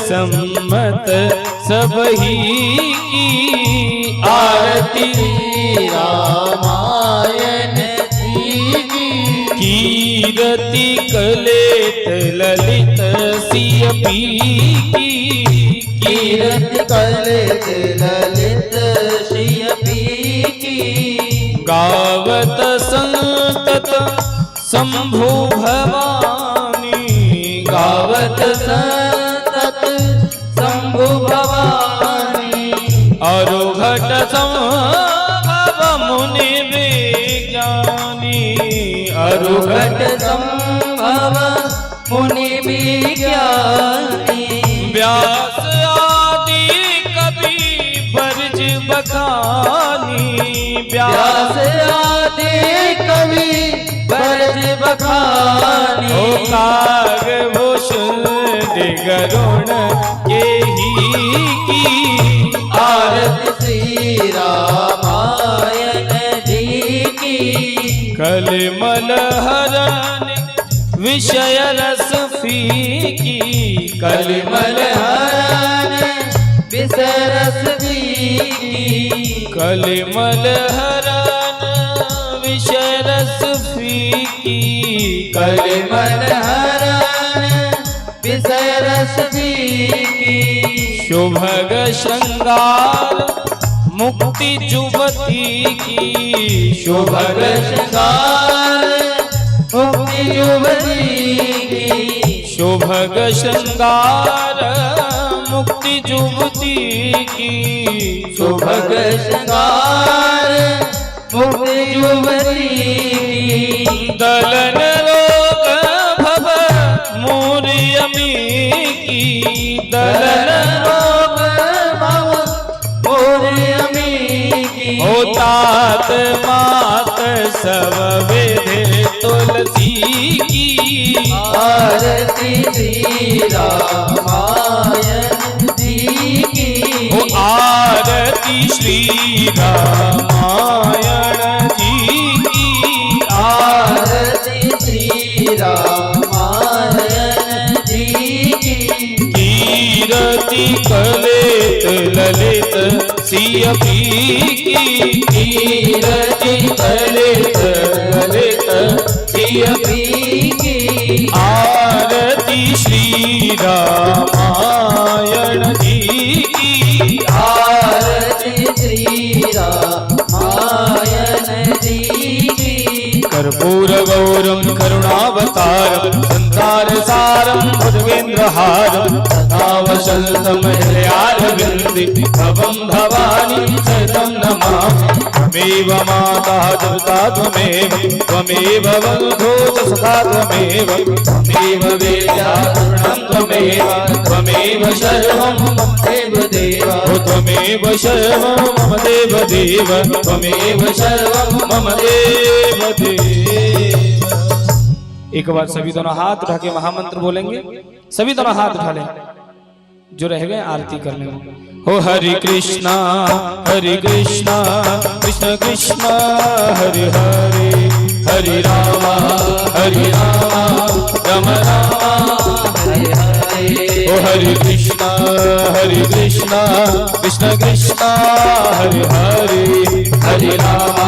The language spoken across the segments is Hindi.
सम्मत सबही की आरती रामायण जी की कीरति कलेत ललित सिय पी की कीरति कलित ललित श्रिय पी की गावत संतत शंभु भवानी गावत संतत शंभु भवानी अरुघट संभव मुनि विज्ञानी अरुघट संभव मुनि विज्ञानी व्यास आदि कवि बरज बखानी व्यास आदि कवि बरज बखानी ओ कागभूषण गरुण के ही की आरती श्री रामायण जी की कलिमल हरण विषय रस फीकी कलिमल हरण विषय रस फीकी कलिमल हरण विषय रस फीकी कलिमल हरण विषय रस फीकी शुभग श्रृंगार मुक्ति जुवती की शुभग श्रृंगार मुक्ति युवती की शुभग श्रृंगार मुक्ति जुवती की शुभग श्रृंगार मुक्ति युवती की दलन रोग भव मूर्यमी की दलन रोग भव मूर्यमी की ओ तात मात सब विधि तुलसी की आरती श्री रामायण जी की ओ आरती श्री रामायण जी की आरती श्री रामायण जी की कीरति कलित ललित सिय पी की कीरति कलित ललित सिय पी की आरती श्री रामायण जी की आरती श्री रामायण जी की कर्पूर गौरम करुणावतारम संसार सारम भुजगेन्द्रहारम तथा वसंतम हृदयारविंदे भवं भवानी सहितं नमामि त्वमेव माता दुर्गा त्वमेव त्वमेव बन्धो च सखा त्वमेव त्वमेव वेद्या पूर्णं त्वमेव त्वमेव सर्वं मम देव देव त्वमेव सर्वं मम देव देव त्वमेव सर्वं मम देव देव। एक बार सभी दोनों हाथ उठा के महामंत्र बोलेंगे। सभी दोनों हाथ उठा लें, जो रह गए आरती कर लें। हो हरि कृष्णा कृष्ण कृष्ण हरि हरे हरि रामा राम रामा हरे हरे ओ हरि कृष्णा कृष्ण कृष्ण हरि हरे हरि रामा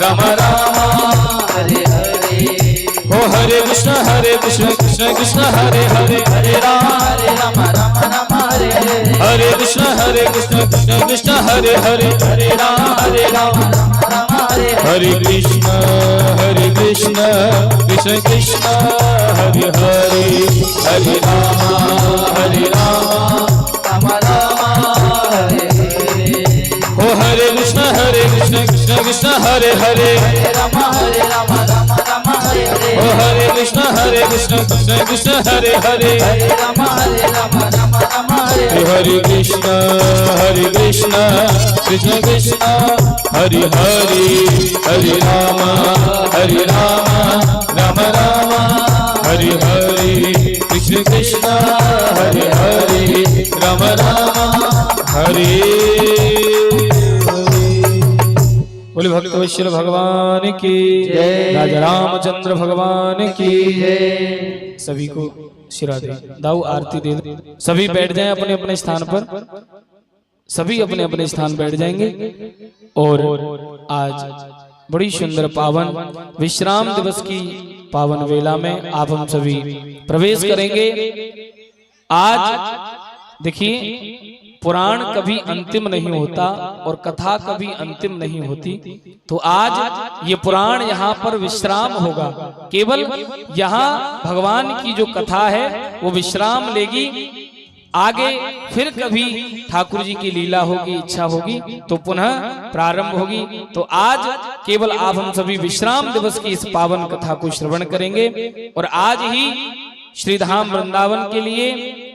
राम रामा हरे हरे ओ हरे कृष्ण कृष्ण कृष्ण हरे हरे हरे राम राम राम हरे हरे हरे कृष्ण कृष्ण कृष्ण हरे हरे हरे राम राम हरे हरे कृष्ण कृष्ण कृष्ण हरे हरे हरे राम राम हरे हरे ओ हरे कृष्ण कृष्ण कृष्ण हरे हरे राम राम हरे हरे ओ हरे कृष्ण कृष्ण कृष्ण हरे हरे राम राम हरे हरे कृष्ण कृष्ण कृष्ण हरे हरे हरे राम राम राम हरे हरे कृष्ण कृष्ण हरे हरे राम राम हरे बोले भक्तवत्सल भगवान की जय। राजा रामचंद्र भगवान की जय। सभी को शिरा दे दाऊ आरती दे दो। सभी बैठ जाएं अपने अपने स्थान पर, सभी अपने अपने स्थान बैठ जाएंगे। और आज बड़ी सुंदर पावन विश्राम दिवस की पावन वेला में आप हम सभी प्रवेश करेंगे। आज देखिए पुराण कभी अंतिम नहीं होता और कथा कभी अंतिम नहीं होती, तो आज ये पुराण यहाँ पर विश्राम होगा। केवल यहाँ भगवान की जो कथा है वो विश्राम लेगी। आगे फिर कभी ठाकुर जी की लीला होगी, इच्छा होगी तो पुनः प्रारंभ होगी। तो आज केवल आप हम सभी विश्राम दिवस की इस पावन कथा को श्रवण करेंगे। और आज ही श्रीधाम वृंदावन के लिए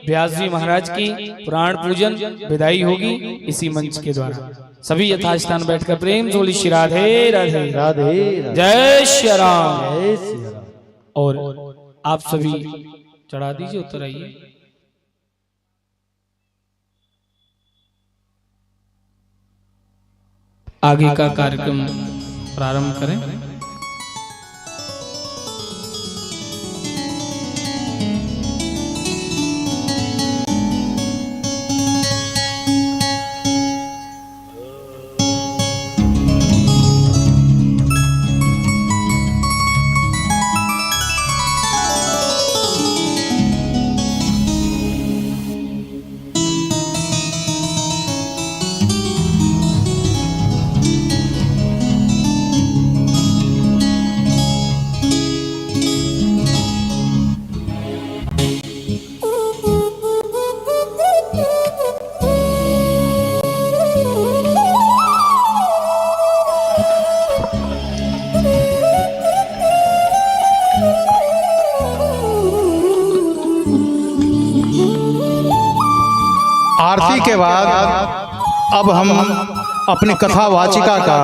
व्यास जी महाराज की पुराण पूजन विदाई होगी इसी मंच के द्वारा। सभी यथास्थान बैठकर प्रेम से बोली श्री राधे राधे राधे जय श्री राम। जय श्री राम। और आप सभी चढ़ा दीजिए, उतर आइए। आगे का कार्यक्रम प्रारंभ करें। आरती के बाद अब हम अपनी कथा वाचिका का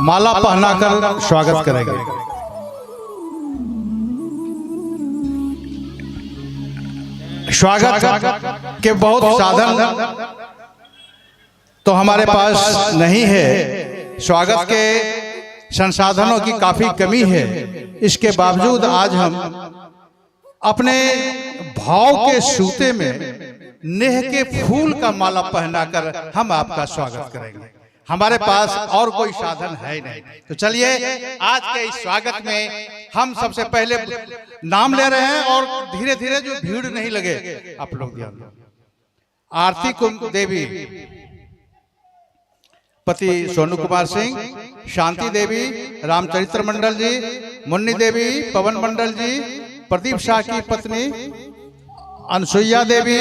माला पहनाकर स्वागत करेंगे। स्वागत के बहुत साधन तो हमारे पास नहीं है, स्वागत के संसाधनों की काफी कमी है। इसके बावजूद आज हम अपने भाव के सूते में नेह के फूल का माला पहनाकर हम आपका स्वागत करेंगे। हमारे पास और कोई साधन है नहीं। तो चलिए आज के इस स्वागत में हम सबसे पहले नाम ले रहे हैं और धीरे धीरे जो भीड़ नहीं लगे आप लोग ध्यान दो। आरती कुंभ देवी पति सोनू कुमार सिंह, शांति देवी, रामचरित्र मंडल जी, मुन्नी देवी, पवन मंडल जी, प्रदीप शाह की पत्नी अनसुईया देवी,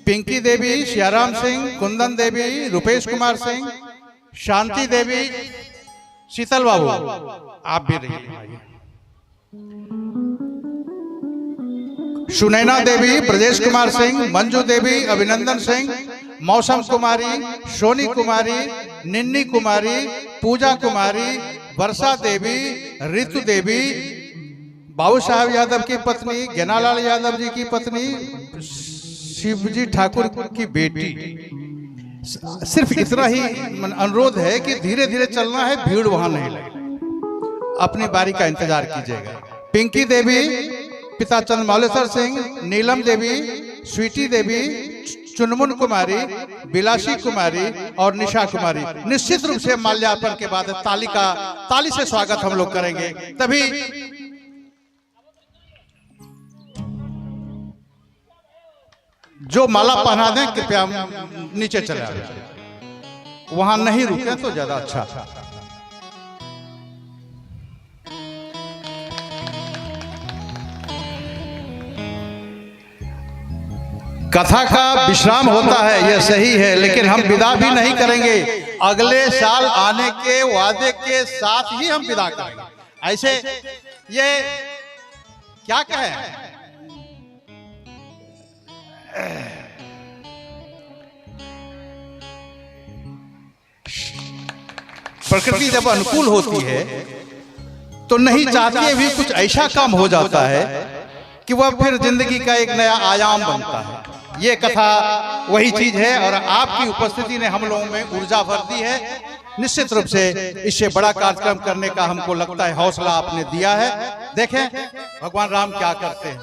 पिंकी देवी, सियाराम सिंह, कुंदन देवी, रुपेश कुमार सिंह, शांति देवी, शीतल बाबू आप भी रहिए, सुनैना देवी, ब्रजेश कुमार सिंह, मंजू देवी, अभिनंदन सिंह, मौसम कुमारी, सोनी कुमारी, निन्नी कुमारी, पूजा कुमारी, वर्षा देवी, ऋतु देवी, बाबू साहब यादव की पत्नी, ज्ञानालाल यादव जी की पत्नी, शिवजी ठाकुर की बेटी। सिर्फ इतना ही अनुरोध है कि धीरे धीरे चलना है, भीड़ वहां नहीं लगे, अपनी बारी का इंतजार कीजिएगा। पिंकी देवी, पिता चंद्रमौलेश्वर सिंह, नीलम देवी, स्वीटी देवी, चुनमुन कुमारी, बिलासी कुमारी और निशा कुमारी। निश्चित रूप से माल्यार्पण के बाद ताली से स्वागत हम लोग करेंगे। तभी जो माला पहना दें कृपया नीचे चले आए, वहां नहीं रुके तो ज्यादा अच्छा। कथा का विश्राम होता है यह सही है, लेकिन हम विदा भी नहीं करेंगे। अगले साल आने के वादे के साथ ही हम विदा करेंगे। ऐसे ये क्या कहें, प्रकृति जब अनुकूल होती है तो नहीं चाहते भी कुछ ऐसा काम हो जाता है कि वह फिर जिंदगी का एक नया आयाम बनता है। ये कथा वही चीज है और आपकी उपस्थिति ने हम लोगों में ऊर्जा भर दी है। निश्चित रूप से इससे बड़ा कार्यक्रम करने का हमको लगता है हौसला आपने दिया है। देखें भगवान राम क्या करते हैं।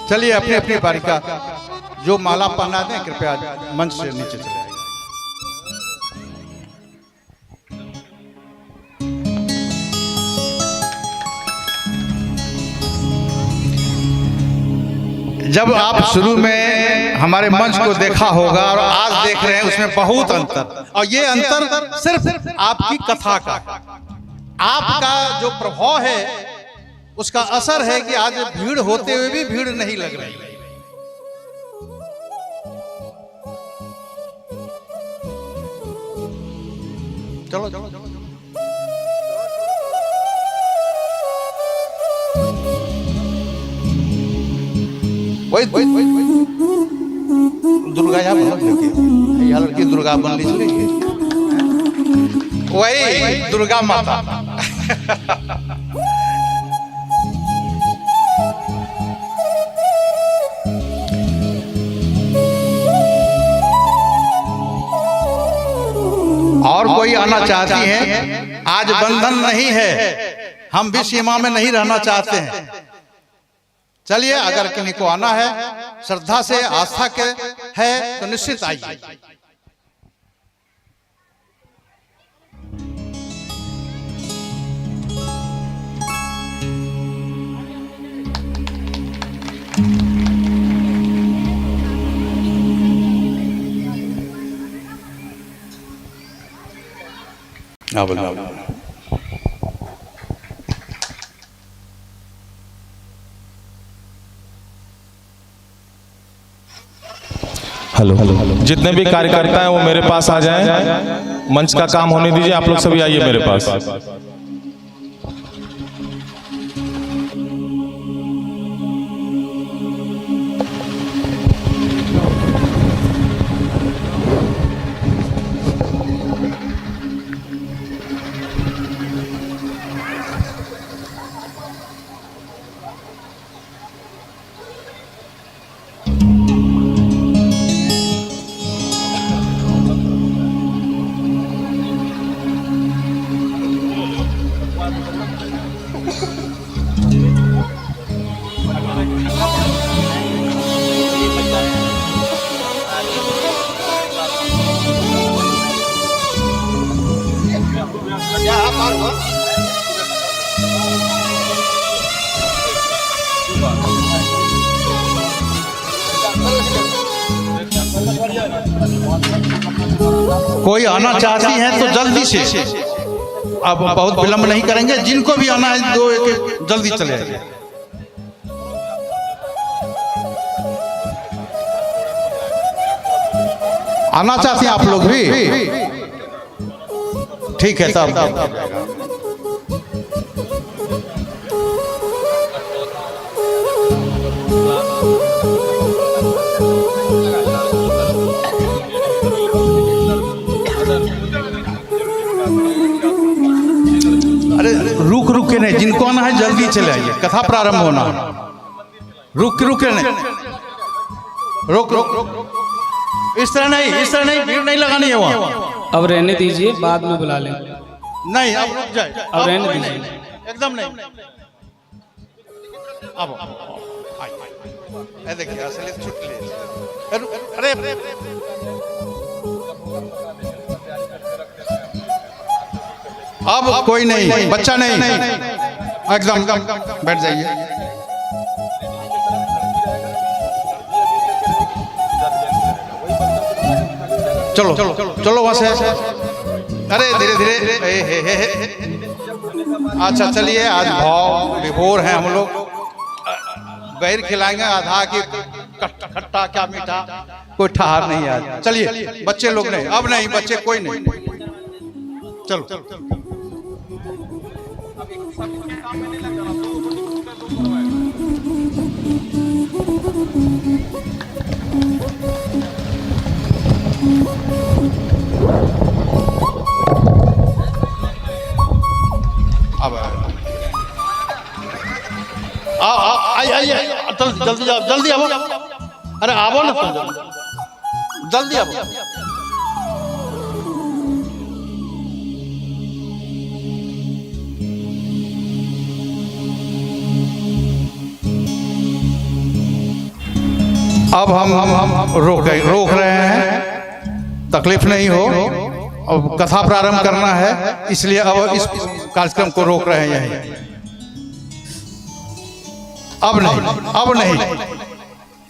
चलिए अपनी अपनी बारी का जो माला पहना दें कृपया मंच से नीचे चले आइए। जब आप शुरू में हमारे मंच को देखा होगा और आज देख रहे हैं उसमें बहुत अंतर, और ये अंतर सिर्फ आपकी कथा का, आपका जो प्रभाव है उसका असर है कि आज भीड़ होते हुए भी भीड़ नहीं लग रही। चलो चलो चलो वही दुर्गा यहाँ लड़की दुर्गा बन लीजिए, वही दुर्गा माता। और कोई आना चाहती हैं? आज बंधन नहीं है, हम भी सीमा में नहीं रहना चाहते हैं। चलिए अगर किन्हीं को आना है, श्रद्धा से आस्था के है तो निश्चित आइए। हेलो जितने भी कार्यकर्ता हैं वो मेरे पास आ जाएं, मंच का काम होने दीजिए। आप लोग सभी आइए मेरे पास। कोई आना चाहती हैं तो जल्दी से, अब बहुत विलंब नहीं करेंगे। जिनको भी आना है दो एक जल्दी चले आइए। आना चाहती हैं आप लोग भी? ठीक है तब रुक रुक के नहीं, जिनको आना है जल्दी चले आइए, कथा प्रारंभ होना। रुक के नहीं, रुक रुक रुक, इस तरह नहीं, भीड़ नहीं लगानी है वहाँ। अब रहने दीजिए, बाद में बुला लेंगे। नहीं अब रुक जाए, अब रहने दीजिए, एकदम नहीं। अब देखिए असलियत छूट ली। अरे अब कोई नहीं, बच्चा नहीं, एकदम बैठ जाइए। चलो चलो चलो वहां से। अरे धीरे धीरे। अच्छा चलिए, आज भाव विभोर हैं हम लोग। गैर खिलाएंगे आधा की खट्टा क्या मीठा, कोई ठहार नहीं आज। चलिए बच्चे लोग नहीं, अब नहीं बच्चे कोई नहीं। चलो अब आइए, जल्दी आओ। अरे आवो ना, जल्दी अब। अब हम रोक रहे हैं, तकलीफ नहीं हो। अब कथा प्रारंभ करना है, इसलिए अब इस कार्यक्रम को रोक रहे हैं यहीं। अब नहीं,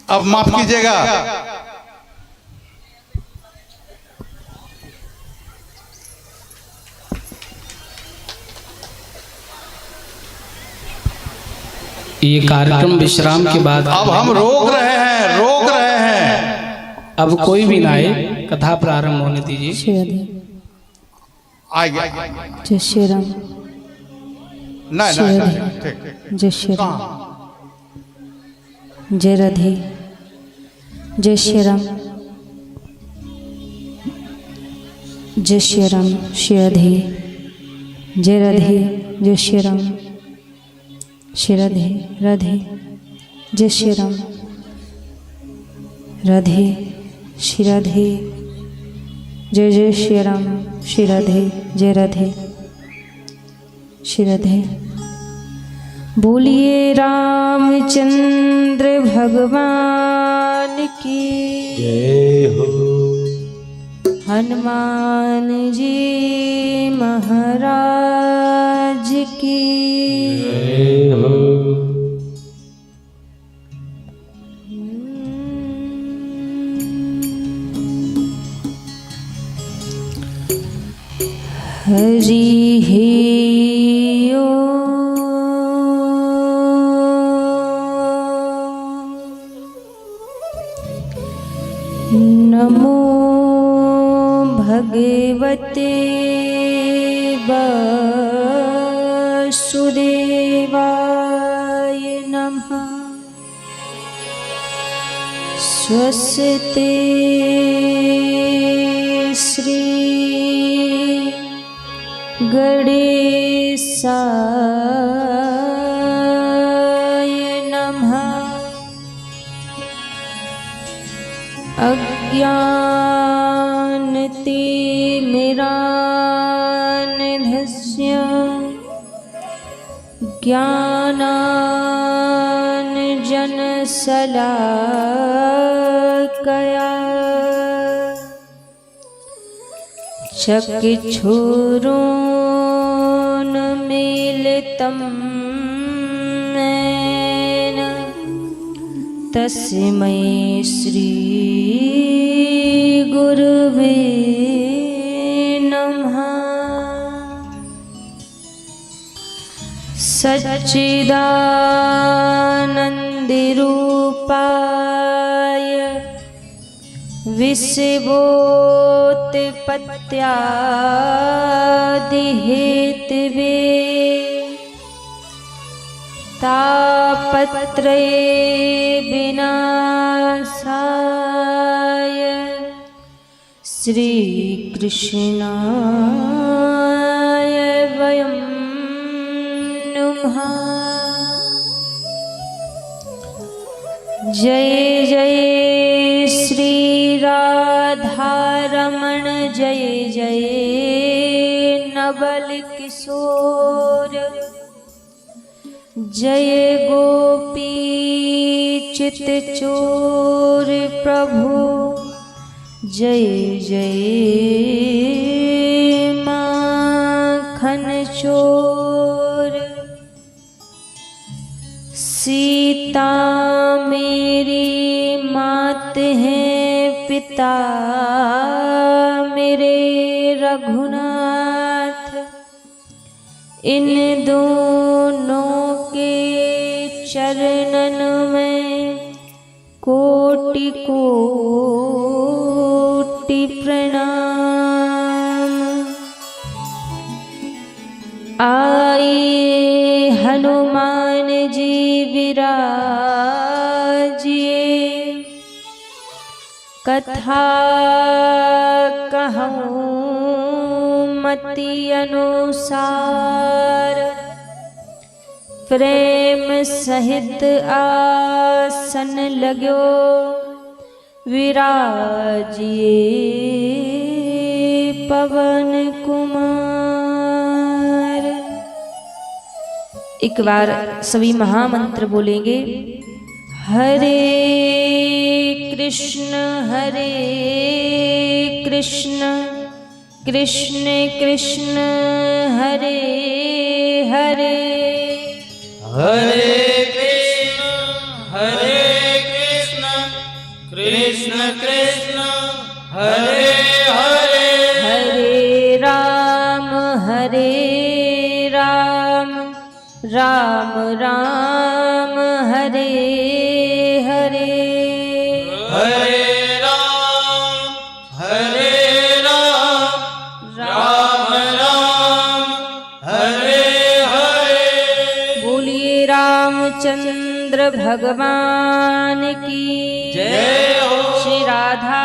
अब माफ कीजिएगा। ये कार्यक्रम विश्राम के बाद अब हम रोक रहे हैं। अब कोई भी ना आए, कथा प्रारंभ होने दीजिए। श्री राधे। आ गया। जय श्री राम। नहीं ठीक। जय श्री राम। जय राधे। जय श्री राम। जय श्री राम। श्री राधे। जय राधे। जय श्री राम। श्री राधे। राधे। जय श्री राम। राधे। श्री राधे। जय जय श्री राम। श्री राधे। जय राधे। श्री राधे। बोलिए रामचंद्र भगवान की जय हो। हनुमान जी महाराज की जय हो। हरि हे नमो भगवते वासुदेवाय नमः। स्वस्ति श्री गणेशाय नमः। अज्ञानतिमिरान्धस्य ज्ञानाञ्जनशलाकया चक्षुरुन्मीलितं येन तस्मै श्री गुरुवे नमः। सच्चिदानन्दरूपाय विश्वोत्पत्त्यादिहेतवे तापत्रये विनाशाय श्रीकृष्णाय वयं नमः। जय जय श्री राधारमण जय जय नवल किशोर जय गोपी चित चोर प्रभु जय जय माखन चोर। सीता मेरी मात है पिता मेरे रघुनाथ। इन दोनों के चरणन में कोटि कोटि प्रणाम। आइए हनुमान जी विराजिए कथा कहूँ मति अनुसार। प्रेम सहित आसन लगो विराजिए पवन कुमार। एक बार सभी महामंत्र बोलेंगे। हरे कृष्ण कृष्ण कृष्ण हरे हरे, हरे कृष्ण कृष्ण कृष्ण हरे हरे, हरे राम राम राम हरे हरे, हरे राम राम राम हरे हरे। बोलिए रामचंद्र भगवान की जय हो, श्री राधा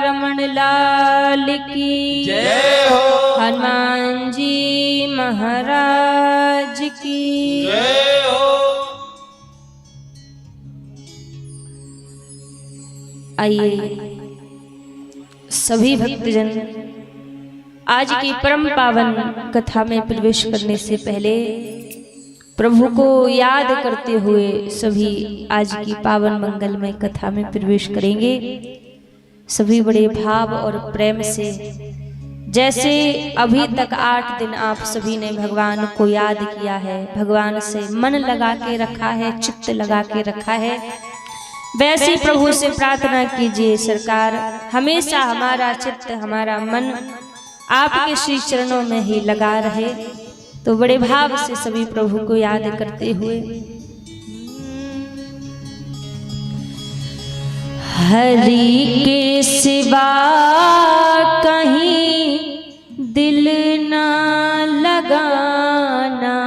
रमण लाल की जय हो, हनुमान जी महाराज की जय हो। आइए सभी भक्तजन आज की परम पावन कथा में प्रवेश करने से पहले प्रभु को याद करते हुए सभी आज की पावन मंगलमय कथा में प्रवेश करेंगे। सभी बड़े भाव और प्रेम से, जैसे अभी तक 8 दिन आप सभी ने भगवान को याद किया है, भगवान से मन लगा के रखा है, चित्त लगा के रखा है, वैसे प्रभु से प्रार्थना कीजिए सरकार हमेशा हमारा चित्त हमारा मन आपके श्री चरणों में ही लगा रहे। तो बड़े भाव से सभी प्रभु को याद करते हुए हरि के सिवा कहीं दिल ना लगाना,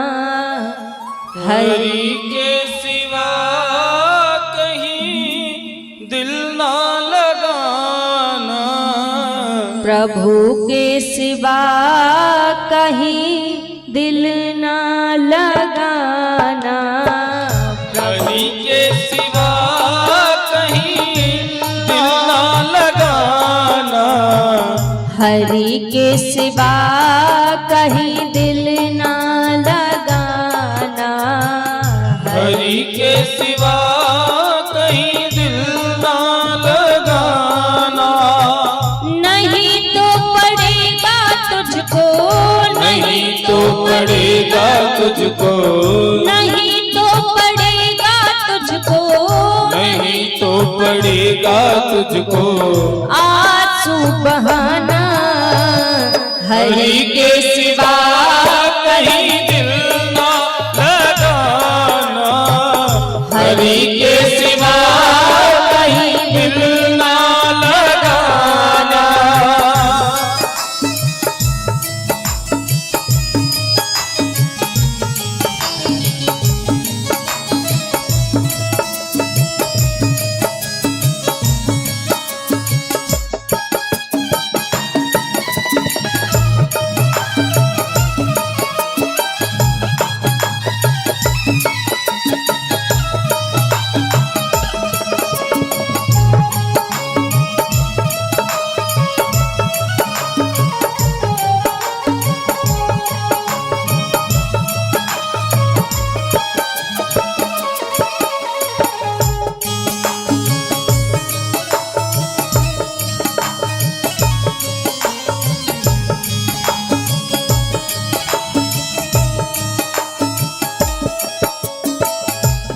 हरि के सिवा कहीं दिल ना लगाना, प्रभु के सिवा कहीं दिल ना लगाना, हरि के सिवा कहीं दिल ना लगाना, हरि के सिवा कहीं दिल ना लगाना, हरि के सिवा कहीं दिल ना लगाना, नहीं तो पड़ेगा तुझको, नहीं तो पड़ेगा तुझको, नहीं तो पड़ेगा तुझको, नहीं तो पड़ेगा तुझको आंसू बहाना, हरि के सिवा कहीं दिल ना लगाना, हरि के सिवा कहीं दिल ना लगाना।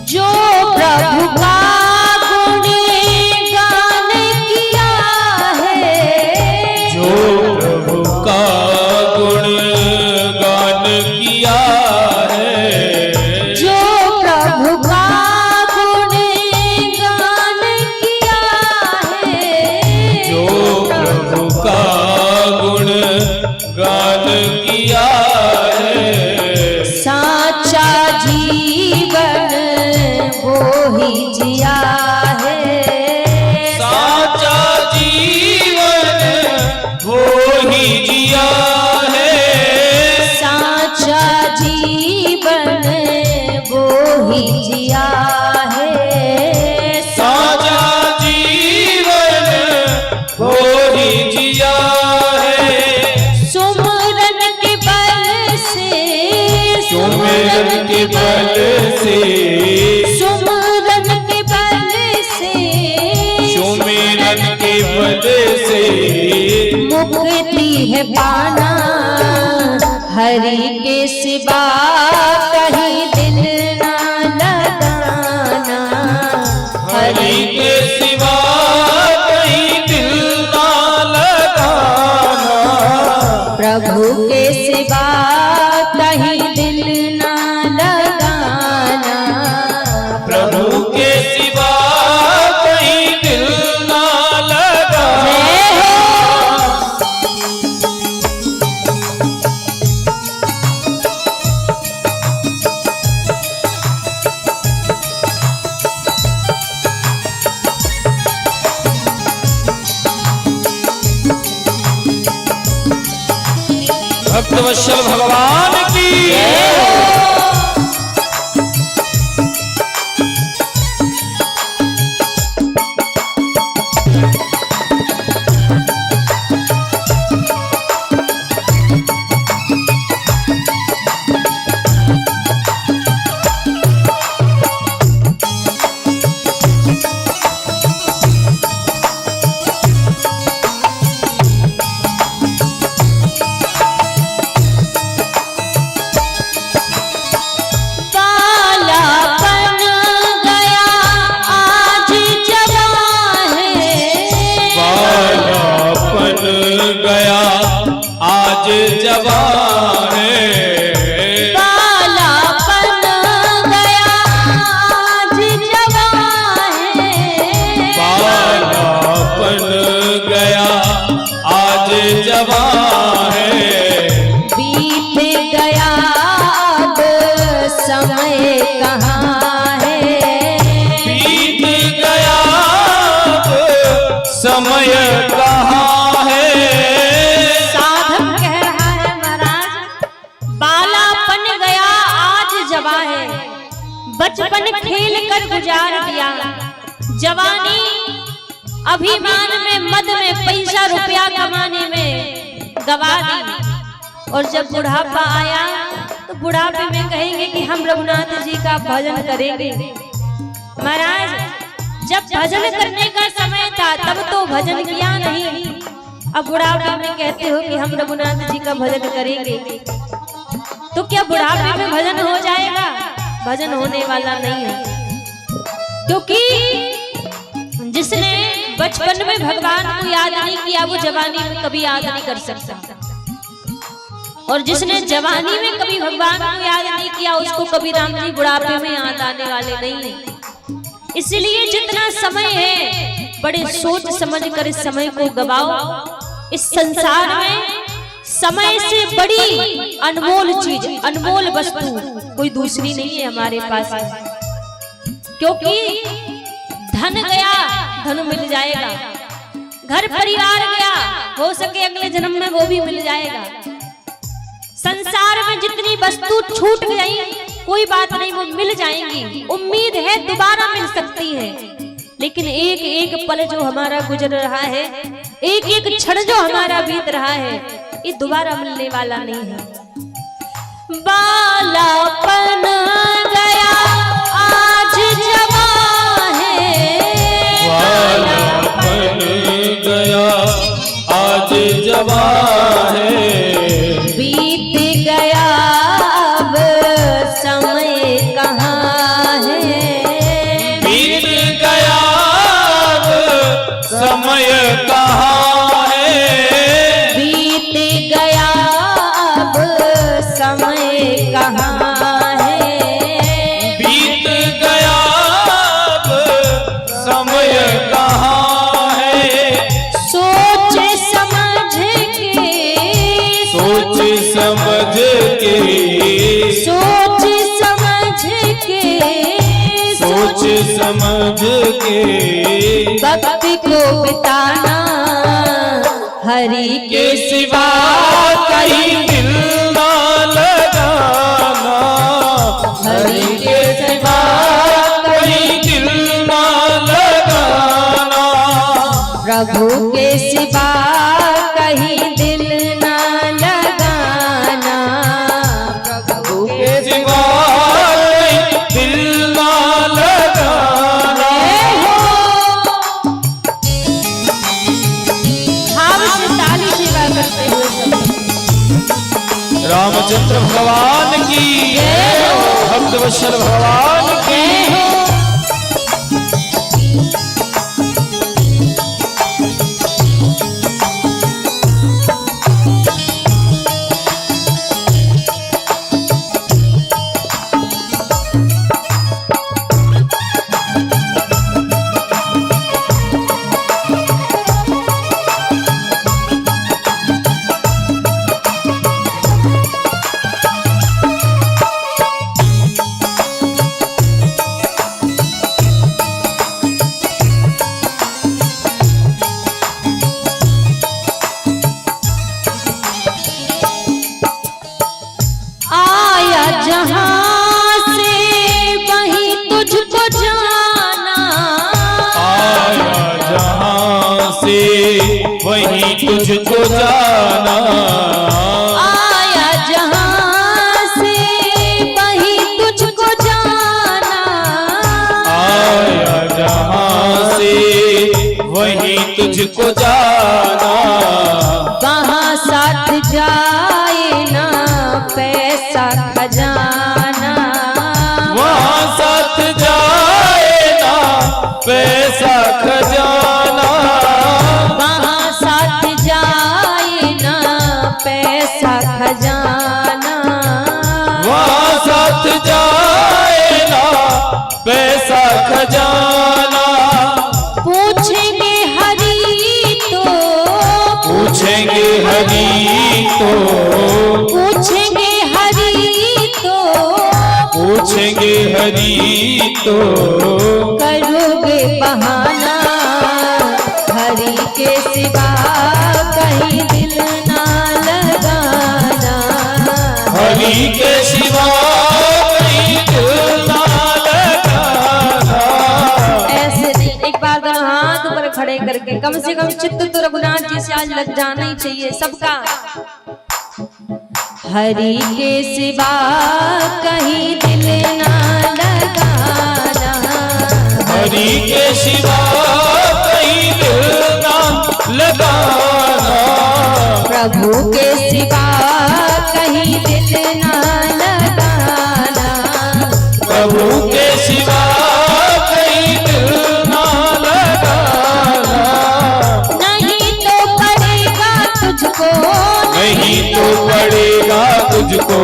जो प्रभु का गुणगान किया है, जो प्रभु का गुणगान किया है, जो प्रभु का गुणगान किया है, जो प्रभु का गुणगान किया है, साचा जीवन वो ही जिया है, साचा जीवन वो ही जिया है, साचा जीवन वो ही जिया है, साचा जीवन बल से, सुमिरन के बल से, सुमिरन के बल से मुक्ति है पाना, हरि के सिवा कहीं दिल ना लगाना, हरि के सिवा कहीं दिल ना लगाना, प्रभु के सिवा कहीं दिल ना लगाना, प्रभु के सिवा कहीं दिल ना लगाना। भक्तवत्सल भगवान की जवान है, बालापन गया आज जवान है, बालापन गया आज जवान है, बीत गया अब समय कहाँ है, बीत गया अब समय कहाँ है। बचपन खेल कर गुजार दिया, जवानी अभिमान में मद में पैसा रुपया कमाने में गवा दी, और जब बुढ़ापा आया तो बुढ़ापे में कहेंगे कि हम रघुनाथ जी का भजन करेंगे। महाराज जब भजन करने का समय था तब तो भजन किया नहीं, अब बुढ़ापे में कहते हो कि हम रघुनाथ जी का भजन करेंगे, तो क्या बुढ़ापे में भजन हो जाएगा? भजन होने वाला नहीं है, क्योंकि जिसने बचपन में भगवान को याद नहीं किया वो जवानी में कभी याद नहीं कर सकता, और जिसने जवानी में कभी भगवान को याद नहीं किया उसको कभी राम जी बुढ़ापे में याद आने वाले नहीं है। इसलिए जितना समय है बड़े सोच समझ कर इस समय को गवाओ। इस संसार में समय से बड़ी अनमोल चीज, अनमोल वस्तु कोई दूसरी नहीं है हमारे पास, क्योंकि धन गया धन मिल जाएगा, घर परिवार गया हो सके अगले जन्म में वो भी मिल जाएगा। संसार में जितनी वस्तु छूट गई कोई बात नहीं, वो मिल जाएंगी, उम्मीद है दोबारा मिल सकती है, लेकिन एक एक पल जो हमारा गुजर रहा है, एक एक क्षण जो हमारा बीत रहा है, ये दोबारा मिलने वाला नहीं है। बालापन गया आज जवान है, बालापन गया आज जवान है, बीत गया अब समय कहाँ है, बीत गया अब समय कहाँ है, बीत गया अब समय कहाँ है, बीत गया अब समय कहाँ है। सोच समझ के, सोच समझ के, सोच समझ के, सोच समझ के भक्ति को बिताना, हरि के सिवा कहीं दिल ना लगाना, हरि के सिवा कहीं दिल ना लगाना, प्रभु के सिवा कहीं दिल ना लगाना, प्रभु के सिवा भक्त वत्सल भगवान की वहीं तुझको जाना, आया जहां से वहीं तुझको जाना, आया जहां से वहीं तुझको जाना, वहाँ साथ जाए ना पैसा खजाना, वहाँ साथ जाए ना पैसा खजाना, वहाँ साथ जाए ना पैसा खजाना, वहाँ साथ जाए ना पैसा खजाना, पूछेंगे हरी तो, पूछेंगे हरी तो, पूछेंगे हरी तो, पूछेंगे हरी तो, करोगे बहाना, हरि के सिवा कहीं दिल ना लगाना, हरि के सिवा कहीं दिल ना लगाना। ऐसे नहीं, एक बार दोनों हाथ ऊपर खड़े करके कम से कम चित्त तो रघुनाथ जी से आज लग जाना ही चाहिए सबका। हरि के सिवा कहीं दिल ना लगाना, हरि के सिवा कहीं दिल ना लगाना, प्रभु के सिवा कहीं दिल ना लगाना, प्रभु के सिवा कहीं दिल ना लगाना, नहीं तो पड़ेगा तुझको, नहीं तो पड़ेगा तुझको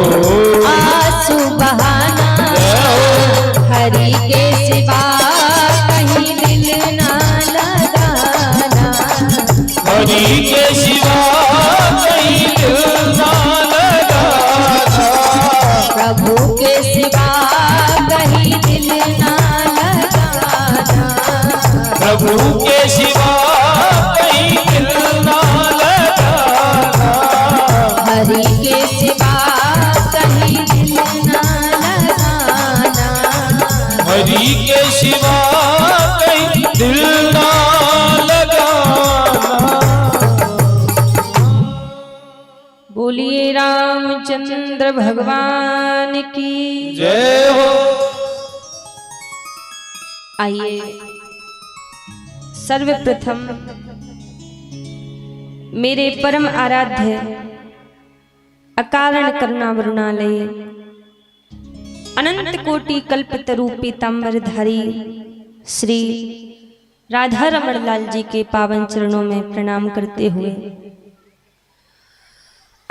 आंसू बहाना, हरि के सिवा कहीं दिल ना लगाना, हरि के सिवा कहीं दिल ना लगाना, प्रभु के सिवा कहीं दिल ना लगाना, प्रभु के सिवा कहीं दिल ना लगाना, हरि के सिवा कहीं दिल ना लगाना, हरि के सिवा कहीं दिल ना लगाना। बोलिए रामचंद्र भगवान की जय हो। आइए सर्वप्रथम मेरे परम आराध्य अकारण करुणा वरुणालय अनंत कोटि कल्पतरु पीतांबरधारी श्री राधा रमण लाल जी के पावन चरणों में प्रणाम करते हुए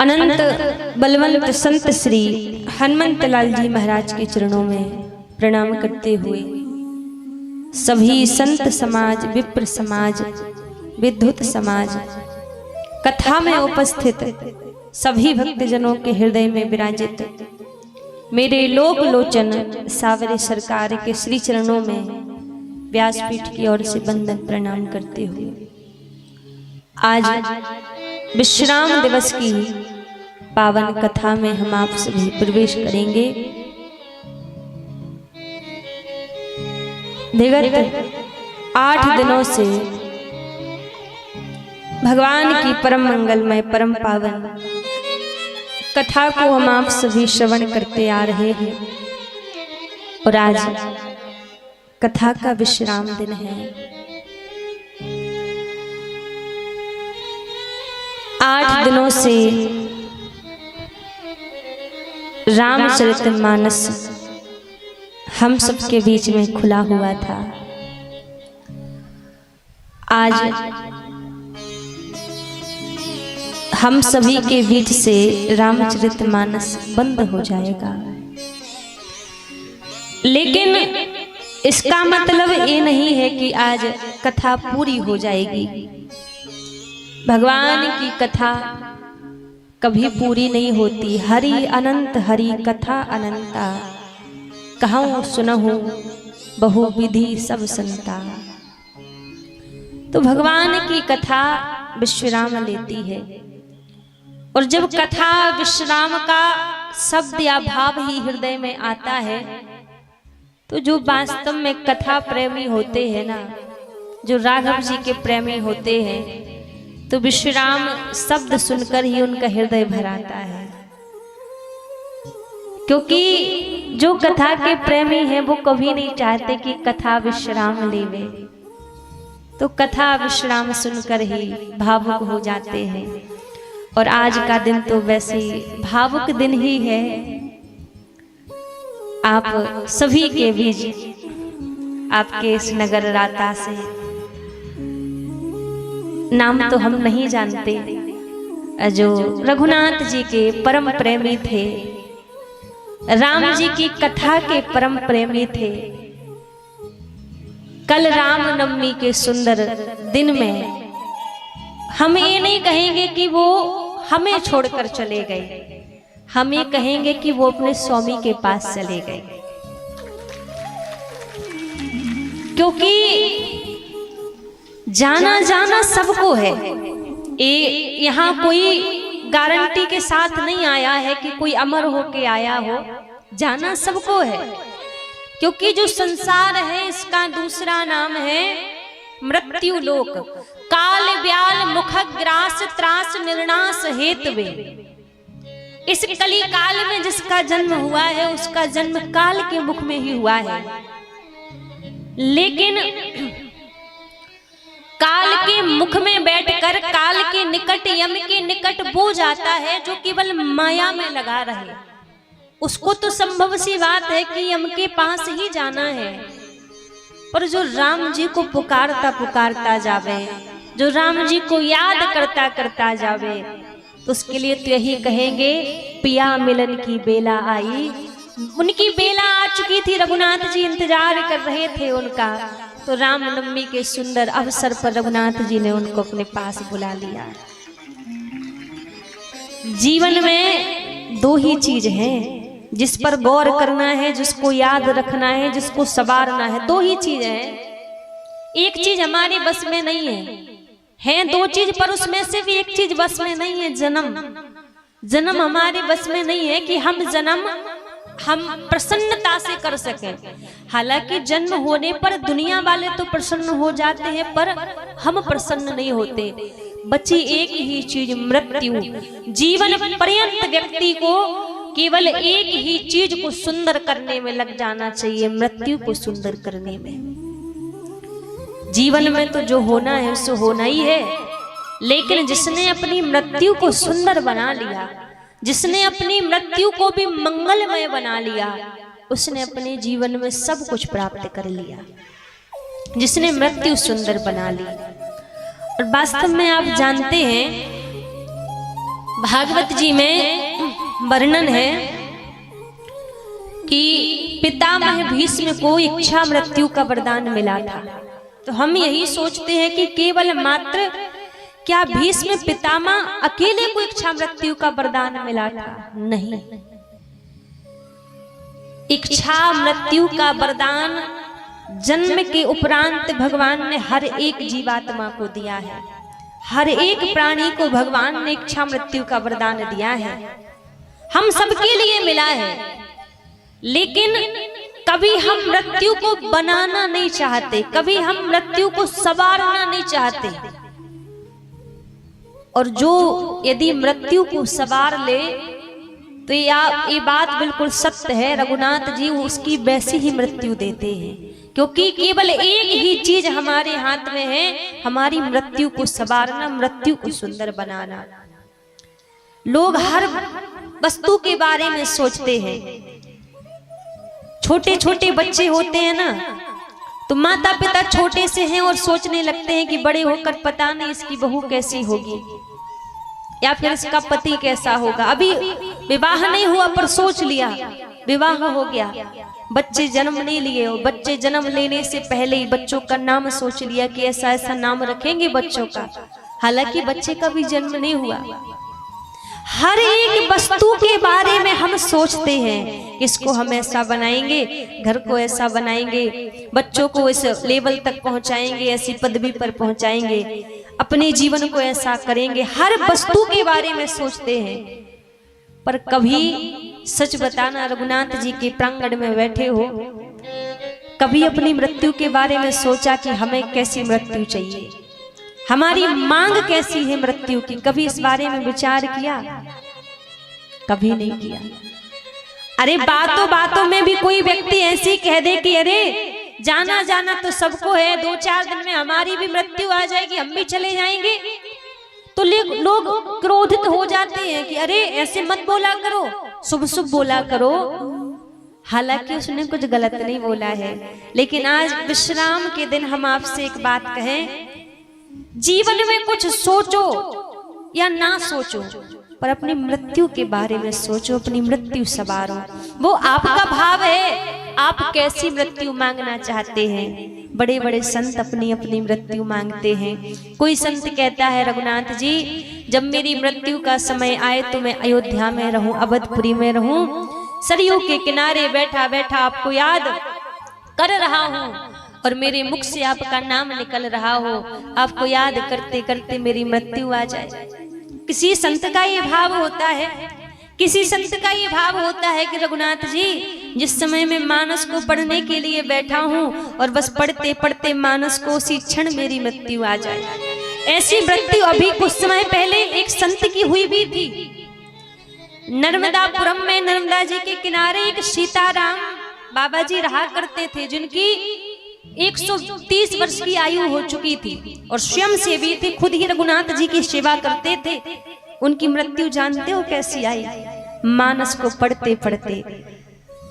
अनंत बलवंत संत श्री हनुमंत लाल जी महाराज के चरणों में प्रणाम करते हुए सभी संत समाज, विप्र समाज, विद्युत समाज, कथा में उपस्थित सभी भक्तजनों के हृदय में विराजित मेरे लोक लोचन सावरे सरकार के श्री चरणों में व्यासपीठ की ओर से वंदन प्रणाम करते हुए आज विश्राम दिवस की पावन कथा में हम आप सभी प्रवेश करेंगे। विगत 8 दिनों से भगवान की परम मंगलमय परम पावन कथा को हम आप सभी श्रवण करते आ रहे हैं और आज कथा का विश्राम दिन है। 8 दिनों से रामचरितमानस हम सबके बीच में खुला हुआ था। आज हम सभी के बीच से रामचरितमानस बंद हो जाएगा, लेकिन इसका मतलब ये नहीं है कि आज कथा पूरी हो जाएगी। भगवान की कथा कभी पूरी नहीं होती। हरि अनंत हरि कथा अनंता, कहूँ सुनहु बहु विधि सब संता। तो भगवान की कथा विश्राम लेती है, और जब कथा विश्राम का शब्द या भाव ही हृदय में आता है, तो जो वास्तव में कथा प्रेमी होते हैं ना, जो राघव जी के प्रेमी होते हैं, तो विश्राम शब्द सुनकर ही उनका हृदय भर आता है। क्योंकि जो कथा के प्रेमी हैं वो कभी नहीं चाहते कि कथा विश्राम लेवे, तो कथा विश्राम सुनकर ही भावुक हो जाते हैं। और आज का दिन तो वैसे भावुक दिन ही है। आप सभी के बीच, आपके इस नगर राता से, नाम तो हम नहीं जानते, जो रघुनाथ जी के परम प्रेमी थे, राम जी की कथा के परम प्रेमी थे, कल रामनवमी के सुंदर दिन में हम ये नहीं कहेंगे कि वो हमें छोड़कर चले गए, हम ये कहेंगे कि वो अपने स्वामी के पास चले गए। क्योंकि जाना जाना सबको है, यहाँ कोई गारंटी के साथ नहीं आया है कि कोई अमर होके आया हो, जाना सबको है। क्योंकि जो संसार है इसका दूसरा नाम है मृत्यु लोक। काल व्याल मुख ग्रास त्रास निर्नाश हेतवे। इस कली काल में जिसका जन्म हुआ है उसका जन्म काल के मुख में ही हुआ है, लेकिन काल के मुख में बैठकर काल के निकट, यम के निकट वो जाता है जो केवल माया में लगा रहे। उसको तो संभव सी बात है कि यम के पास ही जाना है, पर जो राम जी को पुकारता पुकारता जावे, जो राम जी को याद करता करता जावे, तो उसके लिए तो यही कहेंगे, पिया मिलन की बेला आई। उनकी बेला आ चुकी थी, रघुनाथ जी इंतजार कर रहे थे उनका। तो रामनवमी के सुंदर अवसर पर रघुनाथ जी ने उनको अपने पास बुला लिया। जीवन में दो ही चीज हैं जिस पर गौर करना है, जिसको याद रखना है, जिसको संवारना है। दो ही चीज है, एक चीज हमारे बस में नहीं है दो चीज, पर उसमें से भी एक चीज बस में नहीं है, जन्म। जन्म हमारे बस में नहीं है कि हम जन्म हम प्रसन्नता से कर सकें। हालांकि जन्म होने पर दुनिया वाले तो प्रसन्न हो जाते हैं, पर हम प्रसन्न नहीं होते। बची एक ही चीज, मृत्यु। जीवन पर्यंत व्यक्ति को केवल एक ही चीज को सुंदर करने में लग जाना चाहिए, मृत्यु को सुंदर करने में। जीवन में तो जो होना है सो होना ही है, लेकिन जिसने अपनी मृत्यु को सुंदर बना लिया, जिसने अपनी मृत्यु को भी मंगलमय बना लिया, उसने अपने जीवन में सब कुछ प्राप्त कर लिया, जिसने मृत्यु सुंदर बना ली। और वास्तव में आप जानते हैं, भागवत जी में वर्णन है कि पितामह भीष्म को इच्छा मृत्यु का वरदान मिला था। तो हम यही सोचते हैं कि केवल मात्र क्या भीष्म पितामह अकेले को इच्छा मृत्यु का वरदान मिला था? नहीं, इच्छा मृत्यु का वरदान जन्म के उपरांत भगवान ने हर एक जीवात्मा को दिया है। हर एक प्राणी को भगवान ने इच्छा मृत्यु का वरदान दिया है, हम सबके लिए मिला है। लेकिन कभी हम मृत्यु को बनाना नहीं चाहते, कभी हम मृत्यु को संवारना नहीं चाहते। और जो यदि मृत्यु को संवार ले तो ये बात बिल्कुल सत्य है, रघुनाथ जी उसकी वैसी ही मृत्यु देते हैं, क्योंकि केवल एक ही चीज हमारे हाथ में है, हमारी मृत्यु को संवारना, मृत्यु को सुंदर बनाना। लोग हर वस्तु के बारे में सोचते हैं, छोटे छोटे बच्चे होते हैं ना, तो माता पिता छोटे से हैं और सोचने लगते हैं कि बड़े होकर पता नहीं इसकी बहू कैसी होगी या फिर इसका पति कैसा होगा। अभी विवाह नहीं हुआ पर सोच लिया विवाह हो गया, बच्चे जन्म नहीं लिए और बच्चे जन्म लेने से पहले ही बच्चों का नाम सोच लिया कि ऐसा ऐसा नाम रखेंगे बच्चों का, हालांकि बच्चे का भी जन्म नहीं हुआ। हर एक वस्तु के बारे में हम सोचते हैं, इसको हम ऐसा बनाएंगे, घर को ऐसा बनाएंगे, बच्चों को इस लेवल तक पहुंचाएंगे, ऐसी पदवी पर पहुंचाएंगे, अपने जीवन को ऐसा करेंगे, हर वस्तु के बारे में सोचते हैं। पर कभी सच बताना, रघुनाथ जी के प्रांगण में बैठे हो, कभी अपनी मृत्यु के बारे में सोचा कि हमें कैसी मृत्यु चाहिए, हमारी मांग कैसी है मृत्यु की, कभी इस बारे में विचार किया? कभी नहीं किया। अरे बातों बातों में भी कोई व्यक्ति ऐसी कह दे कि अरे जाना जाना तो सबको है, 2-4 दिन में हमारी भी मृत्यु आ जाएगी, हम भी चले जाएंगे, तो लोग क्रोधित हो जाते हैं कि अरे ऐसे मत बोला करो, शुभ शुभ बोला करो। हालांकि उसने कुछ गलत नहीं बोला है, लेकिन आज विश्राम के दिन हम आपसे एक बात कहें, जीवन में कुछ सोचो या ना सोचो, पर अपनी मृत्यु के बारे में सोचो, अपनी मृत्यु सवारो। वो आपका भाव है, आप कैसी मृत्यु मांगना चाहते हैं। बड़े बड़े संत अपनी अपनी मृत्यु मांगते हैं। कोई संत कहता है, रघुनाथ जी जब मेरी मृत्यु का समय आए तो मैं अयोध्या में रहूं, अवधपुरी में रहूं, सरयू के किनारे बैठा बैठा आपको याद कर रहा हूं और मेरे मुख से आपका नाम निकल रहा हो, आपको याद करते करते मेरी मृत्यु आ जाए। किसी संत का ये भाव होता है, किसी संत का ये भाव होता है कि रघुनाथ जी जिस समय में मानस को पढ़ने के लिए बैठा हूं और बस पढ़ते पढ़ते मानस को उसी क्षण मेरी मृत्यु आ जाए। ऐसी मृत्यु अभी कुछ समय पहले एक संत की हुई भी थी। नर्मदापुरम में नर्मदा जी के किनारे एक सीताराम बाबा जी रहा करते थे, जिनकी 130 वर्ष की आयु हो चुकी थी और स्वयं सेवी थे, खुद ही रघुनाथ जी की सेवा करते थे। उनकी मृत्यु जानते हो कैसी आई? मानस को पढ़ते पढ़ते,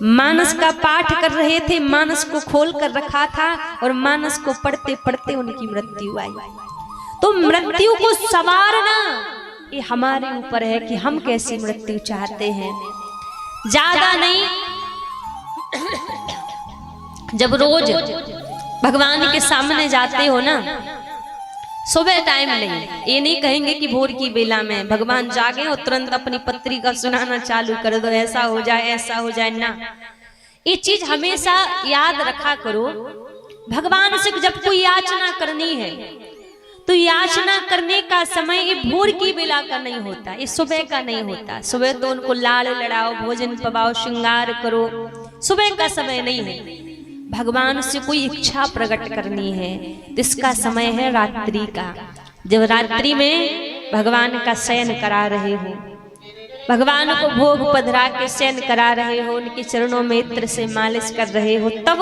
मानस का पाठ कर रहे थे, मानस को खोल कर रखा था और मानस को पढ़ते पढ़ते उनकी मृत्यु आई। तो मृत्यु को संवारना ये हमारे ऊपर है कि हम कैसी मृत्यु चाहते हैं। ज्यादा नहीं, जब रोज भगवान के सामने जाते हो ना, सुबह टाइम नहीं, ये नहीं कहेंगे कि भोर की बेला में भगवान जागे और तुरंत अपनी पत्रिका सुनाना चालू कर दो, ऐसा हो जाए ऐसा हो जाए ना। ये चीज हमेशा याद रखा करो, भगवान से जब कोई याचना करनी है तो याचना करने का समय ये भोर की बेला का नहीं होता, ये सुबह का नहीं होता। सुबह तो उनको लाल लड़ाओ, भोजन पवाओ, श्रृंगार करो, सुबह का समय नहीं है। भगवान से कोई इच्छा प्रकट करनी है तो इसका समय है रात्रि का। जब रात्रि में भगवान का शयन करा रहे हो, भगवान को भोग पधरा के शयन करा रहे हो, उनके चरणों में इत्र से मालिश कर रहे हो, तब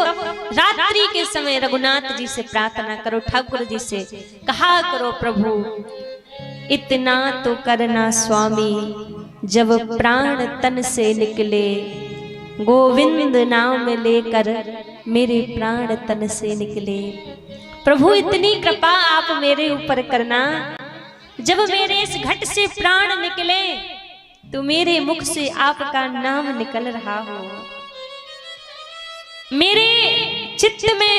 रात्रि के समय रघुनाथ जी से प्रार्थना करो, ठाकुर जी से कहा करो, प्रभु इतना तो करना स्वामी, जब प्राण तन से निकले, गोविंद नाम में लेकर मेरे प्राण तन से निकले। प्रभु इतनी कृपा आप मेरे ऊपर करना, जब मेरे इस घट से प्राण निकले तो मेरे मुख से आपका नाम निकल रहा हो, मेरे चित्त में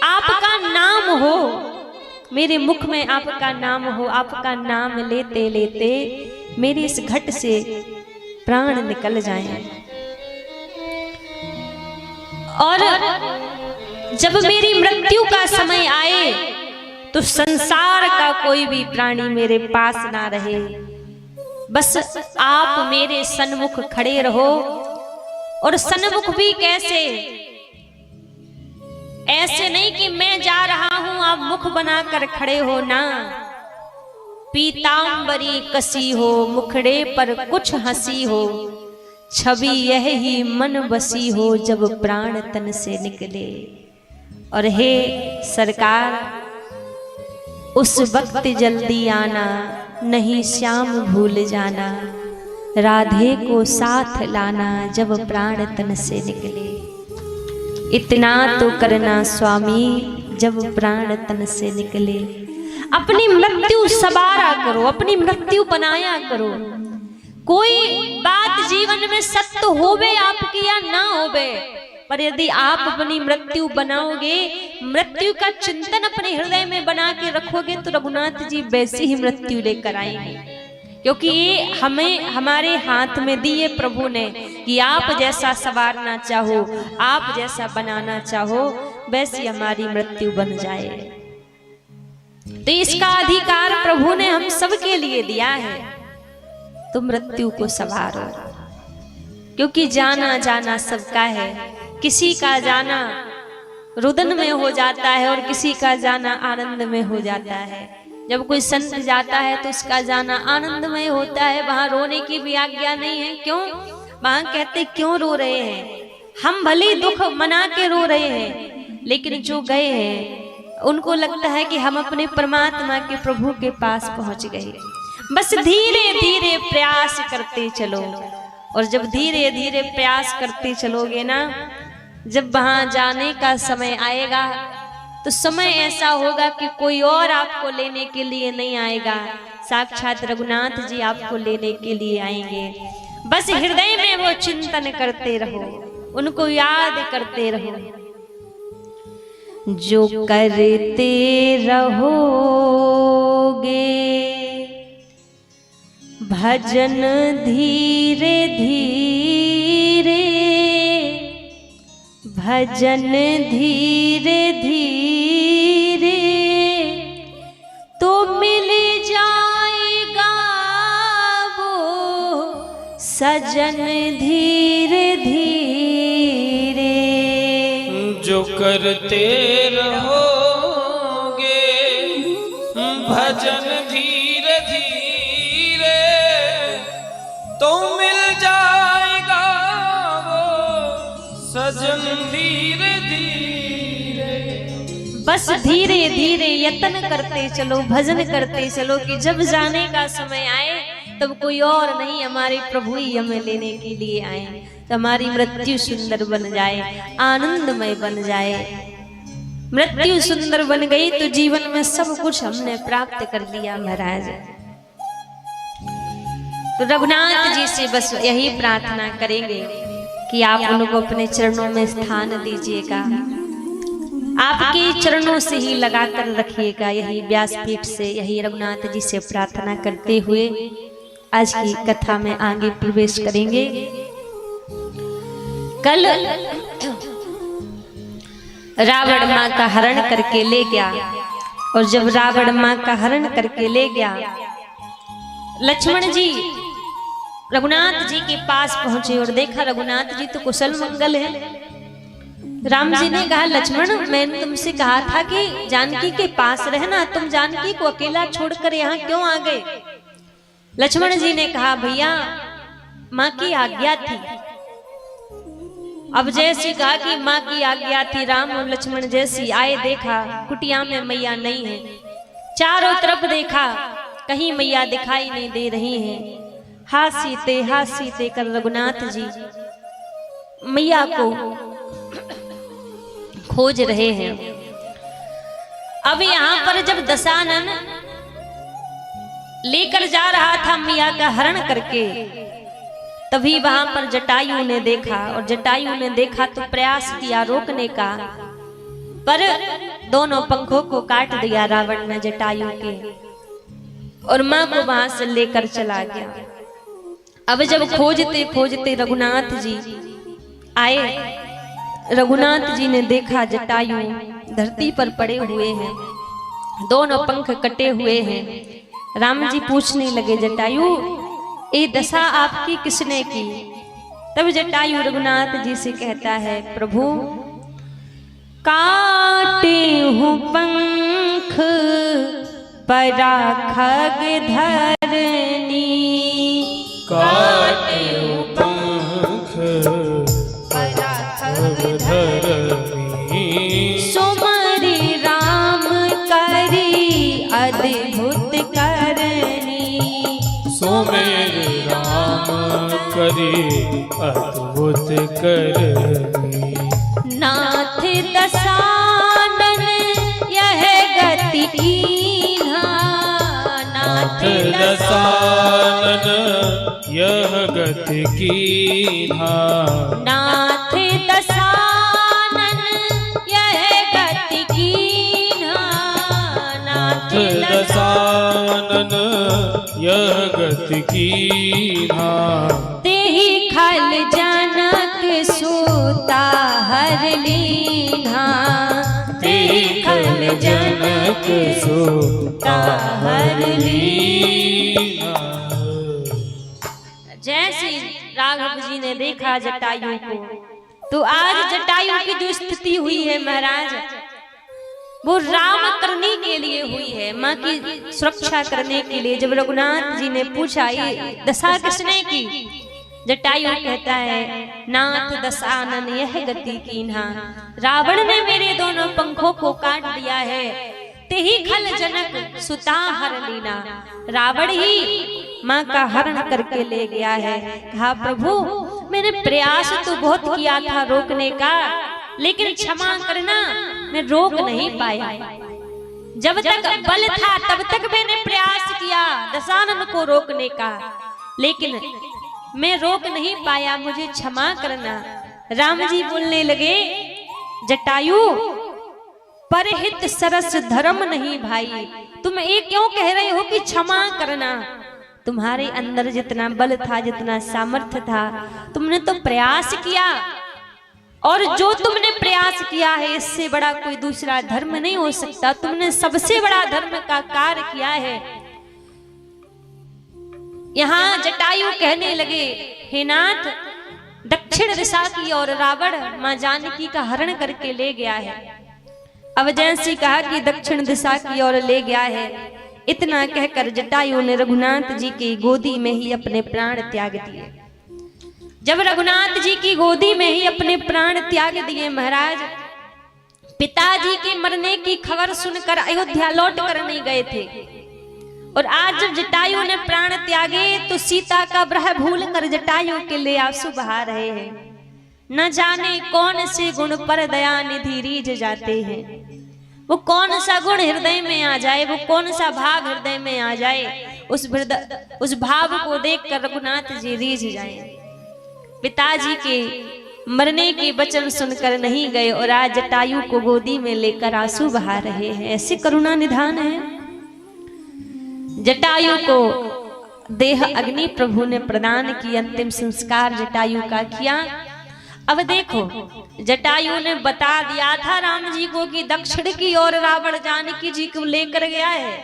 आपका नाम हो, मेरे मुख में आपका नाम हो, आपका नाम लेते लेते मेरे इस घट से प्राण निकल जाएं। और जब मेरी मृत्यु का समय आए तो संसार का कोई भी प्राणी मेरे पास ना रहे, बस आप मेरे सन्मुख खड़े रहो। और सन्मुख भी कैसे? ऐसे नहीं कि मैं जा रहा हूं आप मुख बनाकर खड़े हो ना, पीतांबरी कसी हो, मुखड़े पर कुछ हंसी हो, छवि यह ही मन बसी हो, जब प्राण तन से निकले। और हे सरकार उस वक्त जल्दी आना, नहीं श्याम भूल जाना, राधे को साथ लाना, जब प्राण तन से निकले। इतना तो करना स्वामी जब प्राण तन से निकले। अपनी मृत्यु सवारा करो, अपनी मृत्यु बनाया करो। कोई बात जीवन में सत्य होवे आपकी या ना होवे, पर यदि आप अपनी मृत्यु बनाओगे, मृत्यु का चिंतन अपने हृदय में बना के रखोगे, तो रघुनाथ जी वैसी ही मृत्यु लेकर आएंगे। क्योंकि ये हमें हमारे हाथ में दिए प्रभु ने कि आप जैसा संवारना चाहो, आप जैसा बनाना चाहो, वैसी हमारी मृत्यु बन जाए। तो इसका अधिकार प्रभु ने हम सबके लिए दिया है। तो मृत्यु को संवारो, क्योंकि जाना जाना सबका है। किसी का जाना रुदन में हो जाता है और किसी का जाना आनंद में हो जाता है। जब कोई संत जाता है तो उसका जाना आनंदमय होता है, वहां रोने की भी आज्ञा नहीं है। क्यों? वहां कहते क्यों रो रहे हैं? हम भले दुख मना के रो रहे हैं, लेकिन जो गए हैं उनको लगता है कि हम अपने परमात्मा के प्रभु के पास पहुंच गए। बस धीरे धीरे प्रयास करते चलो, और जब धीरे धीरे प्रयास करते चलोगे ना, जब वहां जाने का समय आएगा तो समय ऐसा होगा कि कोई और आपको लेने के लिए नहीं आएगा, साक्षात रघुनाथ जी आपको लेने के लिए आएंगे। बस हृदय में वो चिंतन करते रहो, उनको याद करते रहो। जो करते रहोगे भजन धीरे धीरे, भजन धीरे धीरे, तो मिल जाएगा वो सजन धीरे धीरे। जो करते रहोगे भजन धीरे धीरे, तो मिल जाएगा वो सजन धीरे धीरे। बस धीरे धीरे यत्न करते चलो, भजन करते चलो, कि जब जाने का समय आए तब कोई और नहीं, हमारे प्रभु ही हमें लेने के लिए आए, तो हमारी मृत्यु सुंदर बन जाए, आनंदमय बन जाए। मृत्यु सुंदर बन गई तो जीवन में सब कुछ हमने प्राप्त कर लिया महाराज। तो रघुनाथ जी से बस यही प्रार्थना करेंगे कि आप उनको अपने चरणों में स्थान दीजिएगा, आपके चरणों से ही लगाकर रखिएगा। यही व्यासपीठ से, यही रघुनाथ जी से प्रार्थना करते हुए आज की कथा में आगे प्रवेश करेंगे। कल रावण माँ का हरण करके ले गया, और जब रावण माँ का हरण करके ले गया, लक्ष्मण जी रघुनाथ जी के पास पहुंचे और देखा रघुनाथ जी तो कुशल मंगल है। राम जी ने कहा, लक्ष्मण मैंने तुमसे कहा था कि जानकी के पास रहना, तुम जानकी को अकेला छोड़कर यहाँ क्यों आ गए? लक्ष्मण जी ने कहा, भैया माँ की आज्ञा थी। अब जैसी कहा कि माँ की आज्ञा थी, राम और लक्ष्मण जैसी आए, देखा कुटिया में मैया नहीं है, चारों तरफ देखा कहीं मैया दिखाई नहीं दे रही है। हाथ सीते कर रघुनाथ जी मैया को खोज रहे हैं। अब यहाँ पर जब दशानन लेकर जा रहा था मैया का हरण करके, तभी वहां पर जटायु ने देखा, और जटायु ने देखा तो प्रयास किया रोकने का, पर दोनों पंखों को काट दिया रावण ने जटायु के, और मां को वहां से लेकर चला गया। अब जब खोजते खोजते रघुनाथ जी आए, रघुनाथ जी ने देखा जटायु धरती पर पड़े हुए हैं, दोनों पंख कटे हुए हैं। राम जी पूछने लगे, जटायु ये दशा आपकी किसने की? तब जटायु रघुनाथ जी से कहता है, प्रभु काटे हूँ पंख पराखग धरनी, काटे हूँ पंख पराखग धरनी, सुमरि राम करी अद्भुत करनी, सुमेर राम करी अद्भुत करनी, नाथ गति कीन्हा। नाथ दशानन यह गति कीन्हा। नाथ दशानन यह गति कीन्हा। तेहि खल जनक सूता हर लीन्हा। तेहि खल जनक सूता हर लीन्हा। जैसे राघव जी ने देखा जटायु को, तो आज जटायु की जो स्थिति हुई है महाराज, वो राम करने के लिए हुई है, माँ की सुरक्षा करने के लिए। जब रघुनाथ जी ने पूछा ये दशा किसने की, जटायु कहता है नाथ दशानन यह गति कीन्हा। रावण ने मेरे दोनों पंखों को काट दिया है, तेहि खल जनक सुता हर लीना। रावण ही माँ का हरण करके ले गया है। कहा प्रभु मैंने प्रयास तो बहुत किया था रोकने का, लेकिन क्षमा करना मैं रोक नहीं पाया। जब तक बल था तब तक मैंने प्रयास किया दशानन को रोकने का, लेकिन मैं रोक नहीं पाया, मुझे क्षमा करना। राम जी बोलने लगे जटायु परहित सरस धर्म नहीं भाई, तुम ये क्यों कह रहे हो कि क्षमा करना। तुम्हारे अंदर जितना बल था, जितना सामर्थ्य था, तुमने तो प्रयास किया, और जो तुमने प्रयास किया है इससे बड़ा कोई दूसरा धर्म नहीं हो सकता। तुमने सबसे बड़ा धर्म का कार्य किया है। यहाँ जटायु कहने लगे हे नाथ, दक्षिण दिशा की ओर रावण मां जानकी का हरण करके ले गया है। अब जैसे कहा कि दक्षिण दिशा की ओर ले गया है, इतना कहकर जटायु ने रघुनाथ जी की गोदी में ही अपने प्राण त्याग दिए। जब रघुनाथ जी की गोदी में ही अपने प्राण त्याग दिए महाराज, पिताजी के मरने की खबर सुनकर अयोध्या लौट कर नहीं गए थे, और आज जब जटायु ने प्राण त्यागे तो सीता का ब्रह भूल कर जटायु के लिए आंसू बहा रहे हैं। न जाने कौन से गुण पर दया निधि रीझ जाते हैं, वो कौन सा गुण हृदय में आ जाए, वो कौन सा भाव हृदय में आ जाए, उस भाव को देखकर रघुनाथ जी रीझ जाए। पिताजी के मरने के वचन सुनकर नहीं गए, और आज जटायु को गोदी में लेकर आंसू बहा रहे हैं। ऐसे करुणा निधान है। जटायु को देह अग्नि प्रभु ने प्रदान की, अंतिम संस्कार जटायु का किया। अब देखो जटायु ने बता दिया था राम जी को कि दक्षिण की ओर रावण जानकी जी को लेकर गया है,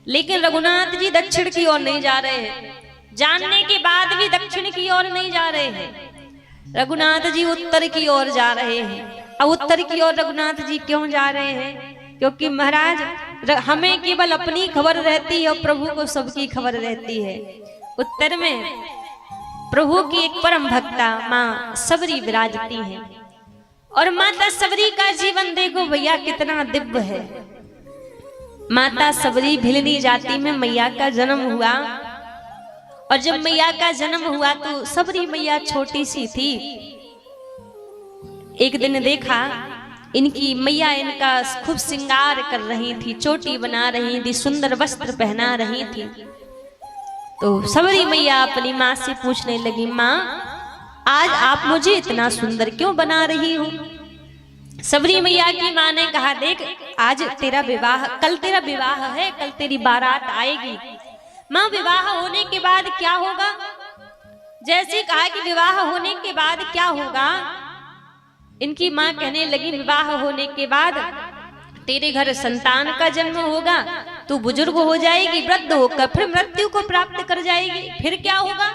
लेकिन रघुनाथ जी दक्षिण की ओर नहीं जा रहे हैं। जानने के बाद भी दक्षिण की ओर नहीं जा रहे हैं, रघुनाथ जी उत्तर की ओर जा रहे हैं। अब उत्तर की ओर रघुनाथ जी क्यों जा रहे हैं? क्योंकि महाराज हमें केवल अपनी खबर रहती है और प्रभु को सबकी खबर रहती है। उत्तर में प्रभु की एक परम भक्ता माँ सबरी विराजती है, और माता सबरी का जीवन देखो भैया कितना दिव्य है। माता सबरी भिलनी जाति में मैया का जन्म हुआ, और जब मैया का जन्म हुआ तो सबरी मैया छोटी सी थी। एक दिन देखा इनकी मैया इनका खूब श्रृंगार कर रही थी, चोटी बना रही थी, सुंदर वस्त्र पहना रही थी। तो सबरी मैया अपनी माँ से पूछने लगी, माँ आज आप मुझे इतना सुंदर क्यों बना रही हो? सबरी मैया की माँ ने कहा, देख आज तेरा विवाह, कल तेरा विवाह है, कल तेरी बारात आएगी। माँ विवाह होने के बाद क्या होगा? जैसे कहा कि विवाह होने के बाद क्या होगा, इनकी माँ कहने लगी विवाह होने के बाद तेरे घर संतान का जन्म होगा, तू बुजुर्ग हो जाएगी, वृद्ध होकर फिर मृत्यु को प्राप्त कर जाएगी। फिर क्या होगा?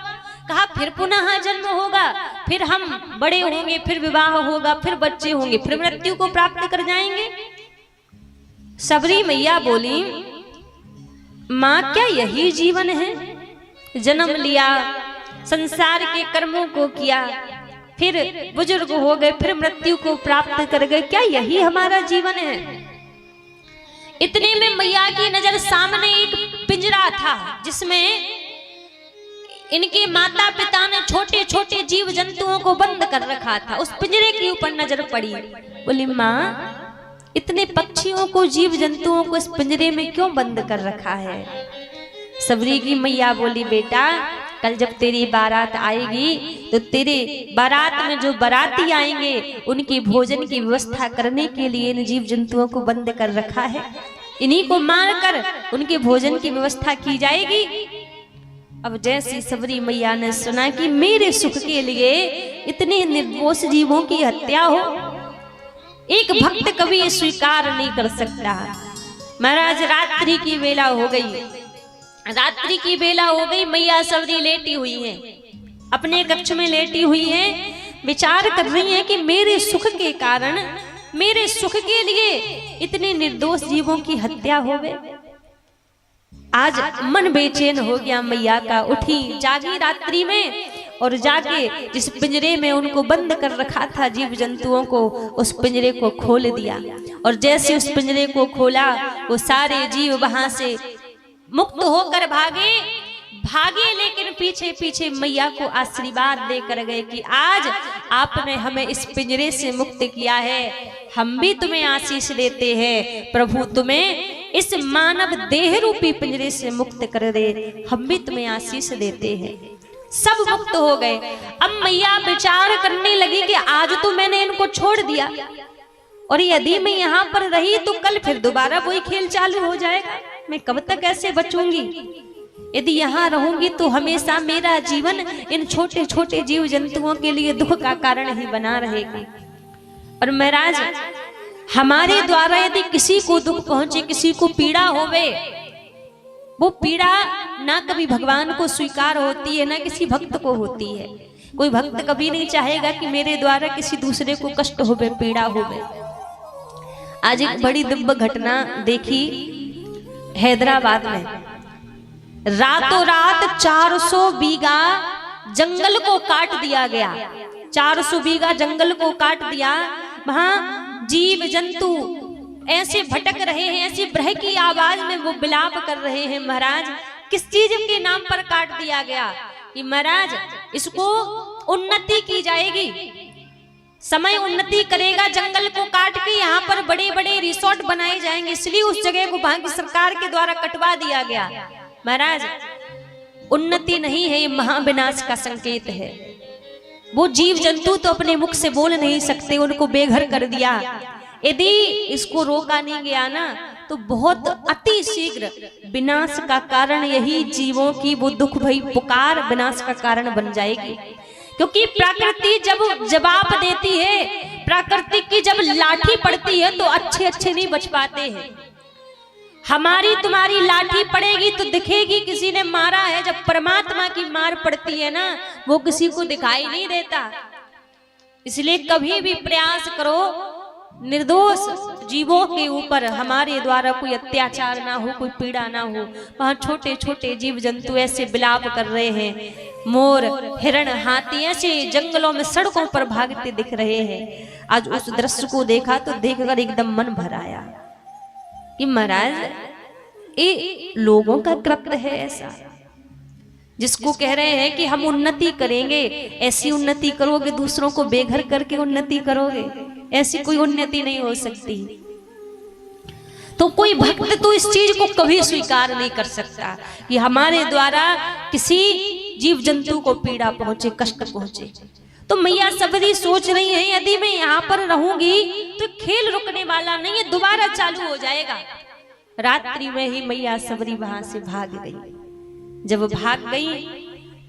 कहा फिर पुनः जन्म होगा, फिर हम बड़े होंगे, फिर विवाह होगा, फिर बच्चे होंगे, फिर मृत्यु को प्राप्त कर जाएंगे। सबरी मैया बोली, माँ क्या यही जीवन है? जन्म लिया, संसार के कर्मों को किया, फिर बुजुर्ग हो गए, फिर मृत्यु को प्राप्त कर गए, क्या यही हमारा जीवन है? इतने में मैया की नजर सामने एक पिंजरा था, जिसमें इनके माता पिता ने छोटे छोटे जीव जंतुओं को बंद कर रखा था। उस पिंजरे के ऊपर नजर पड़ी, बोली माँ इतने पक्षियों को, जीव जंतुओं को इस पिंजरे में क्यों बंद कर रखा है? सबरी की मैया बोली, बेटा कल जब तेरी बारात आएगी तो तेरे बारात में जो बाराती आएंगे उनकी भोजन की व्यवस्था करने के लिए इन जीव जंतुओं को बंद कर रखा है, इन्हीं को मारकर उनके भोजन की व्यवस्था की जाएगी। अब जैसी सबरी मैया ने सुना कि मेरे सुख के लिए इतने निर्दोष जीवों की हत्या हो, एक भक्त कभी ये स्वीकार नहीं कर सकता। महाराज रात्रि की वेला हो गई, रात्रि की बेला हो गई, मैया सबरी लेटी हुई है, अपने कक्ष में लेटी हुई है, विचार कर रही है कि मेरे सुख के कारण, मेरे सुख के लिए इतने निर्दोष जीवों की हत्या हो गई। आज मन बेचैन हो गया मैया का, उठी जागी रात्रि में और जाके जिस पिंजरे में उनको बंद कर रखा था जीव जंतुओं को, उस पिंजरे को खोल दिया। और जैसे उस पिंजरे को खोला वो सारे जीव वहां से मुक्त होकर भागे, लेकिन पीछे पीछे मैया को आशीर्वाद देकर गए कि आज आपने हमें इस पिंजरे से मुक्त किया है, हम भी तुम्हें आशीष देते हैं। प्रभु तुम्हें इस मानव देह रूपी पिंजरे से मुक्त कर दे, हम भी तुम्हें आशीष देते हैं। सब मुक्त हो गए। अब मैया विचार करने लगी कि आज तो मैंने इनको छोड़ दिया और यदि मैं यहाँ पर रही तो कल फिर दोबारा वही खेल चालू हो जाएगा, मैं कब तक ऐसे बचूंगी। यदि यहाँ रहूंगी तो हमेशा मेरा जीवन इन छोटे छोटे जीव जंतुओं के लिए दुख का कारण ही बना रहेगी। और महाराज हमारे द्वारा यदि किसी को दुख पहुंचे, किसी को पीड़ा होवे, वो पीड़ा ना कभी भगवान को स्वीकार होती है ना किसी भक्त को होती है। कोई भक्त कभी नहीं चाहेगा कि मेरे द्वारा किसी दूसरे को कष्ट होवे, पीड़ा होवे। आज एक बड़ी दिव्य घटना देखी हैदराबाद में, रातों रात 400 बीघा जंगल को काट दिया गया, 400 बीघा जंगल को काट दिया। वहां जीव जंतु ऐसे भटक रहे हैं, ऐसी ब्रह की आवाज में वो विलाप कर रहे हैं। महाराज किस चीज के नाम पर काट दिया गया कि महाराज इसको उन्नति की जाएगी, समय उन्नति करेगा, जंगल को काट के यहाँ पर बड़े बड़े रिसोर्ट बनाए जाएंगे, इसलिए उस जगह को वहां की सरकार के द्वारा कटवा दिया गया। महाराज उन्नति नहीं है, ये महाविनाश का संकेत है। वो जीव जंतु तो अपने मुख से बोल नहीं सकते, उनको बेघर कर दिया। यदि इसको रोका नहीं गया ना तो बहुत अति शीघ्र विनाश का कारण यही जीवों की वो दुख भई पुकार विनाश का कारण बन जाएगी। क्योंकि प्रकृति जब जवाब देती है, प्रकृति की जब लाठी पड़ती है तो अच्छे अच्छे नहीं बच पाते हैं। हमारी तुम्हारी लाठी पड़ेगी तो दिखेगी किसी ने मारा है, जब परमात्मा की मार पड़ती है ना वो किसी को दिखाई नहीं देता। इसलिए कभी भी प्रयास करो निर्दोष जीवों के ऊपर हमारे द्वारा कोई अत्याचार ना हो, कोई पीड़ा ना हो। वहां छोटे छोटे जीव जंतु ऐसे विलाप कर रहे हैं, मोर हिरण हाथी ऐसे जंगलों में सड़कों पर भागते दिख रहे हैं। आज उस दृश्य को देखा तो देखकर एकदम मन भर आया कि महाराज ये लोगों का कृत्य है ऐसा, जिसको कह रहे हैं कि हम उन्नति करेंगे, ऐसी उन्नति करोगे दूसरों को बेघर करके उन्नति करोगे, ऐसी कोई उन्नति नहीं हो सकती। तो कोई भक्त तो इस चीज को कभी स्वीकार नहीं कर सकता कि हमारे द्वारा किसी जीव जंतु को पीड़ा पहुंचे, कष्ट पहुंचे। तो मैया सबरी सोच रही है यदि मैं यहाँ पर रहूंगी तो खेल रुकने वाला नहीं है, दोबारा चालू हो जाएगा। रात्रि में ही मैया सबरी वहां से भाग गई। जब भाग गई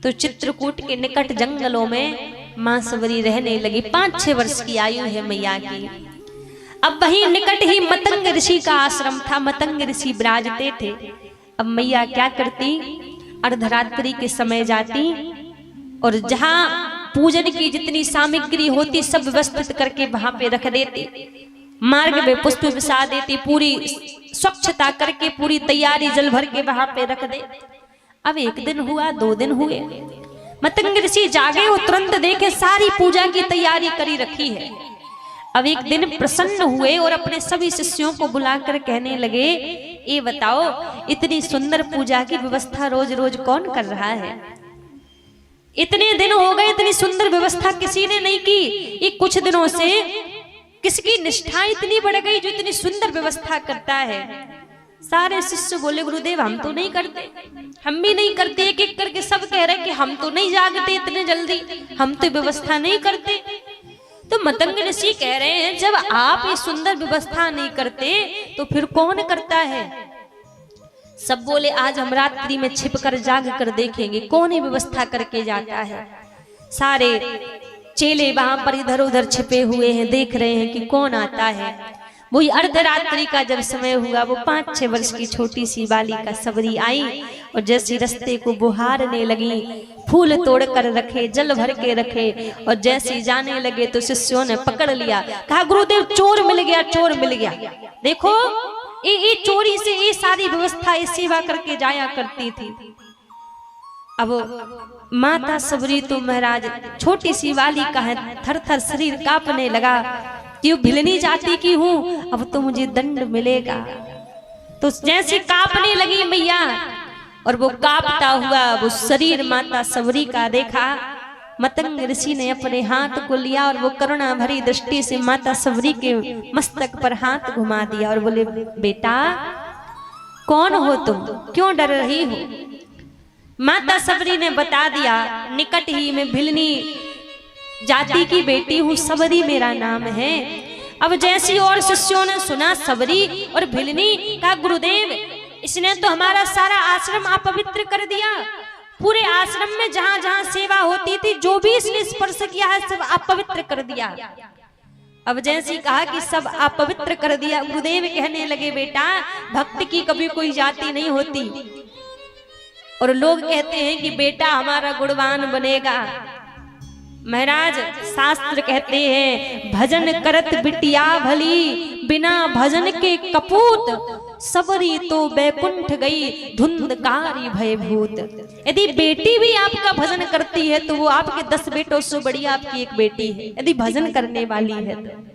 तो चित्रकूट के निकट जंगलों में मां सबरी रहने लगी। 5-6 वर्ष की आयु है मैया की। अब वहीं निकट ही मतंग ऋषि का आश्रम था, मतंग ऋषि विराजते थे। अब मैया क्या करती, अर्धरात्रि के समय जाती और जहां पूजन की जितनी सामग्री होती सब व्यवस्थित करके वहां पे रख देती, मार्ग में पुष्प बिछा देती, पूरी स्वच्छता करके पूरी तैयारी जल भर के वहां पे रख दे। अब 1 दिन हुआ, 2 दिन हुए, मतंग ऋषि जागे और तुरंत देखे सारी पूजा की तैयारी करी रखी है। अब एक दिन प्रसन्न हुए और अपने सभी शिष्यों को बुलाकर कहने लगे, ये बताओ इतनी सुंदर पूजा की व्यवस्था रोज रोज कौन कर रहा है? इतने दिन हो गए, इतनी सुंदर व्यवस्था किसी ने नहीं की। ये कुछ दिनों से किसकी निष्ठा इतनी बढ़ गई जो इतनी सुंदर व्यवस्था करता है? सारे शिष्य बोले गुरुदेव हम तो नहीं करते, हम भी नहीं करते। एक एक करके सब कह रहे कि हम तो नहीं जागते इतने जल्दी, हम तो व्यवस्था नहीं करते। तो मतंग ऋषि कह रहे हैं जब आप ये सुंदर व्यवस्था नहीं करते तो फिर कौन करता है। सब बोले आज हम रात्रि में छिपकर जाग कर देखेंगे कौन ही व्यवस्था करके जाता है। सारे चेले वहां पर इधर उधर छिपे हुए हैं, देख रहे हैं कि कौन आता है। वही अर्धरात्रि का जब समय हुआ, वो 5-6 वर्ष की छोटी सी बालिका सबरी आई और जैसे रास्ते को बुहारने लगी, फूल तोड़ कर रखे, जल भर के रखे और जैसे जाने लगे तो शिष्यों ने पकड़ लिया, कहा गुरुदेव चोर मिल गया, चोर मिल गया। देखो ये चोरी से ये सारी व्यवस्था ये सेवा करके जाया करती थी। अब माता सबरी तो महाराज छोटी सी बालिका है, थर थर शरीर कांपने लगा कि भिलनी जाति की हूं, अब तो मुझे दंड मिलेगा। तो जैसे कांपने लगी मैया और वो कांपता हुआ वो शरीर माता सबरी का देखा, मतंग ऋषि ने अपने हाथ को लिया और वो करुणा भरी दृष्टि से माता सबरी के मस्तक पर हाथ घुमा दिया और बोले बेटा कौन हो तुम, क्यों डर रही हो। माता सबरी ने बता दिया निकट ही में भिलनी जाति की बेटी हूँ, सबरी मेरा नाम है। अब जैसी और शिष्यों ने सुना सबरी और भिलनी, का गुरुदेव इसने तो हमारा सारा आश्रम अपवित्र कर दिया। पूरे आश्रम में जहां जहां सेवा होती थी जो भी इसने स्पर्श किया है सब अपवित्र कर दिया। अब जैसी कहा कि सब अपवित्र कर दिया, गुरुदेव कहने लगे बेटा भक्त की कभी कोई जाति नहीं होती और लोग कहते हैं कि बेटा हमारा गुणवान बनेगा। महाराज शास्त्र कहते हैं भजन करत बिटिया भली, बिना भजन के कपूत, सबरी तो बैकुंठ गई धुंधकारी भयभूत। यदि बेटी भी आपका भजन करती है तो वो आपके 10 बेटों से बड़ी आपकी एक बेटी है, यदि भजन करने वाली है तो।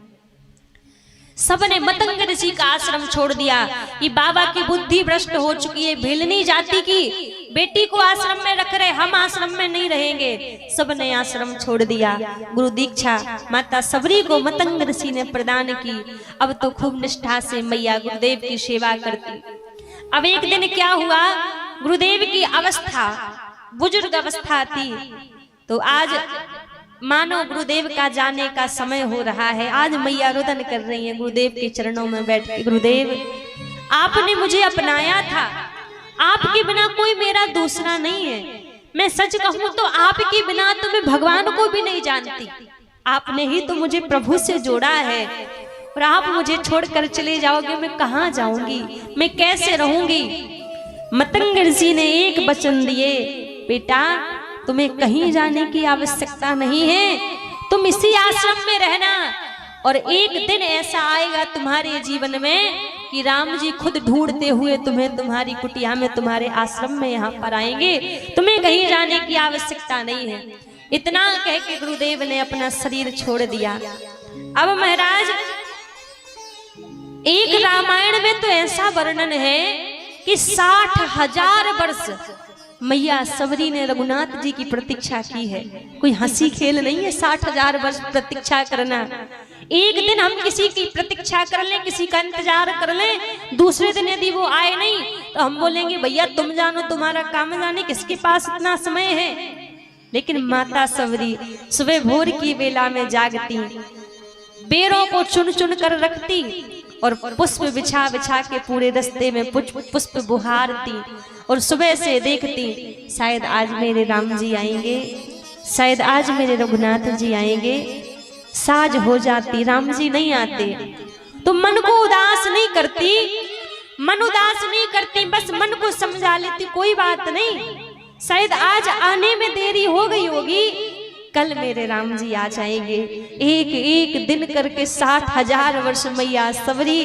सबने मतंग ऋषि का आश्रम छोड़ दिया कि बाबा की बुद्धि भ्रष्ट हो चुकी है, भिलनी जाति की बेटी को आश्रम में रख रहे, हम आश्रम में नहीं रहेंगे। सबने आश्रम छोड़ दिया। गुरु दीक्षा माता सबरी को मतंग ऋषि ने प्रदान की। अब तो खूब निष्ठा से मैया गुरुदेव की सेवा करती। अब एक दिन क्या हुआ, गुरुदेव की अवस्था बुजुर्ग अवस्था थी, तो आज मानो गुरुदेव का जाने का समय हो रहा है। आज मैया रुदन कर रही है गुरुदेव के चरणों में बैठ के, गुरुदेव आपने मुझे अपनाया था, आपके बिना कोई मेरा दूसरा नहीं है। मैं सच कहूं तो आपके बिना तो मैं भगवान को भी नहीं जानती, आपने ही तो मुझे प्रभु से जोड़ा है और आप मुझे छोड़कर चले जाओगे, मैं कहाँ जाऊंगी, मैं कैसे रहूंगी। मतंग ऋषि ने एक वचन दिए, बेटा तुम्हें कहीं जाने की आवश्यकता नहीं है, तुम इसी आश्रम में रहना और एक दिन ऐसा आएगा तुम्हारे जीवन में कि राम जी खुद ढूंढते हुए तुम्हें तुम्हारी कुटिया में तुम्हारे आश्रम में यहाँ पर आएंगे, तुम्हें कहीं जाने की आवश्यकता नहीं है। इतना कह के गुरुदेव ने अपना शरीर छोड़ दिया। अब महाराज एक रामायण में तो ऐसा वर्णन है कि 60,000 वर्ष मैया सबरी ने रघुनाथ जी की प्रतीक्षा की है। कोई हंसी खेल नहीं है 60,000 वर्ष प्रतीक्षा करना। एक दिन हम किसी की प्रतीक्षा कर लें, किसी का इंतजार कर लें, दूसरे दिन यदि वो आए नहीं तो हम बोलेंगे भैया तुम जानो, तुम्हारा काम जाने, किसके पास इतना समय है। लेकिन माता सबरी सुबह भोर की बेला में जागती, बेरों को चुन चुन कर रखती और पुष्प बिछा बिछा के पूरे रास्ते में पुष्प बुहारती और सुबह से देखती शायद आज मेरे राम जी आएंगे, शायद आज मेरे रघुनाथ जी आएंगे। साज हो जाती, राम जी नहीं आते तो मन को उदास नहीं करती, मन उदास नहीं करती, बस मन को समझा लेती कोई बात नहीं, शायद आज आने में देरी हो गई होगी, कल मेरे राम जी आ जाएंगे। एक एक दिन करके 60,000 वर्ष मैया सबरी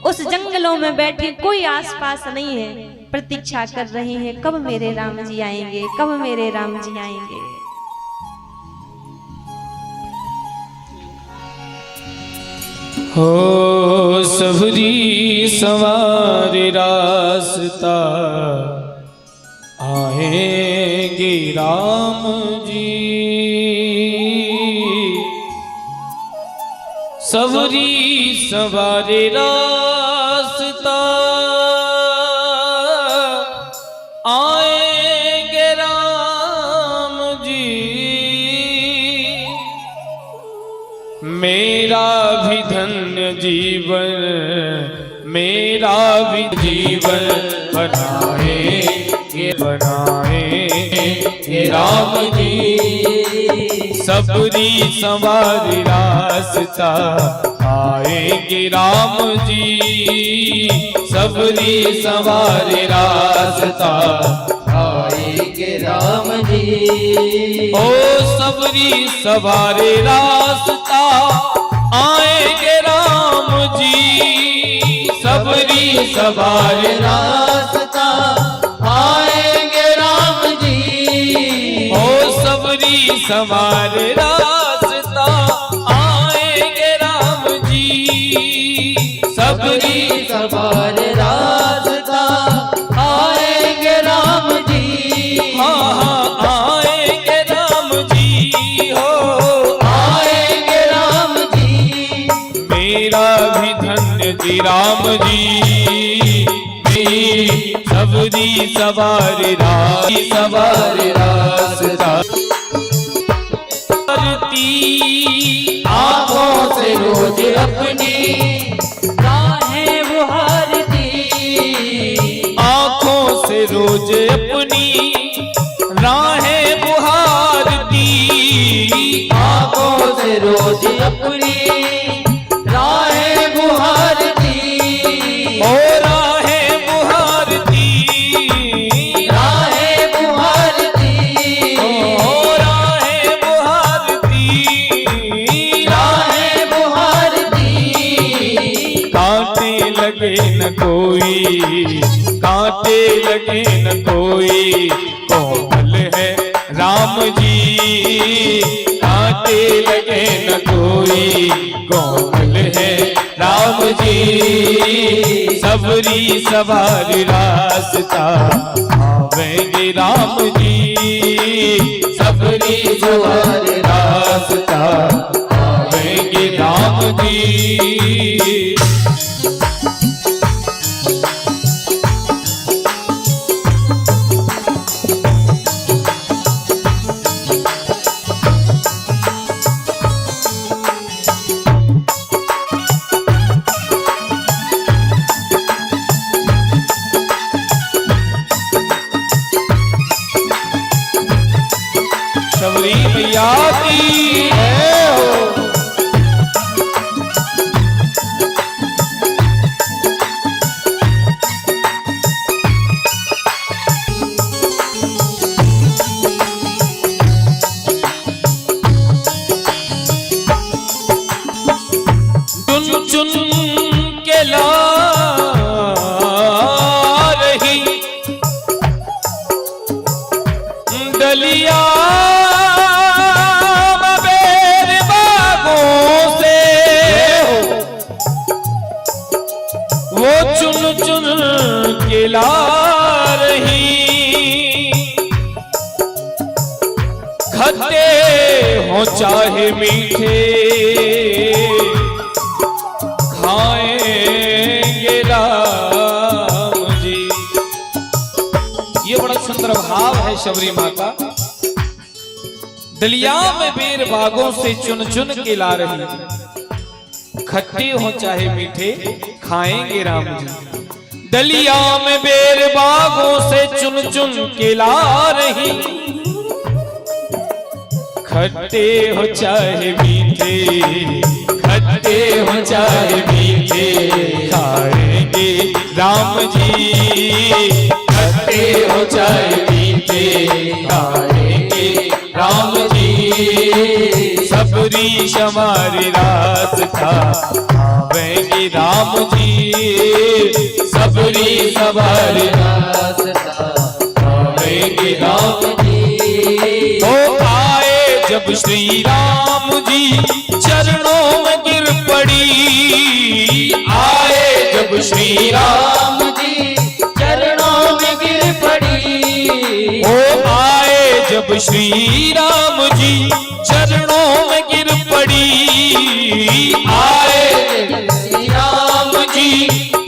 उस जंगलों में बैठी, कोई आसपास नहीं है, प्रतीक्षा कर रहे हैं कब मेरे राम जी आएंगे, कब मेरे राम जी आएंगे। हो सबरी सवारी रास्ता आएंगे राम जी, सबरी सवारी रास्ता भी धन्य जीवन, मेरा भी जीवन बनाए राम जी। सबरी सवारी रास्ता आएंगे राम जी, सबरी सवारी रास्ता आएंगे राम जी। ओ सबरी सवारी रास्ता आएंगे राम जी, सबरी सवारी रास्ता आएंगे राम जी। ओ सबरी सवारी रास्ता आएंगे राम जी, सबरी सवार रास्ता आएंगे राम जी। हाँ हाँ आएंगे राम जी, हो आएंगे राम जी। मेरा भी धन्य जी राम जी, सबरी सवारी रास्ता आँखों से रोज अपनी राहें बुहारती, आँखों से रोज अपनी राहें बुहारती, आँखों से रोज अपनी राहें बुहारती। ओ राहें बुहारती, राहें बुहारती, ओ राहें बुहारती, राहें बुहारती। कांटे लगे न कोई, कांटे लगे न कोई, कोमल है राम जी, कांटे लगे न कोई, कोमल है राम जी। सबरी सवारी रास्ता आवेंगे राम जी, सबरी सवारी रास्ता आवेंगे राम जी। सबरी मैया की जय हो। चुन चुन के ला रही डलिया बेर बागों से, वो चुन चुन के ला रही खट्टे हो चाहे मीठे, खाएंगे राम जी। ये बड़ा सुंदर भाव है शबरी माता। दलिया में बेर बागों से चुन चुन के ला रही, खट्टे हो चाहे मीठे, खाएंगे राम जी। दलिया में बेर बागों से चुन चुन के ला रही, खट्टे हो चाहे मीठे, खट्टे हो चाहे मीठे, खाएंगे राम जी, खट्टे हो चाहे मीठे, खाएंगे राम जी। सबरी सवारी रास्ता आवेंगे राम जी, सबरी सवारी रास्ता आवेंगे राम जी। ओ आए जब श्री राम जी चरणों में गिर पड़ी, आए जब श्री राम जी चरणों में गिर पड़ी। ओ आए जब श्री राम जी चरणों में गिर पड़ी, आए श्री राम जी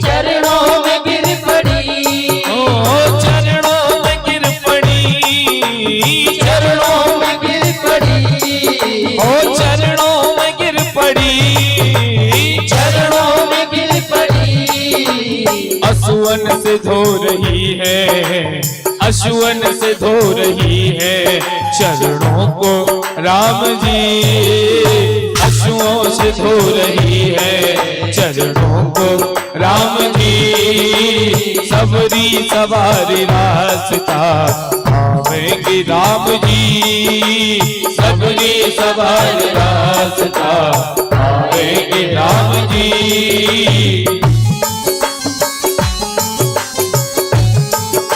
चरणों में गिर पड़ी। ओ चरणों में गिर पड़ी, चरणों में गिर पड़ी। ओ चरणों में गिर पड़ी। से धो रही है, अश्वन से धो रही है चरणों को राम जी, अश्वों से धो रही है चरणों को राम जी। सबरी सवारी रास्ता आवेंगे राम जी, सबरी सवारी रास्ता आवेंगे राम जी।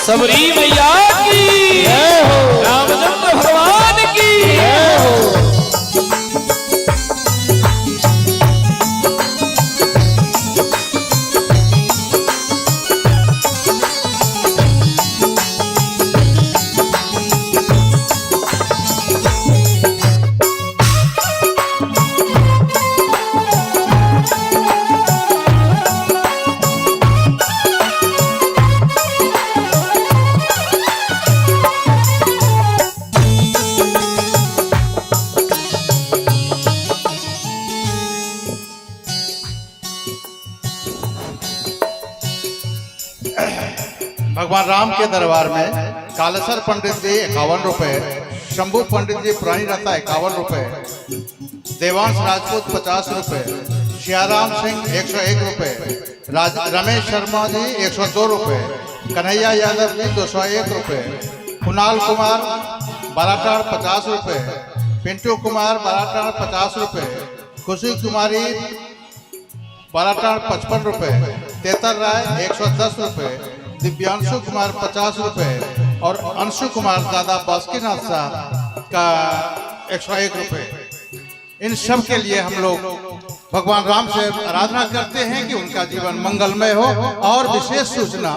सबरी मैया की रामचंद्र भगवान की भगवान राम के दरबार में कालेश्वर पंडित जी 51 रुपए, शंभू पंडित जी पुरानी रता 51 रुपए, देवांश राजपूत 50 रुपए, सियाराम सिंह 101 रुपए, रमेश शर्मा जी 102 रुपए, कन्हैया यादव जी 201 रुपए, कुणाल कुमार बाराटाड़ 50 रुपए, पिंटू कुमार बाराटाड़ 50 रुपए, खुशी कुमारी बाराटाड़ 55 रुपए, तेतर राय 110 रुपए, दिव्यांशु कुमार 50 रुपए और अंशु कुमार दादा बास्कीनाथ साहब का 101 रुपए। इन सब के लिए हम लोग भगवान राम से आराधना करते हैं कि उनका जीवन मंगलमय हो। और विशेष सूचना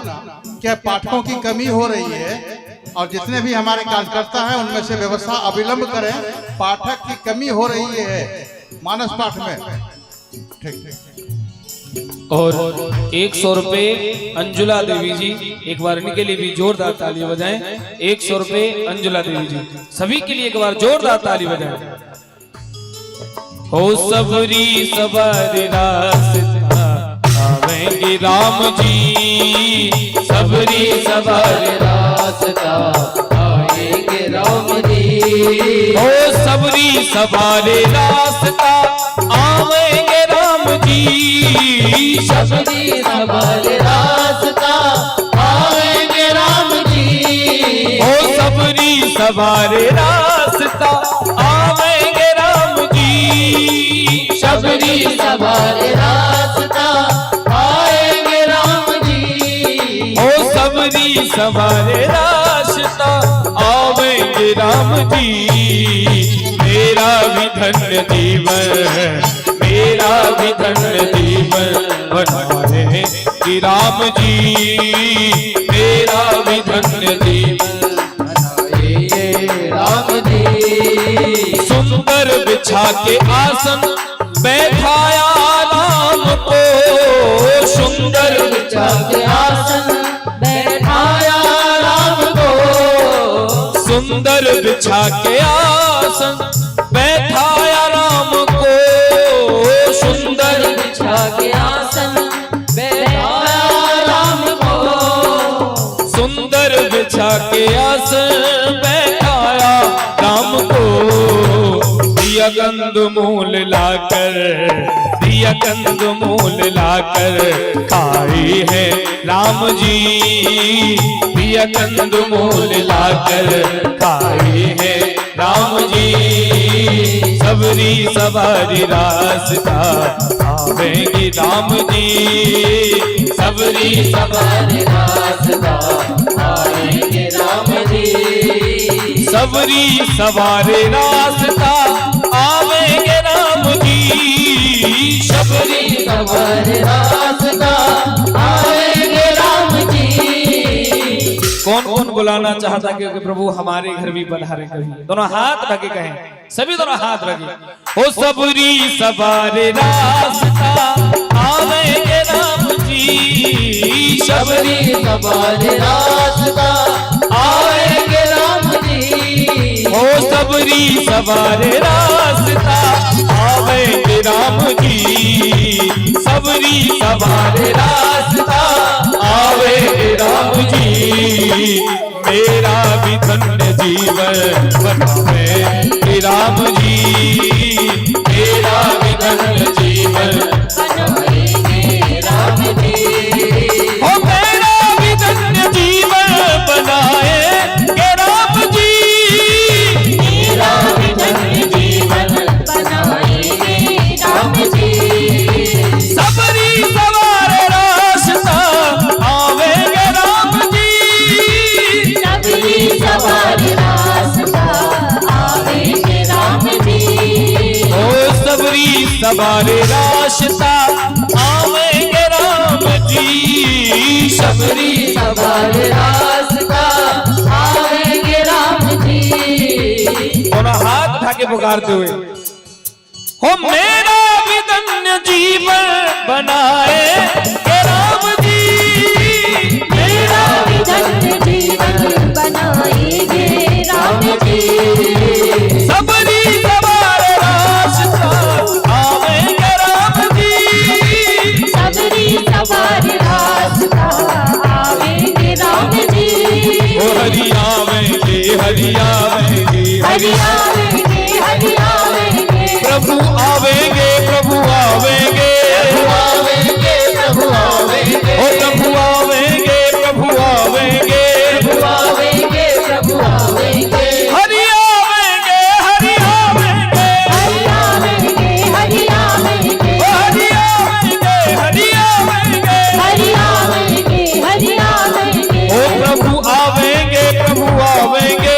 क्या पाठकों की कमी हो रही है और जितने भी हमारे कार्यकर्ता हैं उनमें से व्यवस्था अविलंब करें, पाठक की कमी हो रही है मानस पाठ में। ठीक। और 100 रुपए अंजुला देवी जी, एक बार इनके लिए भी जोरदार ताली बजाएं। 100 रुपए अंजुला देवी जी, सभी के लिए एक बार जोरदार ताली बजाएं। हो सबरी सवारी रास्ता आवेंगे राम जी, सबरी सवारी रास्ता आएंगे राम जी। हो सबरी सवारी रास्ता आवेंगे राम जी, सबरी सवारी रास्ता आएंगे राम जी। हो सबरी सवारी रास्ता आवेंगे राम जी, सबरी सवारी रास्ता आएंगे राम जी। हो सबरी सवारी रास्ता आवेंगे राम जी। मेरा भी धन्य जीवन, मेरा भी धन्य जीवन बनाए कि राम जी, मेरा भी धन्य जीवन बनाए राम जी। सुंदर बिछा के आसन बैठाया राम को, सुंदर बिछा के आसन बैठाया राम को। सुंदर बिछा के आसन बैठाया राम को, सुंदर बिछा के आसन बैठाया राम को। सुंदर बिछा के आसन बैठाया राम को। दिया कंद मूल लाकर, दिया कंद मूल लाकर खाई है राम जी, दिया कंद मूल लाकर खाई है राम जी। सबरी सवारी रास्ता आवेंगे राम जी, सबरी सवारी रास्ता आएंगे राम जी। सबरी सवारी रास्ता आवेंगे राम जी, सबरी सवारी रास्ता आएंगे राम जी। कौन कौन बुलाना चाहता क्योंकि प्रभु हमारे घर भी पधारे कभी। दोनों हाथ रखे कहें, सभी दोनों हाथ रखे। ओ सबरी सवारी रास्ता आवेंगे राम जी, सबरी सवारी रास्ता आएंगे राम जी। ओ सबरी सवारी रास्ता आवेंगे राम जी, सबरी सवारी रास्ता आवेंगे मेरा भी धन्य जीवन बनावे राम जी, मेरा भी धन्य जीवन बनाएंगे राम जी। हो मेरा भी धन्य जीवन बनाएंगे राम जी, मेरा भी धन्य जीवन बनाएंगे राम जी। सबरी सवार रास्ता आवेंगे राम जी, सबरी सवार रास्ता आवेंगे राम जी। ओ सबरी सवार रास्ता आवेंगे राम जी, सबरी सवार रास्ता आवेंगे राम जी। दोनों हाथ उठा के पुकारते हुए, हो मेरा भी धन्य जीवन बनाए के राम जी, मेरा भी धन्य जीवन बनाएंगे राम जी। सबरी सवार रास्ता आवेंगे राम जी, सबरी सवार रास्ता आवेंगे राम जी। ओ हरि आवेंगे हरि आवेंगे हरि आवेंगे हरि आवेंगे प्रभु आवेंगे प्रभु आवेंगे आवेंगे प्रभु आवेंगे ओ प्रभु आवेंगे प्रभु आवेंगे प्रभु आवेंगे प्रभु आवेंगे हरि आवेंगे हरि आवेंगे हरि आवेंगे हरि आवेंगे ओ हरि आवेंगे हरि आवेंगे हरि आवेंगे हरि आवेंगे ओ प्रभु आवेंगे प्रभु आवेंगे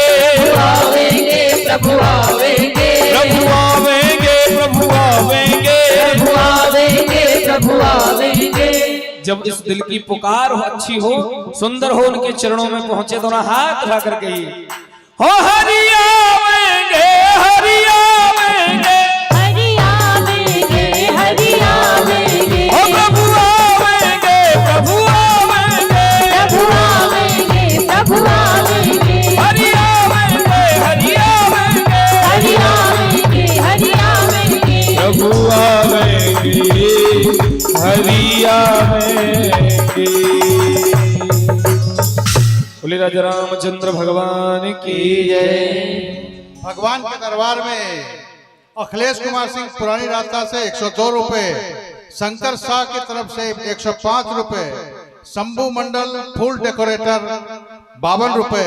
आवेंगे प्रभु आवेंगे प्रभु आवेंगे प्रभु आवेंगे प्रभु आवेंगे प्रभु आवेंगे। जब इस दिल की पुकार हो अच्छी हो सुंदर हो उनके चरणों में पहुंचे दोनों हाथ उठा कर कहिए, हो हरि आवेंगे हरि आवेंगे हरि आवेंगे हरि आवेंगे ओ प्रभु आवेंगे प्रभु आवेंगे प्रभु आवेंगे प्रभु आवेंगे हरि आवेंगे हरि आवेंगे हरि आवेंगे हरि आवेंगे प्रभु आवेंगे हरि आवेंगे। बोले राजा रामचंद्र भगवान की जय। भगवान के दरबार में अखिलेश कुमार सिंह पुरानी रास्ता से 102 रुपए, शंकर शाह की तरफ से 105 रुपए, शंभू मंडल फूल डेकोरेटर 52 रुपए,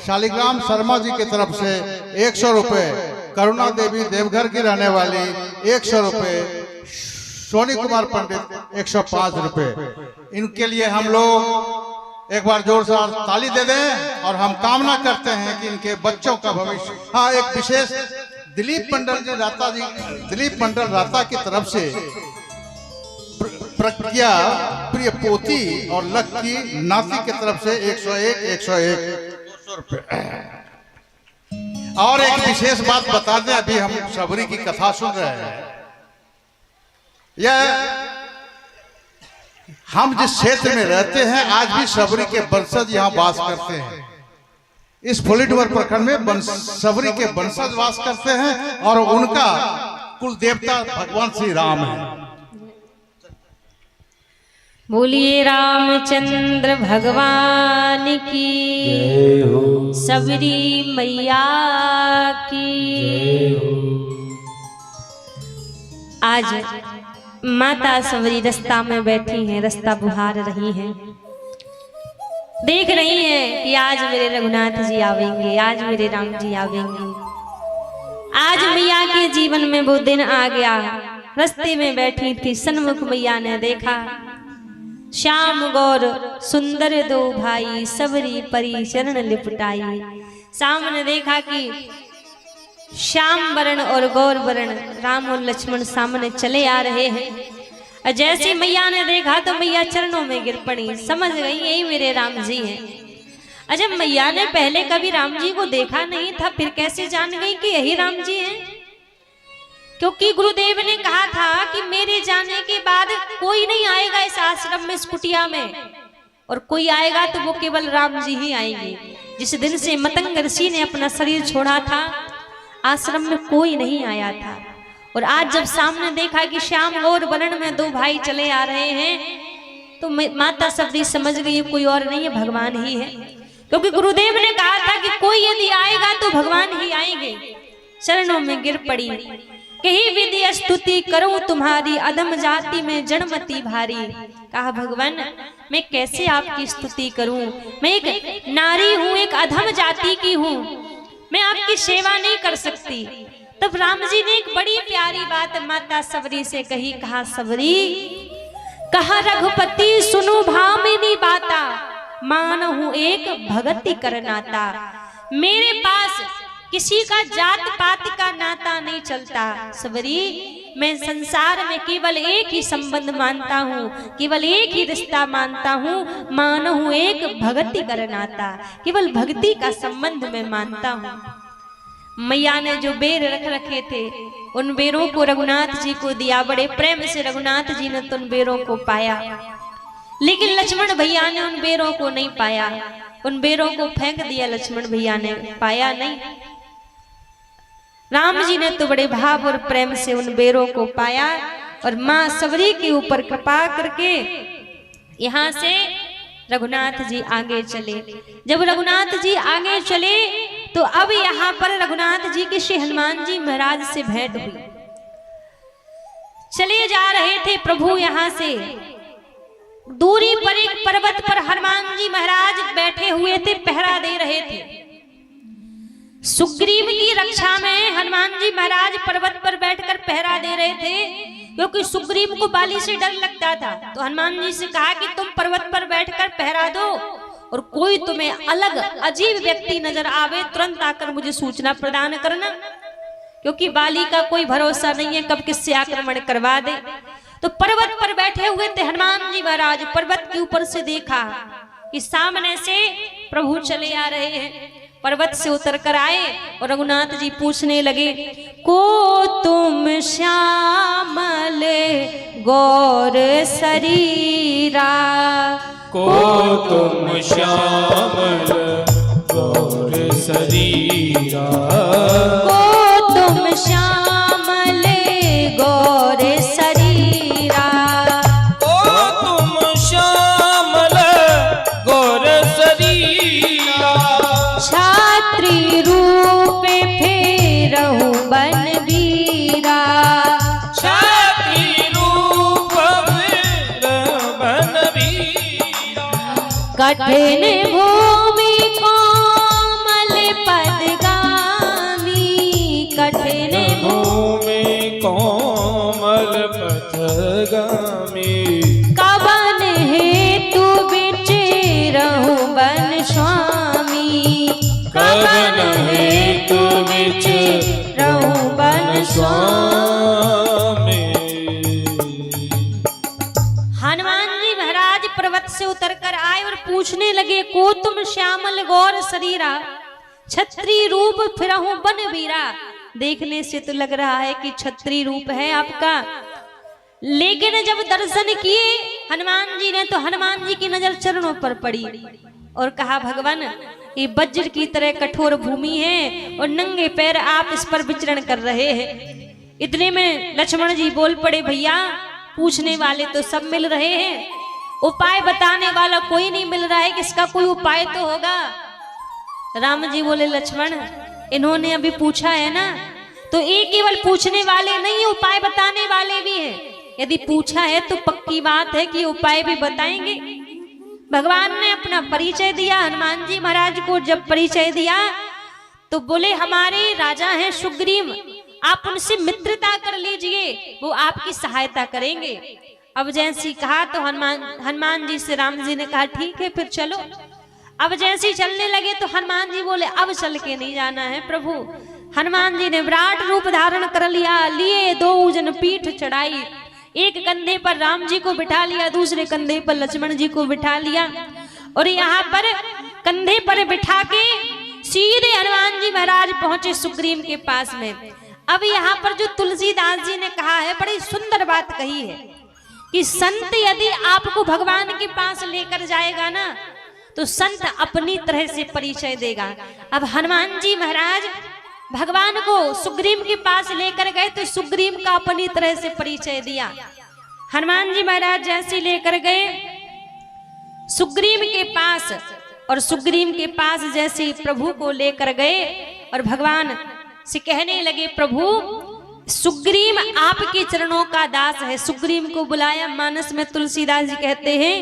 शालिग्राम शर्मा जी की तरफ से 100 रुपए, करुणा देवी देवघर की रहने वाली 100 रुपए, सोनी कुमार पंडित 105 रुपए। इनके लिए हम लोग एक बार जोर से ताली दे दें और हम कामना करते हैं कि इनके बच्चों का भविष्य। हाँ, एक विशेष दिलीप मंडल राता की तरफ से प्रज्ञा प्रिय पोती और लक्की नाती की तरफ से 101 रुपए। और एक विशेष बात बता दें, अभी हम सबरी की कथा सुन रहे हैं। यह हम जिस क्षेत्र में रहते हैं आज भी सबरी के वंशज यहाँ वास करते हैं। इस फुलिडवर प्रखंड में सबरी के वंशज वास करते हैं और उनका कुल देवता भगवान श्री राम है। बोलिए रामचंद्र भगवान की, सबरी मैया की। आज माता सबरी रास्ता में बैठी हैं, रास्ता बुहार रही हैं, देख रही हैं कि आज मेरे रघुनाथ जी आवेंगे, आज मेरे राम जी आवेंगे। आज मैया के जीवन में वो दिन आ गया। रास्ते में बैठी थी, सन्मुख मैया ने देखा श्याम गौर सुंदर दो भाई, सबरी परी चरण लिपटाई। सामने देखा कि श्याम वर्ण और गौर वर्ण राम और लक्ष्मण सामने चले आ रहे हैं। जैसे मैया ने देखा तो मैया चरणों में गिर पड़ी, समझ गई यही मेरे राम जी हैं। अजब मैया ने पहले कभी राम जी को देखा नहीं था, फिर कैसे जान गई कि यही राम जी हैं? क्योंकि गुरुदेव ने कहा था कि मेरे जाने के बाद कोई नहीं आएगा इस आश्रम में, इस कुटिया में, और कोई आएगा तो वो केवल राम जी ही आएंगे। जिस दिन से मतंग ऋषि ने अपना शरीर छोड़ा था आश्रम में कोई नहीं आया था, और आज जब सामने देखा कि श्याम और वर्ण में दो भाई चले आ रहे हैं तो माता सबरी समझ गई कोई और नहीं है, भगवान ही है। क्योंकि गुरुदेव ने कहा था कि कोई यदि आएगा तो भगवान ही आएंगे। चरणों में गिर पड़ी, कही विधि स्तुति करूं तुम्हारी, अधम जाति में जन्मती भारी। कहा भगवान मैं कैसे आपकी स्तुति करूं, मैं एक नारी हूं, एक अधम जाति की हूं, मैं आपकी सेवा नहीं कर सकती। तब राम जी ने एक बड़ी प्यारी बात माता सबरी से कही। कहा सबरी, कहा रघुपति सुनो भामिनी बाता, मानहु एक भगति करनाता। मेरे पास किसी का जात पात का नाता नहीं चलता सबरी, मैं संसार में केवल एक ही संबंध मानता हूँ, केवल एक ही रिश्ता मानता हूँ, मानहु एक भगति करनाता, केवल भक्ति का संबंध मैं मानता हूँ। मैया ने जो बेर रख रखे थे उन बेरों को रघुनाथ जी को दिया, बड़े प्रेम से रघुनाथ जी ने उन बेरों को पाया, लेकिन लक्ष्मण भैया ने उन बेरों को नहीं पाया, उन बेरों को फेंक दिया, लक्ष्मण भैया ने पाया नहीं। राम जी ने तो बड़े भाव और प्रेम से उन बेरों को पाया और मां सबरी के ऊपर कृपा करके यहां से रघुनाथ जी आगे चले। जब रघुनाथ जी आगे चले तो अब यहाँ पर रघुनाथ जी के श्री हनुमान जी महाराज से भेंट हुई। चले जा रहे थे प्रभु, यहाँ से दूरी पर एक पर्वत पर हनुमान जी महाराज बैठे हुए थे, पहरा दे रहे थे। सुग्रीव की रक्षा में हनुमान जी महाराज पर्वत पर बैठकर पहरा दे रहे थे, क्योंकि सुग्रीव को बाली से डर लगता था। तो हनुमान जी से कहा कि तुम पर्वत पर बैठकर पहरा दो और कोई तुम्हें अलग अजीब व्यक्ति नजर आवे तुरंत आकर मुझे सूचना प्रदान करना, क्योंकि बाली का कोई भरोसा नहीं है, कब किससे आक्रमण करवा दे। तो पर्वत पर बैठे हुए थे हनुमान जी महाराज, पर्वत के ऊपर से देखा कि सामने से प्रभु चले आ रहे हैं। पर्वत से उतर कर आए और रघुनाथ जी पूछने लगे, को तुम श्यामल गौर शरीरा, को तुम श्यामल गौर शरीरा, को तुम श्यामल गौर शरीरा, को तुम श्यामल गौर शरीरा, छात्री रूप फेरहु बनवीरा, छात्री रूप बनवीरा, कठिन भूमि कोमल पदगामी, कठिन भूमि कोमल पथगामी, कवन हेतु बिचरहु बन स्वामी, कवन हेतु बिचरहु बन स्वामी। हनुमान जी महाराज पर्वत से उतरकर आए और पूछने लगे, को तुम श्यामल गौर शरीरा, छत्री रूप फिरहु बनवीरा। देखने से तो लग रहा है कि छत्री रूप है आपका, लेकिन जब दर्शन किए हनुमान जी ने तो हनुमान जी की नजर चरणों पर पड़ी और कहा, भगवान ये वज्र की तरह कठोर भूमि है और नंगे पैर आप इस पर विचरण कर रहे हैं। इतने में लक्ष्मण जी बोल पड़े, भैया पूछने वाले तो सब मिल रहे हैं, उपाय बताने वाला कोई नहीं मिल रहा है, किसका कोई उपाय तो होगा। राम जी बोले, लक्ष्मण इन्होंने अभी पूछा है ना, तो ये केवल पूछने वाले नहीं, उपाय बताने वाले भी हैं। यदि पूछा है तो पक्की बात है कि उपाय भी बताएंगे। भगवान ने अपना परिचय दिया हनुमान जी महाराज को। जब परिचय दिया तो बोले, हमारे राजा हैं सुग्रीव, आप उनसे मित्रता कर लीजिए, वो आपकी सहायता करेंगे। अब जैसी कहा तो हनुमान जी से राम जी ने कहा, ठीक है फिर चलो। अब जैसे चलने लगे तो हनुमान जी बोले, अब चल के नहीं जाना है प्रभु। हनुमान जी ने विराट रूप धारण कर लिया, लिए दो उजन पीठ चढ़ाई, एक कंधे पर राम जी को बिठा लिया, दूसरे कंधे पर लक्ष्मण जी को बिठा लिया और यहाँ पर कंधे पर बिठा के सीधे हनुमान जी महाराज पहुंचे सुग्रीव के पास में। अब यहाँ पर जो तुलसीदास जी ने कहा है, बड़ी सुंदर बात कही है कि संत यदि आपको भगवान के पास लेकर जाएगा ना तो संत अपनी तरह से परिचय देगा। अब हनुमान जी महाराज भगवान को सुग्रीव के पास लेकर गए तो सुग्रीव का अपनी तरह से परिचय दिया। हनुमान जी महाराज जैसे लेकर गए सुग्रीव के पास और सुग्रीव के पास जैसे प्रभु को लेकर गए और भगवान से कहने लगे, प्रभु सुग्रीव आपके चरणों का दास है। सुग्रीव को बुलाया। मानस में तुलसीदास जी कहते हैं,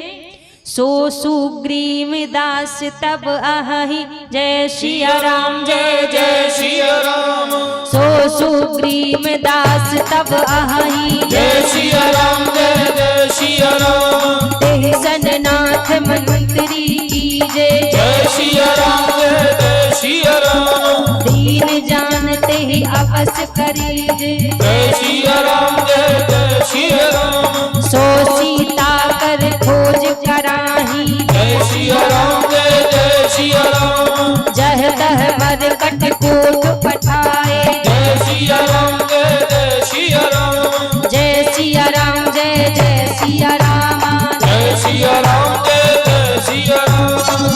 सो सुग्रीव दास तब आहि जय सिया राम जय जय सिया राम। सो सुग्रीव दास तब आहि जय सिया राम जय जय सिया राम। तेहि सननाथ मंत्री की जय जय सिया राम जय जय सिया राम। दीन जानते ही अवश्य करीजे जय सिया राम जय जय सिया राम। सो सीता कर खोज कराही जय सिया राम जय जय सिया राम। जह तह वर कट कोट पठाए जय सिया राम जय जय सिया राम। जय सिया राम जय जय सिया राम। जय सिया राम जय जय सिया राम।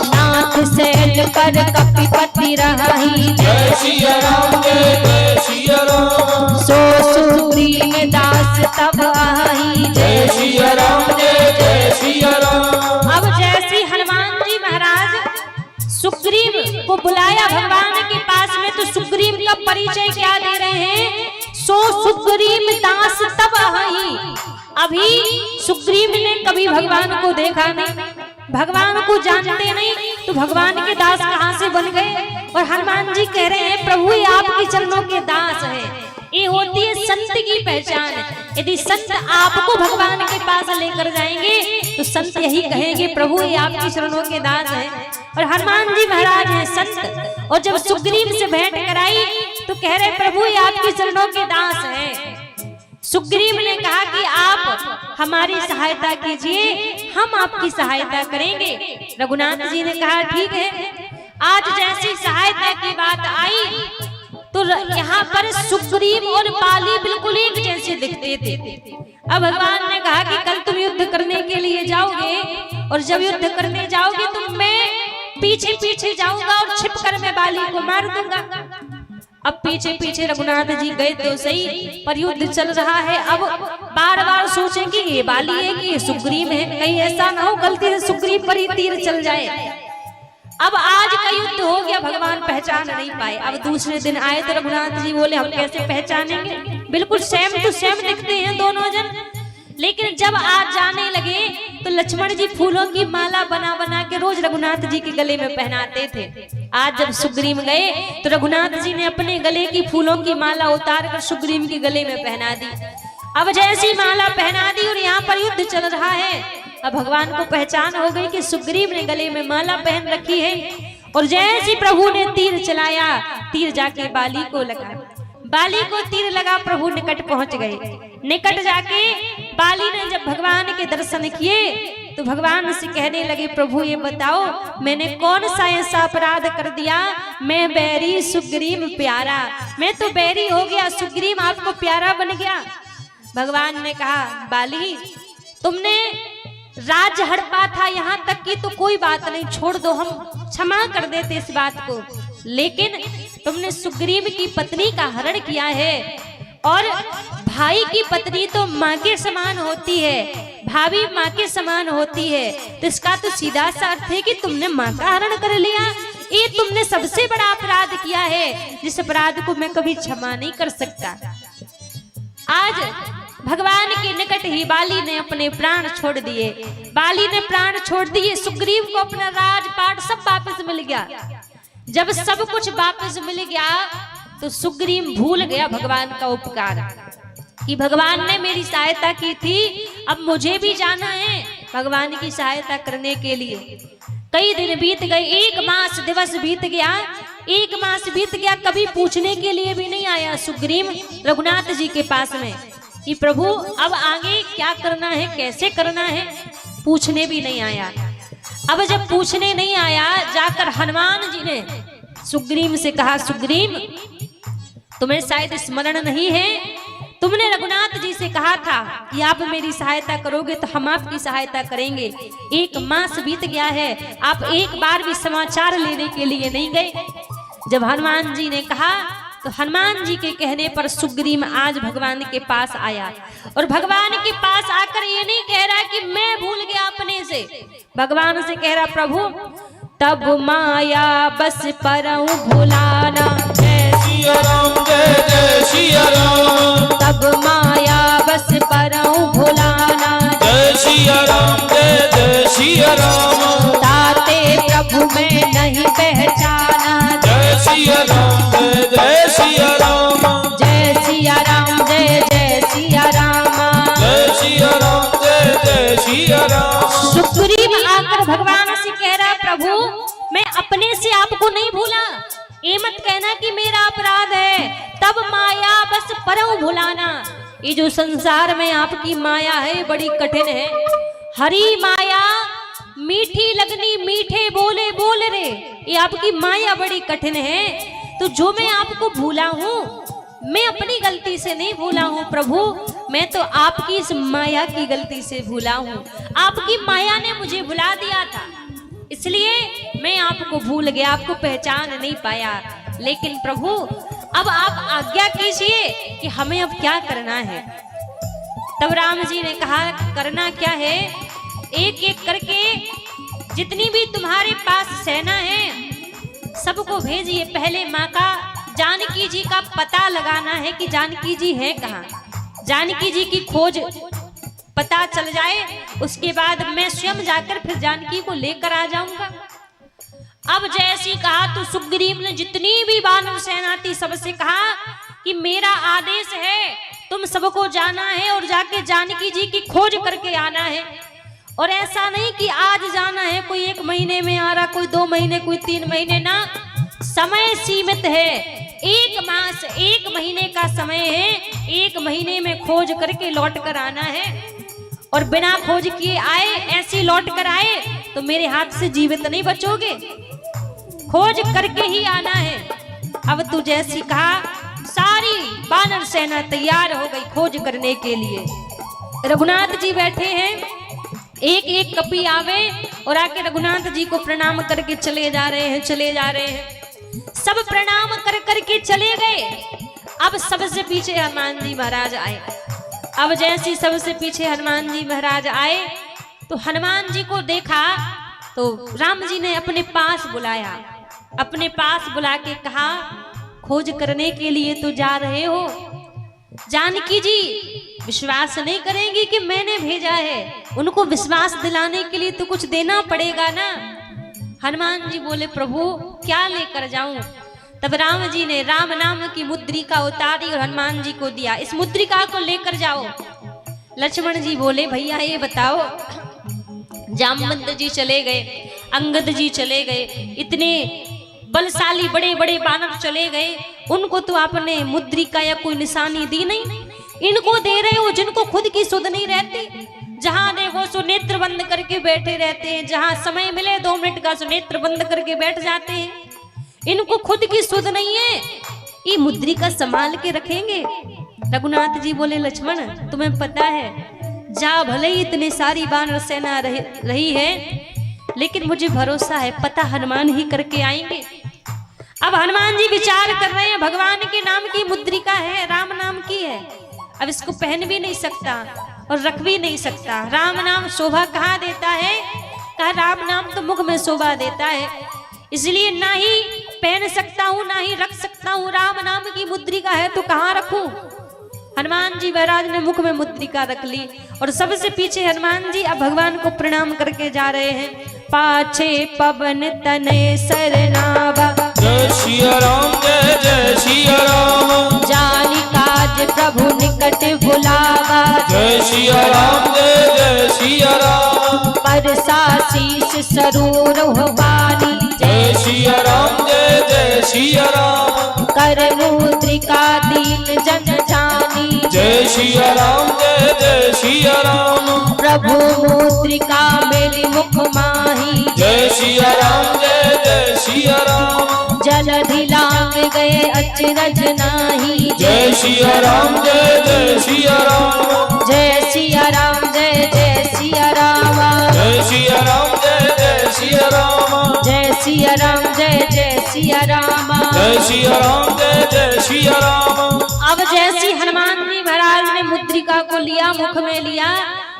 नाथ सैल कर कपिपति रही जय सिया राम जय जय सिया राम। सो सुग्रीव दास तब आही जय सिया राम जय जय सिया राम। अब जैसी हनुमान जी महाराज सुग्रीव को बुलाया भगवान के पास में, तो सुग्रीव का परिचय क्या दे रहे हैं, सो सुग्रीव दास तब आही। अभी सुग्रीव ने कभी भगवान को देखा नहीं, भगवान को जानते नहीं, तो भगवान के दास कहां से बन गए। और हनुमान जी कह रहे हैं, प्रभु ये आपके चरणों के दास हैं। ये होती है संत की पहचान। यदि संत आपको भगवान के पास लेकर जाएंगे तो संत यही कहेंगे, प्रभु ये आपके चरणों के दास हैं। और हनुमान जी महाराज हैं संत। और जब सुग्रीव से भेंट कराई तो कह रहे, प्रभु ये आपके चरणों के दास हैं। सुग्रीव ने कहा कि आप हमारी सहायता कीजिए, हम आपकी सहायता करेंगे। रघुनाथ जी ने कहा ठीक है। आज जैसी सहायता की बात आई तो यहाँ पर सुग्रीव और बाली बिल्कुल एक जैसे दिखते थे। अब भगवान ने कहा कि कल तुम युद्ध करने के लिए जाओगे, और जब युद्ध करने जाओगे तो मैं पीछे पीछे जाऊंगा और छिपकर मैं बाली को मार दूंगा। अब पीछे पीछे रघुनाथ जी गए तो सही, पर युद्ध चल रहा है। अब बार बार सोचेंगे ये बाली है कि ये सुग्रीव है, कहीं ऐसा ना हो गलती से सुग्रीव पर ही तीर चल जाए। अब आज का युद्ध हो गया, भगवान पहचान नहीं पाए। अब दूसरे दिन आए तो रघुनाथ जी बोले, हम कैसे पहचानेंगे, बिल्कुल सेम टू सेम दिखते हैं दोनों जन। लेकिन जब आज जाने लगे तो लक्ष्मण जी फूलों की माला बना बना के रोज रघुनाथ जी के गले में पहनाते थे। आज जब सुग्रीव गए तो रघुनाथ जी ने अपने गले की फूलों की माला उतार कर सुग्रीव के गले में पहना दी। अब जैसी माला पहना दी और यहाँ पर युद्ध चल रहा है, अब भगवान को पहचान हो गई कि सुग्रीव ने गले में माला पहन रखी है। और जैसे प्रभु ने तीर चलाया, तीर जाके बाली को लगा। बाली को तीर लगा, प्रभु निकट पहुंच गए। निकट जाके बाली ने जब भगवान के दर्शन किए तो भगवान से कहने लगे, प्रभु ये बताओ मैंने कौन सा ऐसा अपराध कर दिया, मैं बैरी सुग्रीव प्यारा, मैं तो बैरी हो गया, सुग्रीव आपको प्यारा बन गया। भगवान ने कहा, बाली तुमने राज्य हड़पा था यहाँ तक की तो कोई बात नहीं, छोड़ दो, हम क्षमा कर देते इस बात को। लेकिन तुमने सुग्रीव की पत्नी का हरण किया है, और भाई की पत्नी तो माँ के समान होती है, भाभी माँ के समान होती है, तो इसका तो सीधा सा अर्थ है कि तुमने माँ का हरण कर लिया। ये तुमने सबसे बड़ा अपराध किया है, जिस अपराध को मैं कभी क्षमा नहीं कर सकता। आज भगवान के निकट ही बाली ने अपने प्राण छोड़ दिए। बाली ने प्राण छोड़ दिए, सुग्रीव को अपना राजपाट सब वापस मिल गया। जब सब कुछ वापस मिल गया तो सुग्रीव भूल गया भगवान का उपकार, कि भगवान ने मेरी सहायता की थी, अब मुझे भी जाना है भगवान की सहायता करने के लिए। कई दिन बीत गए, 1 मास दिवस बीत गया, 1 मास बीत गया, कभी पूछने के लिए भी नहीं आया सुग्रीव रघुनाथ जी के पास में कि प्रभु अब आगे क्या करना है, कैसे करना है, पूछने भी नहीं आया। अब जब पूछने नहीं आया, जाकर हनुमान जी ने सुग्रीव से कहा, सुग्रीव तुम्हें शायद स्मरण नहीं है, तुमने रघुनाथ जी से कहा था कि आप मेरी सहायता करोगे तो हम आपकी सहायता करेंगे। 1 मास बीत गया है, आप एक बार भी समाचार लेने के लिए नहीं गए। जब हनुमान जी ने कहा तो हनुमान जी के कहने पर सुग्रीव आज भगवान के पास आया, और भगवान के पास आकर ये नहीं कह रहा कि मैं भूल गया अपने से, भगवान से कह रहा, प्रभु तब माया बस परऊं भुलाना। जय सिया राम जय जय सिया राम। तब माया बस परऊं भुलाना। जय सिया राम जय जय सिया राम। ताते प्रभु में नहीं पहचाना। जय सिया राम जय जय सिया राम। जय सिया राम जय जय सिया राम। जय सिया राम जय जय सिया राम। सुग्रीव आकर भगवान से कह रहा, प्रभु मैं अपने से आपको नहीं भूला, ये मत कहना कि मेरा अपराध है। तब माया बस परऊं भुलाना। ये जो संसार में आपकी माया है बड़ी कठिन है। हरी माया मीठी लगनी मीठे बोले बोल रे, ये आपकी माया बड़ी कठिन है। तो जो मैं आपको भूला हूँ, मैं अपनी गलती से नहीं भूला हूँ प्रभु, मैं तो आपकी इस माया की गलती से भूला हूँ। आपकी माया ने मुझे भुला दिया था, इसलिए मैं आपको भूल गया, आपको पहचान नहीं पाया। लेकिन प्रभु अब आप आज्ञा कीजिए कि हमें अब क्या करना है। तब राम जी ने कहा, करना क्या है, एक एक करके जितनी भी तुम्हारे पास सेना है सबको भेजिए। पहले माँ का जानकी जी का पता लगाना है कि जानकी जी है कहाँ। जानकी जी की खोज पता चल जाए, उसके बाद मैं स्वयं जाकर फिर जानकी को लेकर आ जाऊंगा। अब जैसी कहा तो सुग्रीव ने जितनी भी वानर सेना थी सबसे कहा कि मेरा आदेश है, तुम सबको जाना है और जाके जानकी जी की खोज करके आना है। और ऐसा नहीं कि आज जाना है, कोई 1 महीने में आ रहा, कोई 2 महीने, कोई 3 महीने, ना, समय सीमित है। 1 मास 1 महीने का समय है। 1 महीने में खोज करके लौट कर आना है। और बिना खोज किए आए, ऐसे लौट कर आए तो मेरे हाथ से जीवित नहीं बचोगे, खोज करके ही आना है। अब तू जैसी कहा, सारी वानर सेना तैयार हो गई खोज करने के लिए। रघुनाथ जी बैठे हैं, एक एक कपी आवे और आके रघुनाथ जी को प्रणाम करके चले जा रहे हैं, चले जा रहे हैं। सब प्रणाम कर करके चले गए। अब सबसे पीछे हनुमान जी महाराज आए। अब जैसे सबसे पीछे हनुमान जी महाराज आए तो हनुमान जी को देखा तो राम जी ने अपने पास बुलाया। अपने पास बुला के कहा, खोज करने के लिए तो जा रहे हो, जानकी जी विश्वास नहीं करेंगी कि मैंने भेजा है, उनको विश्वास दिलाने के लिए तो कुछ देना पड़ेगा ना। हनुमान जी बोले, प्रभु क्या लेकर जाऊं। तब राम जी ने राम नाम की मुद्रिका उतारी और हनुमान जी को दिया, इस मुद्रिका को लेकर जाओ। लक्ष्मण जी बोले, भैया ये बताओ, जामवंत जी चले गए, अंगद जी चले गए, इतने बलशाली बड़े बड़े बानर चले गए, उनको तो आपने मुद्रिका या कोई निशानी दी नहीं। इनको दे रहे हो जिनको खुद की सुध नहीं रहती, जहां देखो सो नेत्र बंद करके बैठे रहते हैं, जहां समय मिले 2 मिनट का सो नेत्र बंद करके बैठ जाते हैं। इनको खुद की सुध नहीं है, ये मुद्रिका संभाल के रखेंगे। रघुनाथ जी बोले, लक्ष्मण तुम्हें पता है, जा भले ही इतनी सारी वानर सेना रही है, लेकिन मुझे भरोसा है पता हनुमान ही करके आएंगे। अब हनुमान जी विचार कर रहे हैं, भगवान के नाम की मुद्रिका है, राम नाम की है, अब इसको पहन भी नहीं सकता और रख भी नहीं सकता। राम नाम शोभा कहाँ देता है, कहा राम नाम तो मुख में शोभा देता है, इसलिए ना ही पहन सकता हूँ ना ही रख सकता हूँ। राम नाम की मुद्रिका है तो कहाँ रखूं। हनुमान जी महाराज ने मुख में मुद्रिका रख ली और सबसे पीछे हनुमान जी अब भगवान को प्रणाम करके जा रहे हैं। पाछे पवन तनय सरनावा, जय सिया राम जय जय सिया राम। जानि काज प्रभु निकट बुलावा, जय सिया राम जय जय सिया राम। परसा शीस सरूर बानी, जय सिया राम जय जय सिया राम। कर मुद्रिका दीन जन जानी, जय सिया राम जय जय सिया राम। प्रभु मुद्रिका मेली मुख माही, जय सिया राम जय जय सिया राम। जलधि लांग गए अचरज नाही, जय सिया राम जय जय सिया राम। जय सिया राम जय जय सिया राम। जय सिया राम जय जय सिया राम। जय सिया राम जय जय सिया राम। जय सिया राम जय जय सिया राम। अब जैसी हनुमान जी महाराज ने मुद्रिका को लिया, मुख में लिया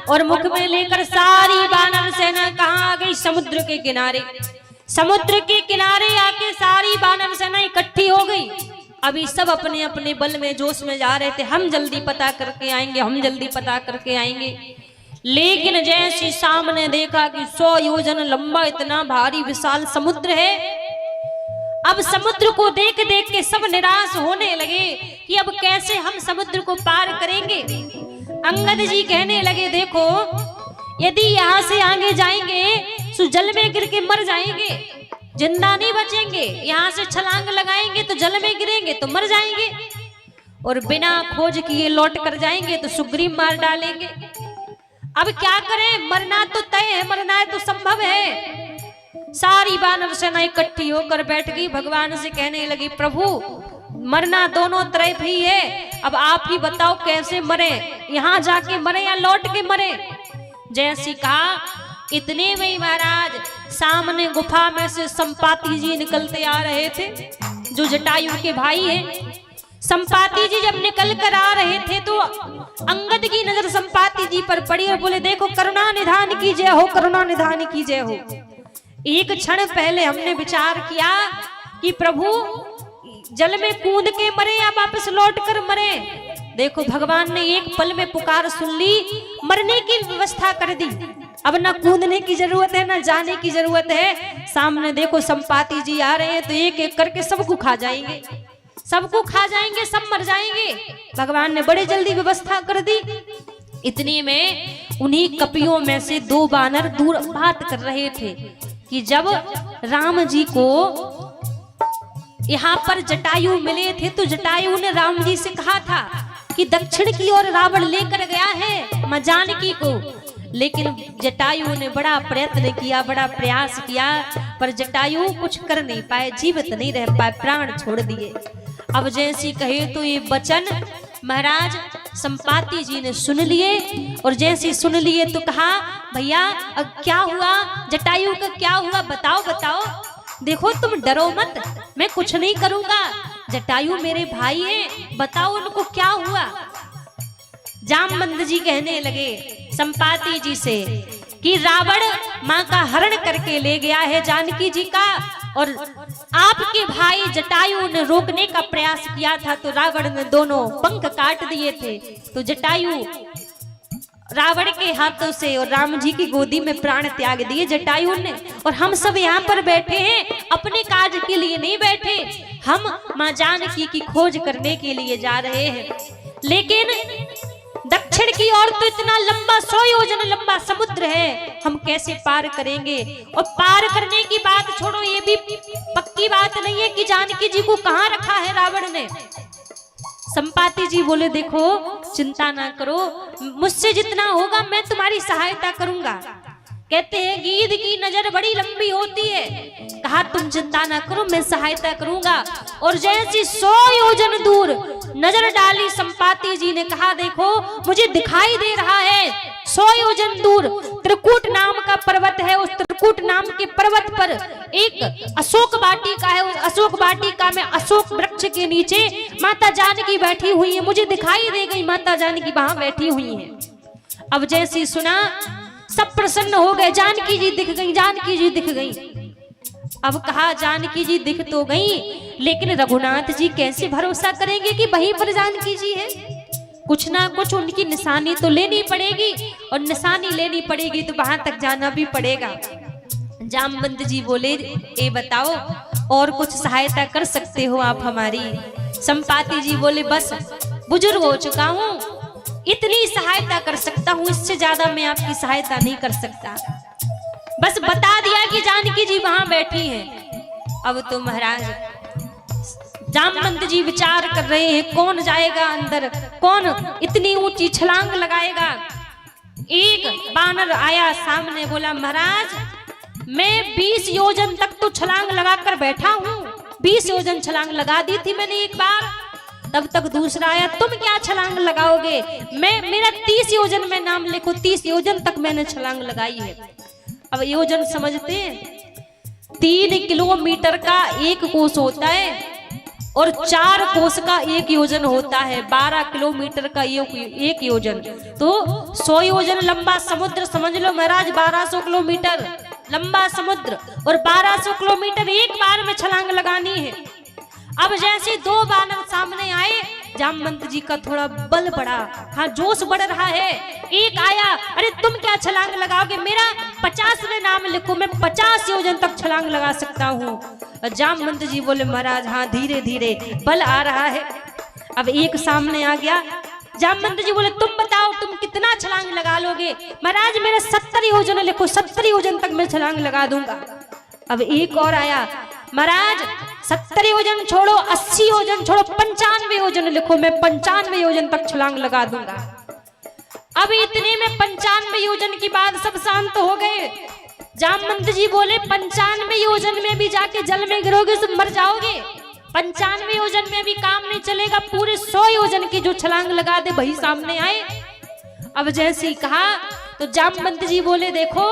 और मुख में लेकर सारी वानर सेना कहाँ आ गई, समुद्र के किनारे। समुद्र के किनारे आके सारी वानर सेना इकट्ठी हो गई। अभी सब अपने अपने बल में जोश में जा रहे थे, हम जल्दी पता करके आएंगे, हम जल्दी पता करके आएंगे। लेकिन जैसे सामने देखा कि 100 योजन लंबा इतना भारी विशाल समुद्र है। अब समुद्र को देख देख के सब निराश होने लगे कि अब कैसे हम समुद्र को पार करेंगे। अंगद जी कहने लगे, देखो यदि यहाँ से आगे जाएंगे तो जल में गिर के मर जाएंगे, जिंदा नहीं बचेंगे। यहाँ से छलांग लगाएंगे तो जल में गिरेंगे तो मर जाएंगे, और बिना खोज किए लौट कर जाएंगे तो सुग्रीव मार डालेंगे। अब क्या करें, मरना तो तय है, मरना है तो संभव है। सारी वानर सेना इकट्ठी होकर बैठ गई, भगवान से कहने लगी, प्रभु मरना दोनों तरफ ही है, अब आप ही बताओ कैसे मरे, यहाँ जाके मरे या लौट के मरे। जैसी कहा इतने में ही महाराज सामने गुफा में से संपाति जी निकलते आ रहे थे, जो जटायु के भाई हैं। संपाति जी जब निकल कर आ रहे थे तो अंगद की नजर संपाति जी पर पड़ी और बोले, देखो करुणा निधान की जय हो, करुणा निधान की जय हो। एक क्षण पहले हमने विचार किया कि प्रभु जल में कूद के मरे या वापस लौट कर मरे। देखो भगवान ने एक पल में पुकार सुन ली, मरने की व्यवस्था कर दी। अब ना कूदने की जरूरत है, ना जाने की जरूरत है। सामने देखो संपाति जी आ रहे हैं तो एक एक करके सबको खा जाएंगे, सबको खा जाएंगे, सब मर जाएंगे। भगवान ने बड़े जल्दी व्यवस्था कर दी। इतने में उन्हीं कपियों में से 2 वानर दूर बात कर रहे थे कि जब राम जी को यहाँ पर जटायु मिले थे तो जटायु ने राम जी से कहा था कि दक्षिण की ओर रावण लेकर गया है मां जानकी को। लेकिन जटायु ने बड़ा प्रयत्न किया, बड़ा प्रयास किया, पर जटायु कुछ कर नहीं पाए, जीवित नहीं रह पाए, प्राण छोड़ दिए। अब जैसी कहे तो ये वचन महाराज संपाति जी ने सुन लिए, और जैसे सुन लिए तो कहा, भैया अब क्या हुआ, जटायु का क्या हुआ, बताओ बताओ। देखो तुम डरो मत, मैं कुछ नहीं करूंगा, जटायु मेरे भाई हैं, बताओ उनको क्या हुआ। जामवंत जी कहने लगे संपाति जी से कि रावण मां का हरण करके ले गया है जानकी जी का, और आपके भाई जटायु ने रोकने का प्रयास किया था तो रावण ने दोनों पंख काट दिए थे। तो जटायु रावण के हाथों से और राम जी की गोदी में प्राण त्याग दिए जटायु ने। और हम सब यहाँ पर बैठे हैं, अपने काज के लिए नहीं बैठे, हम मां जानकी की खोज करने के लिए जा रहे हैं। लेकिन दक्षिण की ओर तो इतना लंबा 100 योजन लंबा समुद्र है, हम कैसे पार करेंगे। और पार करने की बात छोड़ो, ये भी पक्की बात नहीं है कि जानकी जी को कहाँ रखा है रावण ने। संपाति जी बोले, देखो चिंता ना करो, मुझसे जितना होगा मैं तुम्हारी सहायता करूंगा। कहते हैं गीद की नजर बड़ी लंबी होती है, कहा तुम चिंता ना करो, मैं सहायता करूंगा। और जैसी 100 योजन दूर नजर डाली संपाति जी ने कहा, देखो मुझे दिखाई दे रहा है 100 योजन दूर त्रिकूट नाम का पर्वत है, उस त्रिकूट नाम के पर्वत पर एक अशोक वाटिका है, उस अशोक वाटिका में अशोक वृक्ष के नीचे माता जानकी बैठी हुई है, मुझे दिखाई दे गई माता जानकी वहां बैठी हुई है। अब जैसी सुना सब प्रसन्न हो गए, जानकी जी दिख गई, जानकी जी दिख गई। अब कहा जानकी जी दिख तो गई, लेकिन रघुनाथ जी कैसे भरोसा करेंगे कि वहीं पर जानकी जी है। कुछ ना कुछ उनकी निशानी तो लेनी पड़ेगी, और निशानी लेनी पड़ेगी तो वहां तक जाना भी पड़ेगा। जामवंत जी बोले, ए बताओ और कुछ सहायता कर सकते हो आप हमारी। संपाति जी बोले, बस बुजुर्ग हो चुका हूँ, इतनी सहायता कर सकता हूँ, इससे ज्यादा मैं आपकी सहायता नहीं कर सकता। बस बता दिया कि जानकी जी वहां बैठी हैं। अब तो महाराज जामवंत जी विचार कर रहे हैं, कौन जाएगा अंदर, कौन इतनी ऊंची छलांग लगाएगा। एक बानर आया सामने, बोला, महाराज मैं 20 योजन तक तो छलांग लगाकर बैठा हूँ, 20 योजन छलांग लगा दी थी मैंने एक बार। तब तक दूसरा आया, तुम क्या छलांग लगाओगे, मेरा 30 योजन में नाम लिखो, 30 योजन तक मैंने छलांग लगाई है। अब योजन समझते हैं, 3 किलोमीटर का 1 कोस होता है, और 4 कोस का 1 योजन होता है, 12 किलोमीटर का 1 योजन। तो 100 योजन लंबा समुद्र समझ लो महाराज, 1200 किलोमीटर। लंबा समुद्र और 1200 किलोमीटर एक बार में छलांग लगानी है। अब जैसे दो बानर सामने आए, जामवंत जी का थोड़ा बल बढ़ा, हाँ जोश बढ़ रहा है। एक आया, अरे तुम क्या छलांग लगाओगे, मेरा 50वें नाम लिखो, मैं 50 योजन तक छलांग लगा सकता हूँ। जामवंत जी बोले महाराज हाँ धीरे धीरे बल आ रहा है। अब एक सामने आ गया, जामवंत जी बोले तुम बताओ तुम कितना छलांग लगा लोगे। महाराज मेरा 70 योजन लिखो, 70 योजन तक मैं छलांग लगा दूंगा। अब एक और आया, महाराज 70 योजन छोड़ो, 80 योजन छोड़ो, 95 योजन लिखो, मैं 95 योजन तक छलांग लगा दूंगा। अब इतने में 95 योजन की बात सब शांत हो गए। जामवंत जी बोले 95 योजन में भी जाके जल में गिरोगे तो मर जाओगे, 95 योजन में भी काम नहीं चलेगा, पूरे 100 योजन की जो छलांग लगा दे वही सामने आए। अब जैसे ही कहा तो जामवंत जी बोले देखो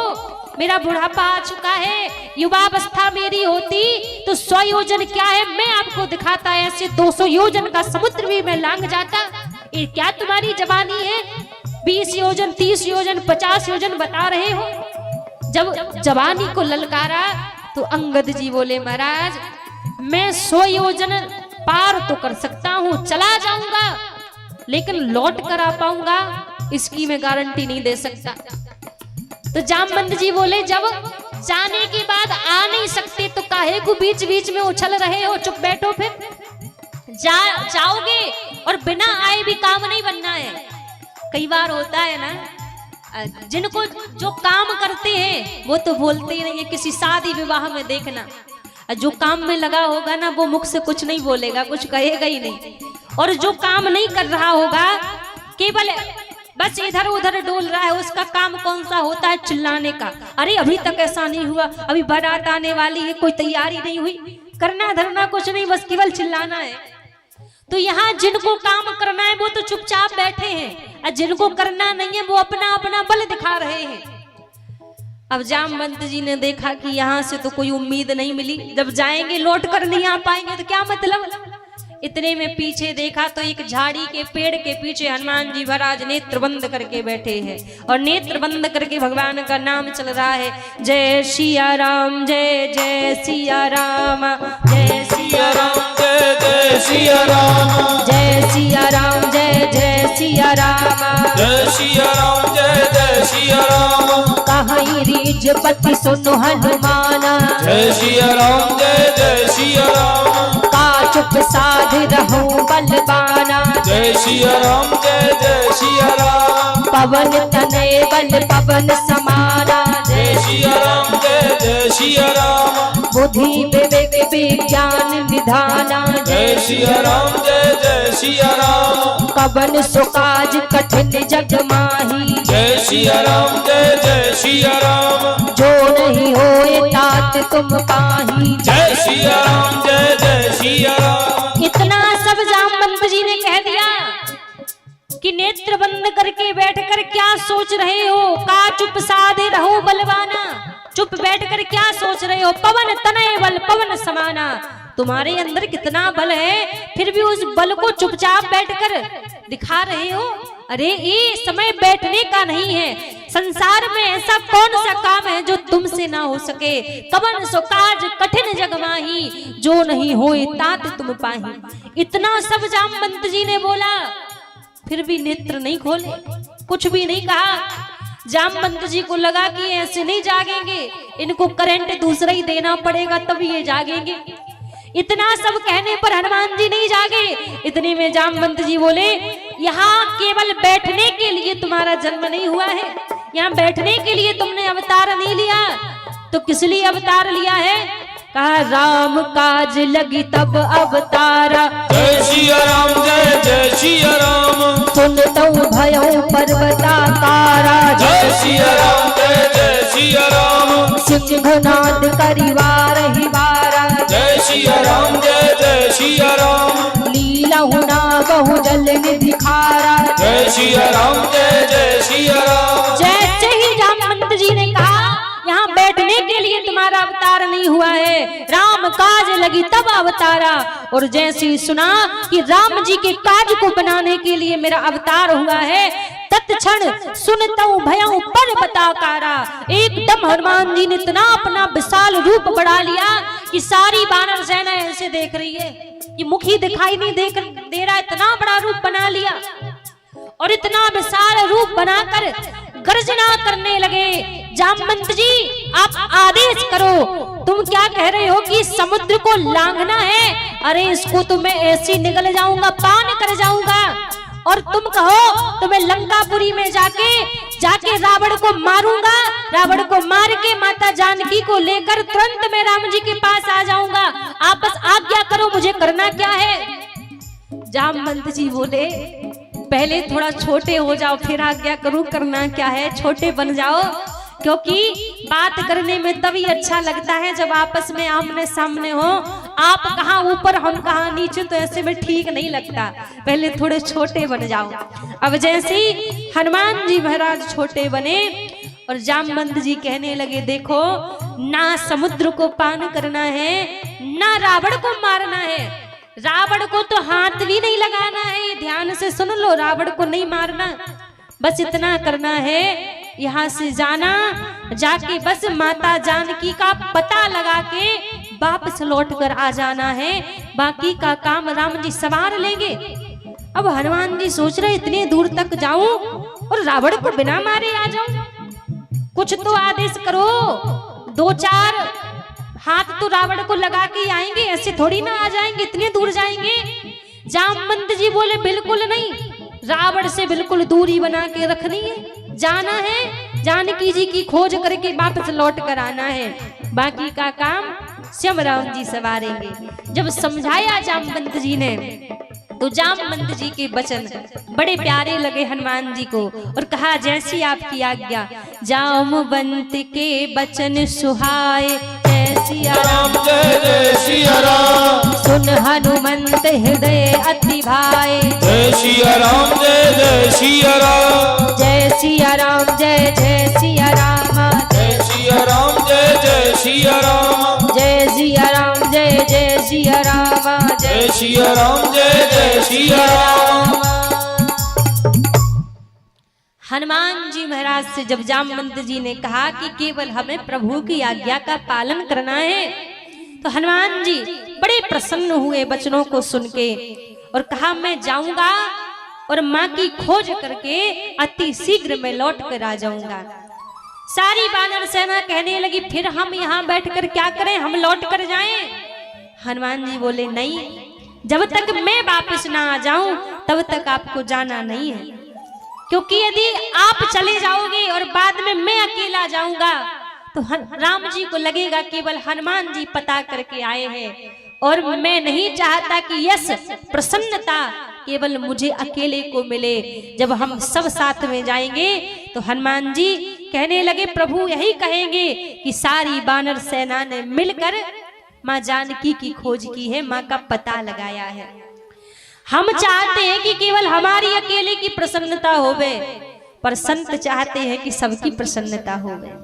मेरा बुढ़ापा आ चुका है, युवावस्था मेरी होती तो 100 योजन क्या है, मैं आपको दिखाता है, ऐसे 200 योजन का समुद्र भी मैं लांग जाता। ये क्या तुम्हारी जवानी है, 20 योजन 30 योजन 50 योजन बता रहे हो। जब जवानी को ललकारा तो अंगद जी बोले महाराज मैं 100 योजन पार तो कर सकता हूँ, चला जाऊंगा, लेकिन लौट कर आ पाऊंगा इसकी मैं गारंटी नहीं दे सकता। तो जामवंत जी बोले जब जाने के बाद आ नहीं सकते तो काहे को बीच बीच में उछल रहे हो, चुप बैठो, फिर जाओगे और बिना आए भी काम नहीं बनना है। कई बार होता है ना, जिनको जो काम करते हैं वो तो बोलते ही नहीं है। किसी शादी विवाह में देखना, जो काम में लगा होगा ना वो मुख से कुछ नहीं बोलेगा, कुछ कहेगा ही नहीं, और जो काम नहीं कर रहा होगा केवल बस इधर उधर डोल रहा है, उसका काम कौन सा होता है, चिल्लाने का। अरे अभी तक ऐसा नहीं हुआ, अभी बारात आने वाली है, कोई तैयारी नहीं हुई, करना धरना कुछ नहीं, बस केवल चिल्लाना है। तो यहाँ जिनको काम करना है वो तो चुपचाप बैठे हैं, और जिनको करना नहीं है वो अपना अपना बल दिखा रहे हैं। अब जामवंत जी ने देखा कि यहाँ से तो कोई उम्मीद नहीं मिली, जब जाएंगे लौट कर नहीं आ पाएंगे तो क्या मतलब। इतने में पीछे देखा तो एक झाड़ी के पेड़ के पीछे हनुमान जी महाराज नेत्र बंद करके बैठे हैं, और नेत्र बंद करके भगवान का नाम चल रहा है, जय सिया राम जय जय सिया राम, जय सिया राम जय जय सिया राम, जय सिया राम जय जय सिया राम, जय सिया राम जय जय सिया राम। कहीं रीझ पति सुनो हनुमाना, जय सिया राम जय जय सिया राम, का चुप साध रहूं बलवाना, जय सिया राम जय जय सिया राम। पवन तनय बल पवन समाना, जय सिया राम जय जय सिया राम, बुद्धि विवेक विज्ञान निधाना, जय सिया राम जय जय सिया राम। कवन सुकाज कठिन जग माही, जय सिया राम जय जय सिया राम, जो नहीं होए तात तुम पाही, जय सिया राम जय जय सिया राम। इतना सब जामवंत जी ने कह दिया कि नेत्र बंद करके बैठकर क्या सोच रहे हो, का चुप साधे रहो बलवाना, चुप बैठकर क्या सोच रहे हो, पवन तनय बल पवन समाना, तुम्हारे अंदर कितना बल है फिर भी उस बल को चुपचाप बैठकर दिखा रहे हो। अरे ये समय बैठने का नहीं है, संसार में ऐसा कौन सा काम है जो तुमसे ना हो सके, कवन सो काज कठिन जग माही, जो नहीं होए तात तुम पाही। इतना सब जामवंत जी ने बोला, फिर भी नेत्र नहीं खोले, कुछ भी नहीं कहा। जामवंत जी को लगा कि ऐसे नहीं जागेंगे, इनको करंट दूसरा ही देना पड़ेगा तब ये जागेंगे। इतना सब कहने पर हनुमान जी नहीं जागे। इतने में जामवंत जी बोले, यहाँ केवल बैठने के लिए तुम्हारा जन्म नहीं हुआ है, यहाँ बैठने के लिए तुमने अवतार नहीं लिया, तो किस लिए अवतार लिया है। कहा राम काज लगी तब अवतारा, जय सिया राम जय जय सिया राम, सुनतौ भयो पर्वताकारा, जय सिया राम जय जय सिया राम, सिंहनाद करिवार ही बारा, जय सिया राम जय जय सिया राम, लीला हुना बहु जल निधि खारा, जय सिया राम जय जय सिया राम। जैसे ही जामवंत जी ने कहा यहाँ बैठने के लिए तुम्हारा अवतार नहीं हुआ है, राम काज लगी तब अवतारा, और जैसे ही सुना कि राम जी के काज को बनाने के लिए मेरा अवतार हुआ है, तत्क्षण सुनतऊ भयऊ पर बताकारा। एकदम हनुमान जी ने इतना अपना विशाल रूप बढ़ा लिया कि सारी वानर सेना ऐसे देख रही है कि मुख ही दिखाई नहीं दे रहा, इतना बड़ा रूप बना लिया और इतना विशाल रूप बनाकर गर्जना करने लगे। जामवंत जी आप आदेश करो, तुम क्या कह रहे हो कि समुद्र को लांघना है? अरे इसको तो मैं ऐसे निगल जाऊंगा, पान कर जाऊंगा। और तुम कहो तो मैं लंकापुरी में जाके रावण को मारूंगा, रावण को मार के माता जानकी को लेकर तुरंत मैं राम जी के पास आ जाऊंगा। आप बस आज्ञा करो, मुझे करना क्या है? जामवंत जी बोले पहले थोड़ा छोटे हो जाओ फिर आज्ञा करूं, करना क्या है, छोटे बन जाओ, क्योंकि बात करने में तभी अच्छा लगता है जब आपस में आमने सामने हो। आप कहाँ ऊपर हम कहाँ नीचे, तो ऐसे में ठीक नहीं लगता। पहले थोड़े छोटे बन जाओ। अब जैसे ही हनुमान जी महाराज छोटे बने और जामवंत जी कहने लगे देखो ना समुद्र को पान करना है ना रावण को मारना है, रावण को तो हाथ भी नहीं लगाना है, ध्यान से सुन लो, रावण को नहीं मारना, बस इतना करना है यहाँ से जाना, जाके बस माता जानकी का पता लगा के वापस लौट कर आ जाना है, बाकी का काम राम जी संभाल लेंगे। अब हनुमान जी सोच रहे इतने दूर तक जाऊं और रावण को बिना मारे आ जाऊं, कुछ तो आदेश करो, दो चार हाथ तो रावण को लगा के आएंगे, ऐसे थोड़ी ना आ जाएंगे, इतने दूर जाएंगे। जामवंत जी बोले बिल्कुल नहीं, रावण से बिल्कुल दूरी बना के रखनी है, जाना है जानकी जी की खोज करके वापस लौट कर आना है, बाकी का काम स्वयं राम जी संवारेंगे। जब समझाया जामवंत जी ने तो जामवंत जी के वचन बड़े प्यारे लगे हनुमान जी को और कहा जैसी आपकी आज्ञा। जामवंत के वचन सुहाए जय सिया राम, जय जय सिया राम, सुन हनुमंत हृदय अति भाए। जय सिया राम, जय जय सिया राम, जय सिया राम, जय जय सिया राम, जय सिया राम, जय जय सिया राम, जय सिया राम, जय जय सिया राम, जय सिया राम, जय जय सिया राम। हनुमान जी महाराज से जब जामवंत जी ने कहा कि केवल हमें प्रभु की आज्ञा का पालन करना है, तो हनुमान जी बड़े प्रसन्न हुए वचनों को सुन के और कहा मैं जाऊंगा और माँ की खोज करके अति शीघ्र मैं लौट कर आ जाऊंगा। सारी वानर सेना कहने लगी फिर हम यहाँ बैठकर क्या करें, हम लौट कर जाएं? हनुमान जी बोले नहीं, जब तक मैं वापस ना आ जाऊं तब तक आपको जाना नहीं है, क्योंकि यदि आप चले जाओगे और बाद में मैं अकेला जाऊंगा तो राम जी को लगेगा केवल हनुमान जी पता करके आए हैं, और मैं नहीं चाहता कि यश प्रसन्नता केवल मुझे अकेले को मिले। जब हम सब साथ में जाएंगे तो हनुमान जी कहने लगे प्रभु यही कहेंगे कि सारी वानर सेना ने मिलकर माँ जानकी की खोज की है, माँ का पता लगाया है। हम चाहते हैं कि केवल हमारी अकेले की प्रसन्नता होवे, पर संत चाहते हैं कि सबकी प्रसन्नता होवे।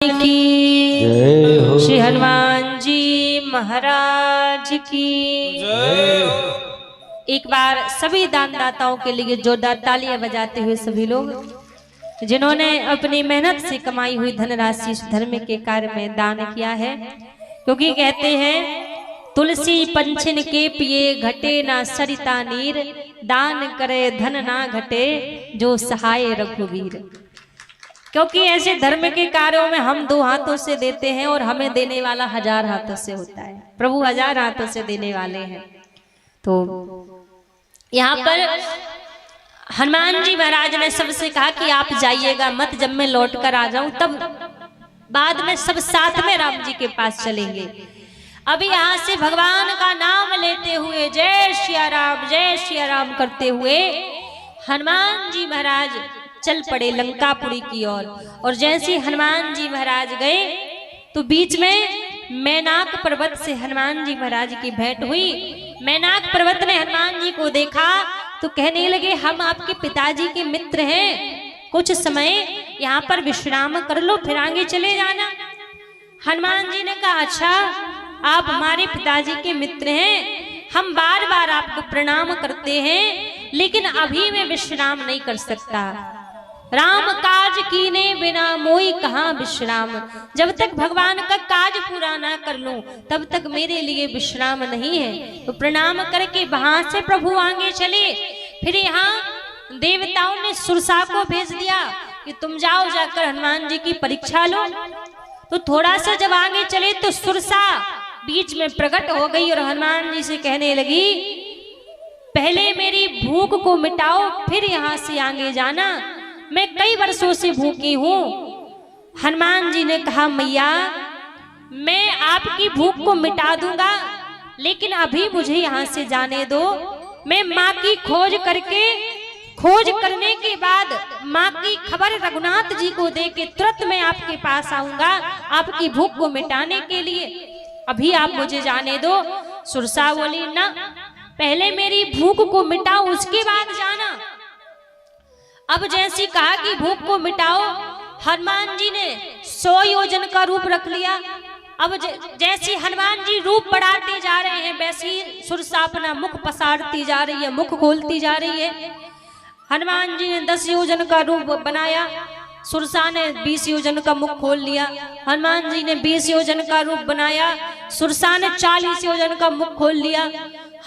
की श्री हनुमान जी महाराज की एक बार सभी दानदाताओं के लिए जोरदार तालियां बजाते हुए सभी लोग जिन्होंने अपनी मेहनत से कमाई हुई धनराशि इस धर्म के कार्य में दान किया है, क्योंकि कहते हैं तुलसी पंछिन के पिए घटे ना सरिता नीर, दान करे धन ना घटे जो सहाय रघुवीर। क्योंकि ऐसे धर्म के कार्यों में हम 2 हाथों से देते हैं और हमें देने वाला 1000 हाथों से होता है। प्रभु 1000 हाथों से देने वाले हैं। तो यहाँ पर हनुमान जी महाराज ने सबसे कहा कि आप जाइएगा मत, जब मैं लौट कर आ जाऊं तब बाद में सब साथ में राम जी के पास चलेंगे। अभी यहाँ से भगवान का नाम लेते हुए जय श्री राम करते हुए हनुमान जी महाराज चल पड़े लंकापुरी की ओर। और जैसे हनुमान जी महाराज गए तो बीच में मैनाक पर्वत से हनुमान जी महाराज की भेंट हुई। मैनाक पर्वत ने हनुमान जी को देखा तो कहने लगे हम आपके पिताजी के मित्र हैं, कुछ समय यहाँ पर विश्राम कर लो फिर आगे चले जाना। हनुमान जी ने कहा अच्छा आप हमारे पिताजी के मित्र हैं, हम बार बार आपको प्रणाम करते हैं, लेकिन अभी मैं विश्राम नहीं कर सकता। राम काज कीने बिना मोई कहाँ विश्राम, जब तक भगवान का काज पूरा ना कर लूं तब तक मेरे लिए विश्राम नहीं है। तो प्रणाम करके वहां से प्रभु आगे चले। फिर यहाँ देवताओं ने सुरसा को भेज दिया कि तुम जाओ जाकर हनुमान जी की परीक्षा लो। तो थोड़ा सा जब आगे चले तो सुरसा बीच में प्रकट हो गई और हनुमान जी से कहने लगी पहले मेरी भूख को मिटाओ फिर यहाँ से आगे जाना, मैं कई वर्षों से भूखी हूं। हनुमान जी ने कहा मैया मैं आपकी भूख को मिटा दूंगा, लेकिन अभी मुझे यहाँ से जाने दो। मैं माँ की खोज करने के बाद माँ की खबर रघुनाथ जी को दे के तुरंत मैं आपके पास आऊंगा आपकी भूख को मिटाने के लिए, अभी आप मुझे जाने दो। सुरसा बोली ना, पहले मेरी भूख को मिटाओ उसके बाद जाना। अब जैसी कहा कि भूख को मिटाओ, हनुमान जी ने 100 योजन का रूप रख लिया। अब जैसे हनुमान जी रूप बढ़ाते जा रहे हैं वैसी सुरसा अपना मुख पसारती जा रही है, मुख खोलती जा रही है। हनुमान जी ने 10 योजन का रूप बनाया, सुरसा ने 20 योजन का मुख खोल लिया। हनुमान जी ने 20 योजन का रूप बनाया, सुरसा ने 40 योजन का मुख खोल लिया।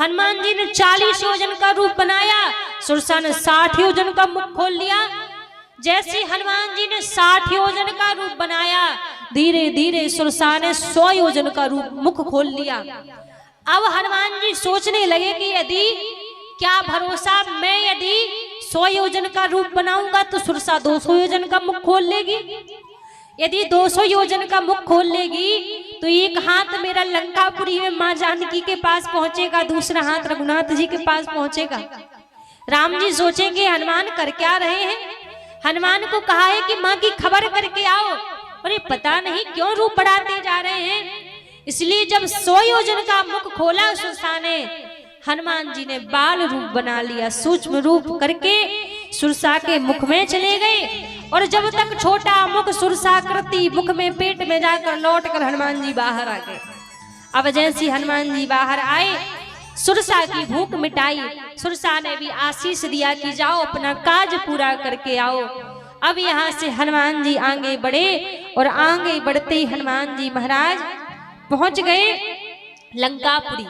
हनुमान जी ने 40 योजन का रूप बनाया, सुरसा ने 60 योजन का मुख खोल लिया। जैसे हनुमान जी ने 60 योजन का रूप बनाया, धीरे धीरे सुरसा ने 100 योजन का रूप मुख खोल लिया। अब हनुमान जी सोचने लगे कि यदि क्या भरोसा, मैं यदि 100 योजन का रूप बनाऊंगा तो सुरसा 200 योजन का मुख खोल लेगी। यदि 200 योजन का मुख खोल लेगी तो एक हाथ मेरा लंकापुरी में माँ जानकी के पास पहुंचेगा, दूसरा हाथ रघुनाथ जी के पास पहुंचेगा। राम जी सोचेंगे हनुमान कर क्या रहे हैं, हनुमान को कहा है कि माँ की खबर करके आओ, और ये पता नहीं क्यों रूप बढ़ाते जा रहे हैं। इसलिए जब 100 योजन का मुख खोला सुरसा ने, हनुमान जी ने बाल रूप बना लिया, सूक्ष्म रूप करके सुरसा के मुख में चले गए। और जब तक छोटा मुख सुरसा करती, मुख में पेट में जाकर लौट कर हनुमान जी बाहर आ गए। अब जैसी हनुमान जी बाहर आए, सुरसा की भूख मिटाई, सुरसा ने भी आशीष दिया कि जाओ अपना काज पूरा करके आओ। अब यहाँ से हनुमान जी आगे बढ़े और आगे बढ़ते ही हनुमान जी महाराज पहुंच गए लंकापुरी।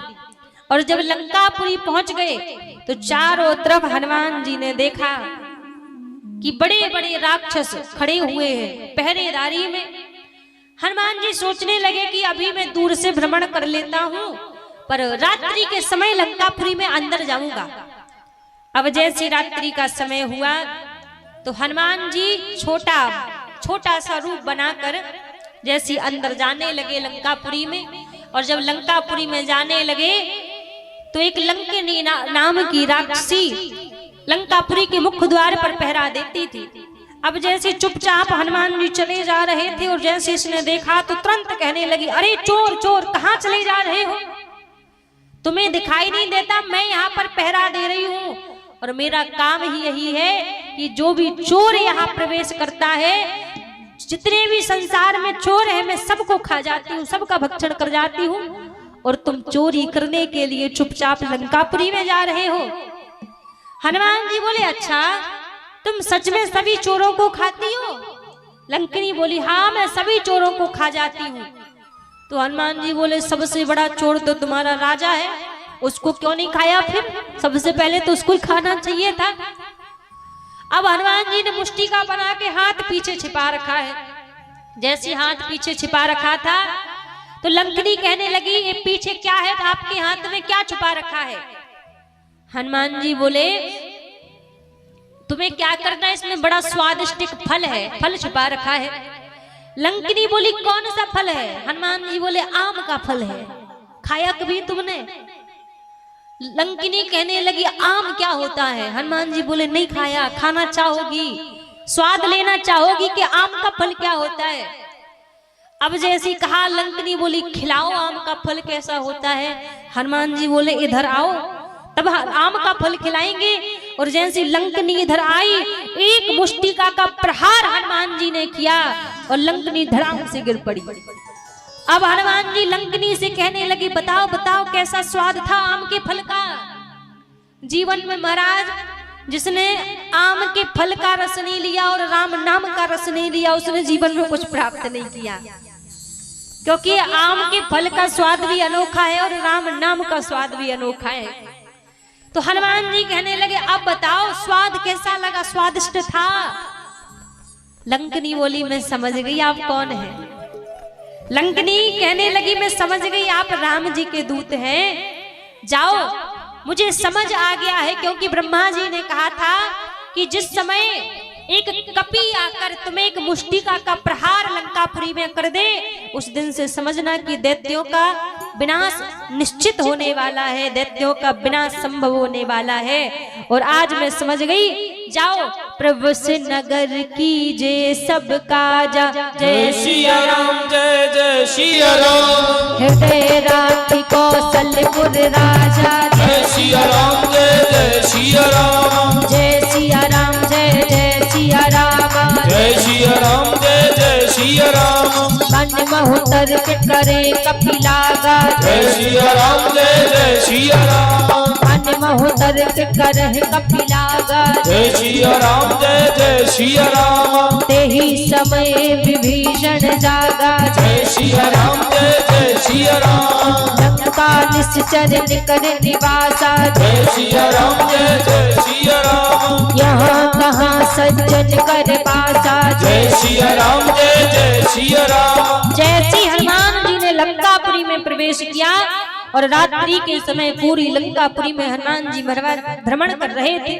और जब लंकापुरी पहुंच गए तो चारों तरफ हनुमान जी ने देखा कि बड़े बड़े राक्षस खड़े हुए हैं पहरेदारी में। हनुमान जी सोचने लगे कि अभी मैं दूर से भ्रमण कर लेता हूं, पर रात्रि के समय लंकापुरी में अंदर जाऊंगा। अब जैसे रात्रि का समय हुआ तो हनुमान जी छोटा सा रूप बनाकर जैसे अंदर जाने लगे लंकापुरी में। और जब लंकापुरी में जाने लगे तो एक लंकिनी नाम की राक्षसी लंकापुरी के मुख्य द्वार पर पहरा देती थी। अब जैसे चुपचाप हनुमान जी चले जा रहे थे और जैसे इसने देखा तो तुरंत कहने लगी, अरे चोर चोर कहाँ चले जा रहे हो, तुम्हें दिखाई नहीं देता मैं यहाँ पर पहरा दे रही हूँ, और मेरा काम ही यही है कि जो भी चोर यहाँ प्रवेश करता है जितने भी संसार में चोर है मैं सबको खा जाती हूँ, सबका भक्षण कर जाती हूँ, और तुम चोरी करने के लिए चुपचाप लंकापुरी में जा रहे हो। हनुमान जी बोले अच्छा तुम सच में सभी चोरों को खाती हो? लंकिनी बोली हाँ मैं सभी चोरों को खा जाती हूँ। तो हनुमान जी बोले सबसे बड़ा चोर तो तुम्हारा राजा है, उसको क्यों नहीं खाया? फिर सबसे पहले तो उसको ही खाना चाहिए था। अब हनुमान जी ने मुष्टिका बना के हाथ पीछे छिपा रखा है। जैसे हाथ पीछे छिपा रखा था तो लंकिनी कहने लगी ये पीछे क्या है, आपके हाथ में क्या छुपा रखा है? हनुमान जी बोले तुम्हें क्या करना है, इसमें बड़ा स्वादिष्ट एक फल है, फल छुपा रखा है। लंकिनी बोली कौन सा फल है? हनुमान जी बोले आम का फल है, खाया कभी तुमने? लंकिनी कहने लगी आम क्या होता है? हनुमान जी बोले नहीं खाया, खाना चाहोगी, स्वाद लेना चाहोगी कि आम का फल क्या होता है? अब जैसी कहा लंकिनी बोली खिलाओ आम का फल कैसा होता है। हनुमान जी बोले इधर आओ, तब आम का फल खिलाएंगे। और जैसी लंकिनी इधर आई एक मुष्टिका का प्रहार हनुमान जी ने किया और लंकिनी धड़ाम से गिर पड़ी। अब हनुमान जी लंकिनी से कहने लगी बताओ बताओ कैसा स्वाद था आम के फल का? जीवन में महाराज जिसने आम के फल का रस नहीं लिया और राम नाम का रस नहीं लिया उसने जीवन में कुछ प्राप्त नहीं किया, क्योंकि आम के फल का स्वाद भी अनोखा है और राम नाम का स्वाद भी अनोखा है। तो हनुमान जी कहने लगे अब बताओ स्वाद कैसा लगा, स्वादिष्ट था? लंकिनी बोली मैं समझ गई आप कौन है। लंकिनी कहने लगी मैं समझ गई आप राम जी के दूत हैं, जाओ मुझे समझ आ गया है, क्योंकि ब्रह्मा जी ने कहा था कि जिस समय एक कपी आकर तुम्हें एक मुष्टिका का प्रहार लंकापुरी में कर दे उस दिन से समझना कि दैत्यों का विनाश निश्चित होने वाला है, दैत्यों का विनाश संभव होने वाला है। और आज मैं समझ गई, जाओ प्रभु से नगर कीजिए सब काजा, जय सिया राम जय जय सिया राम, हृदय राखी कौशलपुर राजा, जय सिया राम जय सिया राम, जय सिया राम जय सिया राम, जय सिया राम जय सिया राम, मन महु तर्क करे कपिलागा, जय सिया राम जय सिया राम, मन महु तर्क करे कपिलागा, जय सिया राम जय सिया राम, तेहि समय विभीषण जागा, जय सिया राम जय सिया राम, लंका निश्चर निकर निवासा, जय सिया राम जय सिया राम, यहाँ कहाँ सज्जन कर पासा, जय सिया राम जय सिया राम। जैसी हनुमान जी ने लंकापुरी में प्रवेश किया और रात्रि के समय पूरी लंकापुरी में हनुमान जी भ्रमण कर रहे थे,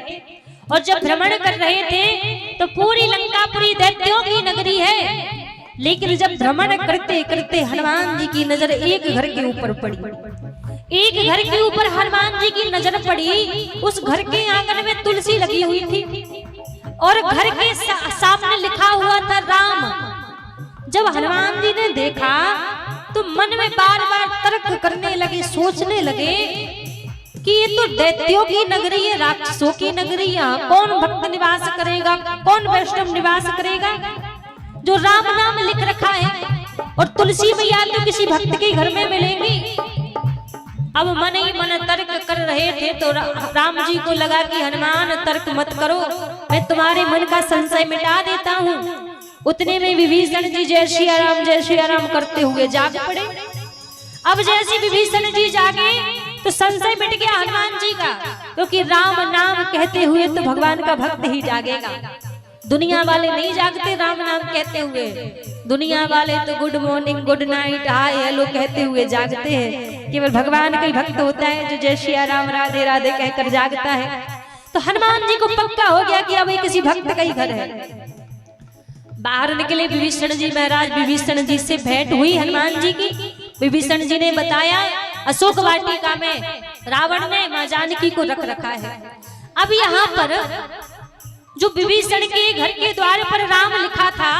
और जब भ्रमण कर रहे थे तो पूरी लंकापुरी दैत्यों की नगरी है, लेकिन जब भ्रमण करते करते हनुमान जी की नजर एक घर के ऊपर पड़ी, एक घर के ऊपर हनुमान जी की नजर पड़ी। उस घर के आंगन में तुलसी लगी हुई थी और घर के सामने लिखा हुआ था राम। जब हनुमान जी ने देखा तो मन में बार बार तर्क करने लगे, सोचने लगे कि ये तो दैत्यों की नगरी है, राक्षसों की नगरी, यहाँ कौन भक्त निवास करेगा, कौन वैष्णव निवास करेगा जो राम नाम लिख रखा है, और तुलसी मैया तो किसी भक्त के घर में मिलेंगी। अब मन ही मन तर्क कर रहे थे तो राम जी को लगा कि हनुमान तर्क मत करो, मैं तुम्हारे मन का संशय मिटा देता हूँ। उतने में विभीषण जी जय श्री राम करते हुए जाग पड़े। अब जैसे विभीषण जी जागे तो संशय मिट गया हनुमान जी का, क्योंकि राम नाम कहते हुए तो भगवान का भक्त ही जागेगा। दुनिया वाले नहीं जागते राम नाम कहते हुए, दुनिया वाले तो good morning good night hi hello कहते हुए जागते हैं। केवल भगवान का ही भक्त होता है जो जय श्री राम राधे राधे कहकर जागता है। तो हनुमान जी को पक्का हो गया कि अब ये किसी भक्त का ही घर है। बाहर निकले विभीषण जी महाराज, विभीषण जी से भेंट हुई हनुमान जी की। विभीषण जी ने बताया अशोक वाटिका में रावण ने मां जानकी को रख रखा है। अब यहाँ पर जो विभीषण के घर के द्वार पर राम लिखा था,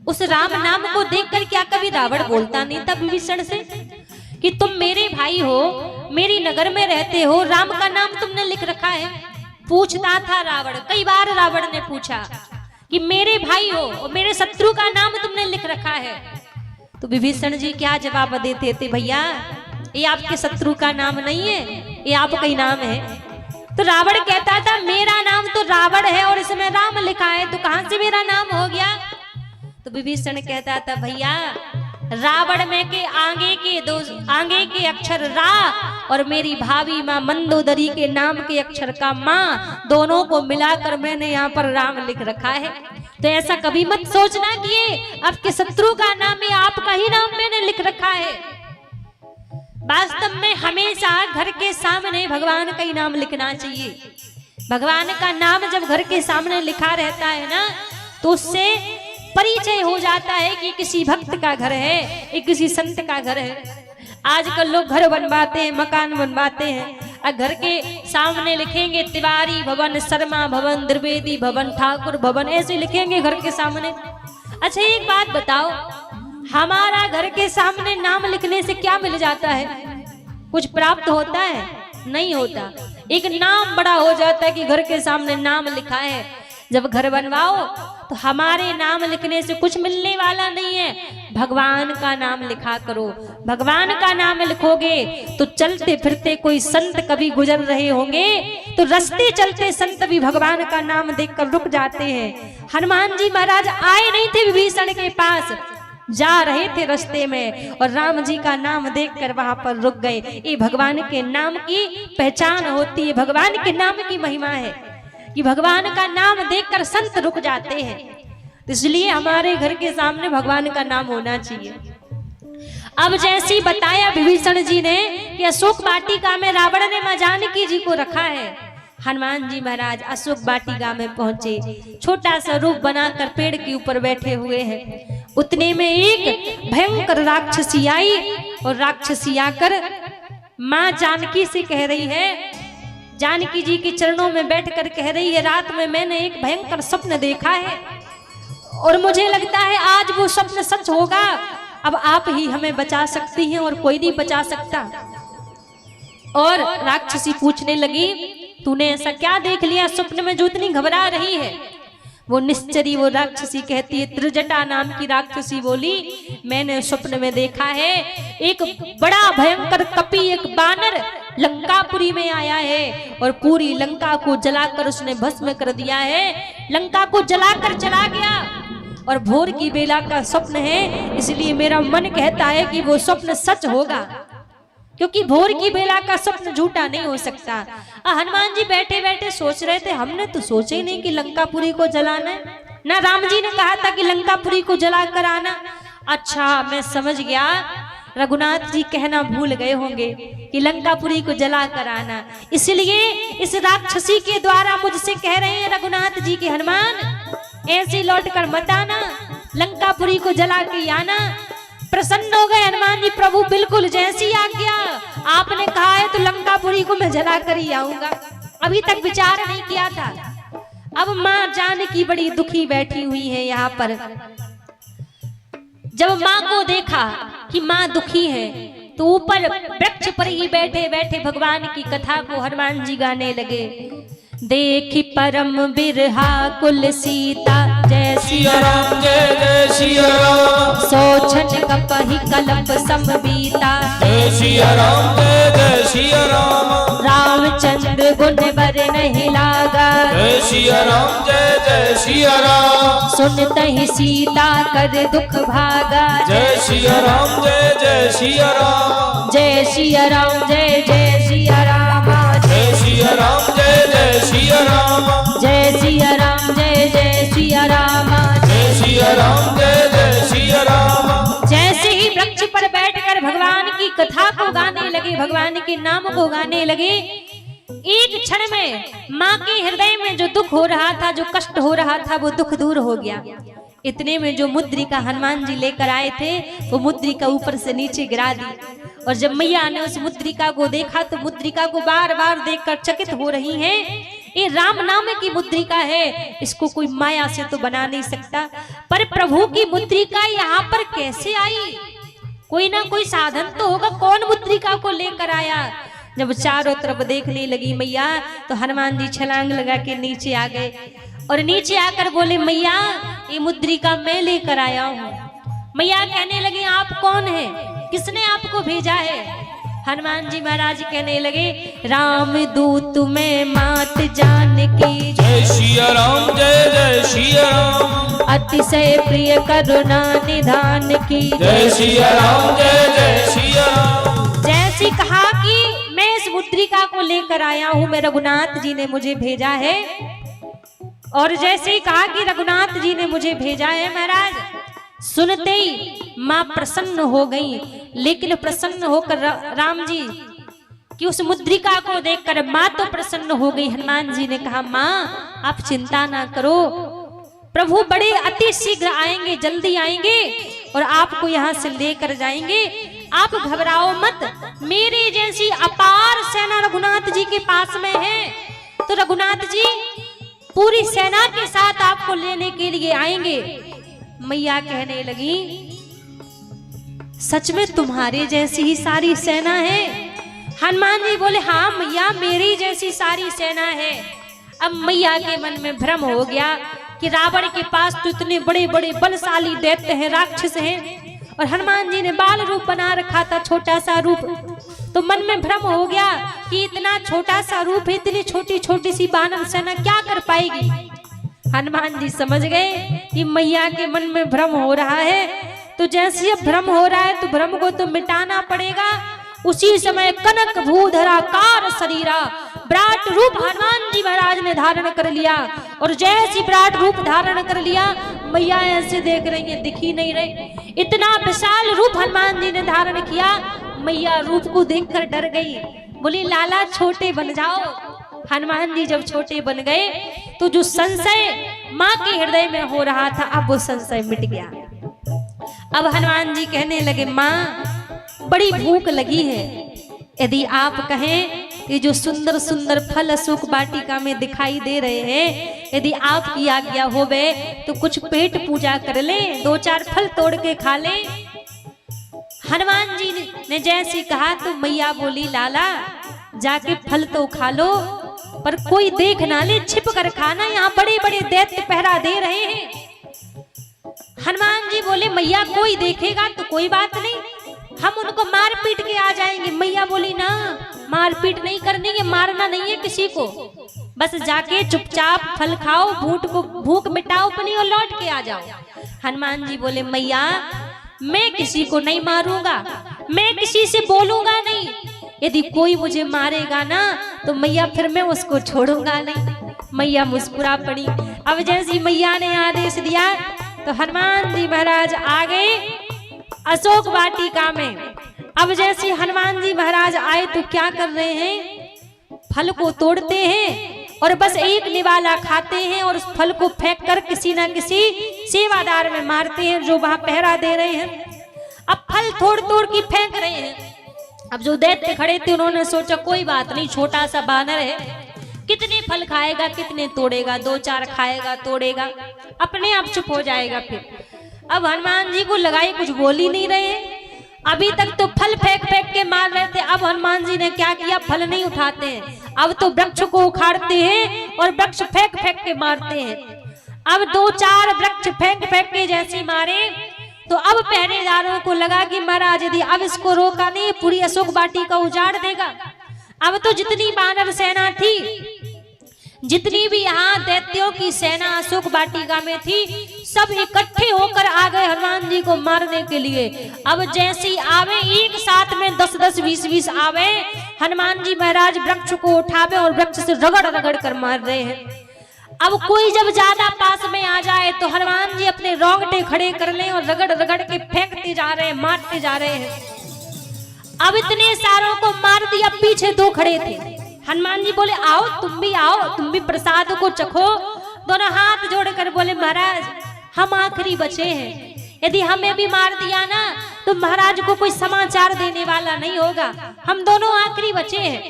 उस राम नाम को देखकर क्या कभी रावण बोलता नहीं था विभीषण से कि तुम मेरे भाई हो, मेरी नगर में रहते हो, राम का नाम तुमने लिख रखा है? पूछता था रावण, कई बार रावण ने पूछा कि मेरे भाई हो और मेरे शत्रु का नाम तुमने लिख रखा है। तो विभीषण जी क्या जवाब देते थे, भैया ये आपके शत्रु का नाम नहीं है, ये आपका ही नाम है। तो रावण कहता था मेरा नाम तो रावण है और इसमें राम लिखा है, तो कहां से मेरा नाम हो गया। तो विभीषण कहता था भैया रावण में के आगे के अक्षर रा और मेरी भाभी माँ मंदोदरी के नाम के अक्षर का माँ, दोनों को मिलाकर मैंने यहाँ पर राम लिख रखा है। तो ऐसा कभी मत सोचना कि ये आपके शत्रु का नाम है, आपका ही नाम मैंने लिख रखा है। वास्तव में हमेशा घर के सामने भगवान का ही नाम लिखना चाहिए। भगवान का नाम जब घर के सामने लिखा रहता है ना, तो उससे परिचय हो जाता है कि किसी भक्त का घर है, ये किसी संत का घर है। आजकल लोग घर बनवाते हैं, मकान बनवाते हैं, और घर के सामने लिखेंगे तिवारी भवन, शर्मा भवन, द्विवेदी भवन, ठाकुर भवन, ऐसे लिखेंगे घर के सामने। अच्छा एक बात बताओ, हमारा घर के सामने नाम लिखने से क्या मिल जाता है? कुछ प्राप्त होता है? नहीं होता। एक नाम बड़ा हो जाता है कि घर के सामने नाम लिखा है। जब घर बनवाओ तो हमारे नाम लिखने से कुछ मिलने वाला नहीं है, भगवान का नाम लिखा करो। भगवान का नाम लिखोगे तो चलते फिरते कोई संत कभी गुजर रहे होंगे तो रास्ते चलते संत भी भगवान का नाम देखकर रुक जाते हैं। हनुमान जी महाराज आए नहीं थे विभीषण के पास, जा रहे थे रास्ते में और राम जी का नाम देखकर वहां पर रुक गए। ये भगवान के नाम की पहचान होती है, भगवान के नाम की महिमा है कि भगवान का नाम देखकर संत रुक जाते हैं। इसलिए हमारे घर के सामने भगवान का नाम होना चाहिए। अब जैसी बताया विभीषण जी ने कि अशोक वाटिका में रावण ने मां जानकी जी को रखा है। हनुमान जी महाराज अशोक वाटिका में पहुंचे, छोटा सा रूप बनाकर पेड़ के ऊपर बैठे हुए हैं। उतने में एक भयंकर राक्षसी आई और राक्षसी आकर मां जानकी से कह रही है, जानकी जी के चरणों में बैठकर कह रही है, रात में मैंने एक भयंकर स्वप्न देखा है और मुझे लगता है आज वो स्वप्न सच होगा। अब आप ही हमें बचा सकती हैं और कोई नहीं बचा सकता। और राक्षसी पूछने लगी, तूने ऐसा क्या देख लिया स्वप्न में जो इतनी घबरा रही है? वो निश्चरी वो राक्षसी कहती है, त्रिजटा नाम की राक्षसी बोली, मैंने स्वप्न में देखा है एक बड़ा भयंकर कपि, एक बानर लंकापुरी में आया है और पूरी लंका को जलाकर उसने भस्म कर दिया है। लंका को जलाकर चला गया और भोर की बेला का स्वप्न है, इसलिए मेरा मन कहता है कि वो स्वप्न सच होगा, क्योंकि भोर की बेला का स्वप्न झूठा नहीं हो सकता। हनुमान जी बैठे बैठे सोच रहे थे, हमने तो सोचे ही नहीं कि लंकापुरी को जलाना है, ना राम जी ने कहा था कि लंकापुरी को जला कर आना। अच्छा मैं समझ गया, रघुनाथ जी कहना भूल गए होंगे कि लंकापुरी को जला कर आना, इसलिए इस राक्षसी के द्वारा मुझसे कह रहे हैं रघुनाथ जी के हनुमान ऐसे लौट कर मत आना, लंकापुरी को जला के आना। प्रसन्न हो गए हनुमान जी, प्रभु बिल्कुल जैसी आज्ञा, आपने कहा है तो लंकापुरी को मैं जला कर ही आऊंगा। अभी तक विचार नहीं किया था। अब मां जानकी बड़ी दुखी बैठी हुई है यहाँ पर। जब मां को देखा कि मां दुखी है तो ऊपर वृक्ष पर ही बैठे बैठे भगवान की कथा को हनुमान जी गाने लगे। देखी परम बिरहा कुल सीता, जय सिया राम जय जय सिया राम, सोचन कपहि कलप समबीता, जय सिया राम जय जय सिया राम, रामचंद्र गुण बर नहीं लागा, जय सिया राम जय जय सिया राम, सुनतहि सीता कर दुख भागा, जय सिया राम जय जय सिया राम, जय सिया राम जय जय सिया राम, जय सिया राम जय जय सिया राम, जय सिया राम जय जय सिया राम, जय सिया राम जय जय सिया राम। जैसे ही वृक्ष पर बैठकर भगवान की कथा को गाने लगे, भगवान के नाम को गाने लगे, एक क्षण में मां के हृदय में जो दुख हो रहा था, जो कष्ट हो रहा था, वो दुख दूर हो गया। इतने में जो मुद्रिका हनुमान जी लेकर आए थे वो मुद्रिका ऊपर से नीचे गिरा दी, और जब मैया ने उस मुद्रिका को देखा तो मुद्रिका को बार बार देखकर चकित हो रही हैं। ये राम नाम की मुद्रिका है, इसको कोई माया से तो बना नहीं सकता, पर प्रभु की मुद्रिका यहाँ पर कैसे आई? कोई ना कोई साधन तो होगा, कौन मुद्रिका को लेकर आया? जब चारों तरफ देखने लगी मैया तो हनुमान जी छलांग लगा के नीचे आ गए और नीचे आकर बोले मैया ये मुद्रिका मैं लेकर आया हूँ। मैया कहने लगी आप कौन है, किसने आपको भेजा है? हनुमान जी महाराज कहने लगे राम दूत में मात जान की, जय सिया राम जय जय सिया राम, अतिशय प्रिय करुणा निधान की, जय सिया राम जय जय सिया राम। जैसी कहा कि मैं इस मुद्रिका को लेकर आया हूँ, मैं रघुनाथ जी ने मुझे भेजा है। और जैसे ही कहा कि रघुनाथ जी ने मुझे भेजा है महाराज, सुनते ही मां प्रसन्न हो गई। लेकिन प्रसन्न होकर राम जी कि उस मुद्रिका को देखकर मां तो प्रसन्न हो गई। हनुमान जी ने कहा मां आप चिंता ना करो, प्रभु बड़े अति शीघ्र आएंगे, जल्दी आएंगे और आपको यहाँ से लेकर जाएंगे, आप घबराओ मत। मेरी जैसी अपार सेना रघुनाथ जी के पास में है, तो रघुनाथ जी पूरी सेना के साथ आपको लेने के लिए आएंगे। मैया कहने लगी सच में तुम्हारे जैसी ही सारी सेना है? हनुमान जी बोले हाँ मैया मेरी जैसी सारी सेना है। अब मैया के मन में भ्रम हो गया कि रावण के पास तो इतने बड़े बड़े बलशाली दैत्य हैं, राक्षस हैं, और हनुमान जी ने बाल रूप बना रखा था, छोटा सा रूप। तो मन में भ्रम हो गया कि इतना छोटा सा रूप है, इतनी छोटी छोटी सी बानर सेना क्या कर पाएगी। हनुमान जी समझ गए कि मैया के मन में भ्रम हो रहा है, तो जैसे अब भ्रम हो रहा है तो भ्रम को तो मिटाना पड़ेगा। उसी समय कनक भूधरा कार शरीरा विराट रूप हनुमान जी महाराज ने धारण कर लिया। और जैसी विराट रूप धारण कर लिया, मैया ऐसे देख रही है, दिख ही नहीं रही, इतना विशाल रूप हनुमान जी ने धारण किया। मैया रूप को देखकर डर गई, बोली लाला छोटे बन जाओ। हनुमान जी जब छोटे बन गए तो जो संशय माँ के हृदय में हो रहा था, अब वो संशय मिट गया। अब हनुमान जी कहने लगे माँ बड़ी भूख लगी है, यदि आप कहें ये जो सुंदर सुंदर फल अशोक वाटिका में दिखाई दे रहे हैं, यदि आपकी आज्ञा होवे तो कुछ पेट पूजा कर ले, 2-4 फल तोड़ के खा ले। हनुमान जी ने जैसे कहा तो मैया बोली लाला जाके फल तो खा लो, पर कोई देख ना ले, छिप कर खाना, यहाँ बड़े बड़े दैत्य पहरा दे रहे हैं। हनुमान जी बोले मैया कोई देखेगा तो कोई बात नहीं, हम उनको मार पीट के आ जाएंगे। मैया बोली ना मार पीट नहीं करनी है, मारना नहीं है किसी को, बस जाके चुपचाप फल खाओ, भूख मिटाओ अपनी और लौट के आ जाओ। हनुमान जी बोले मैया मैं किसी को नहीं मारूंगा, मैं किसी से बोलूंगा नहीं, यदि कोई मुझे मारेगा ना तो मैया फिर मैं उसको छोड़ूंगा नहीं। मैया मुस्कुरा पड़ी। अब जैसी मैया ने आदेश दिया तो हनुमान जी महाराज आ गए अशोक वाटिका में। अब जैसे हनुमान जी महाराज आए तो क्या कर रहे हैं, फल को तोड़ते हैं और बस एक निवाला खाते हैं और उस फल को फेंक कर किसी ना किसी सेवादार में मारते हैं जो वहां पहरा दे रहे हैं। अब फल तोड़ तोड़ के फेंक रहे हैं। अब जो दैत्य खड़े थे उन्होंने सोचा कोई बात नहीं, छोटा सा बानर है, कितने फल खाएगा, कितने तोड़ेगा, 2-4 खाएगा तोड़ेगा, अपने आप चुप हो जाएगा। फिर अब हनुमान जी को लगाई कुछ बोल ही नहीं रहे, अभी तक तो फल फेंक फेंक के मार रहे थे। अब हनुमान जी ने क्या किया, फल नहीं उठाते हैं, अब तो वृक्ष को उखाड़ते हैं और वृक्ष फेंक फेंक के मारते हैं। अब 2-4 वृक्ष फेंक फेंक के जैसे मारे तो अब पहरेदारों को लगा कि महाराज यदि अब इसको रोका नहीं पूरी अशोक वाटिका उजाड़ देगा। अब तो जितनी बानर सेना थी, जितनी भी यहाँ दैत्यों की सेना अशोक वाटिका में थी, सब इकट्ठे होकर आ गए हनुमान जी को मारने के लिए। अब जैसे ही आवे एक साथ में 10-10, 20-20 आवे, हनुमान जी महाराज वृक्ष को उठावे और वृक्ष से रगड़ रगड़ कर मार रहे हैं। अब कोई जब ज्यादा पास में आ जाए तो हनुमान जी अपने रोंगटे खड़े कर ले और रगड़ रगड़ के फेंकते जा रहे हैं, मारते जा रहे हैं। अब इतने सारों को मार दिया, पीछे 2 खड़े थे। हनुमान जी बोले आओ तुम भी आओ, तुम भी प्रसाद को चखो। दोनों हाथ जोड़कर बोले महाराज हम आखिरी बचे हैं, यदि हमें भी मार दिया ना तो महाराज को कोई समाचार देने वाला नहीं होगा, हम दोनों आखिरी बचे हैं।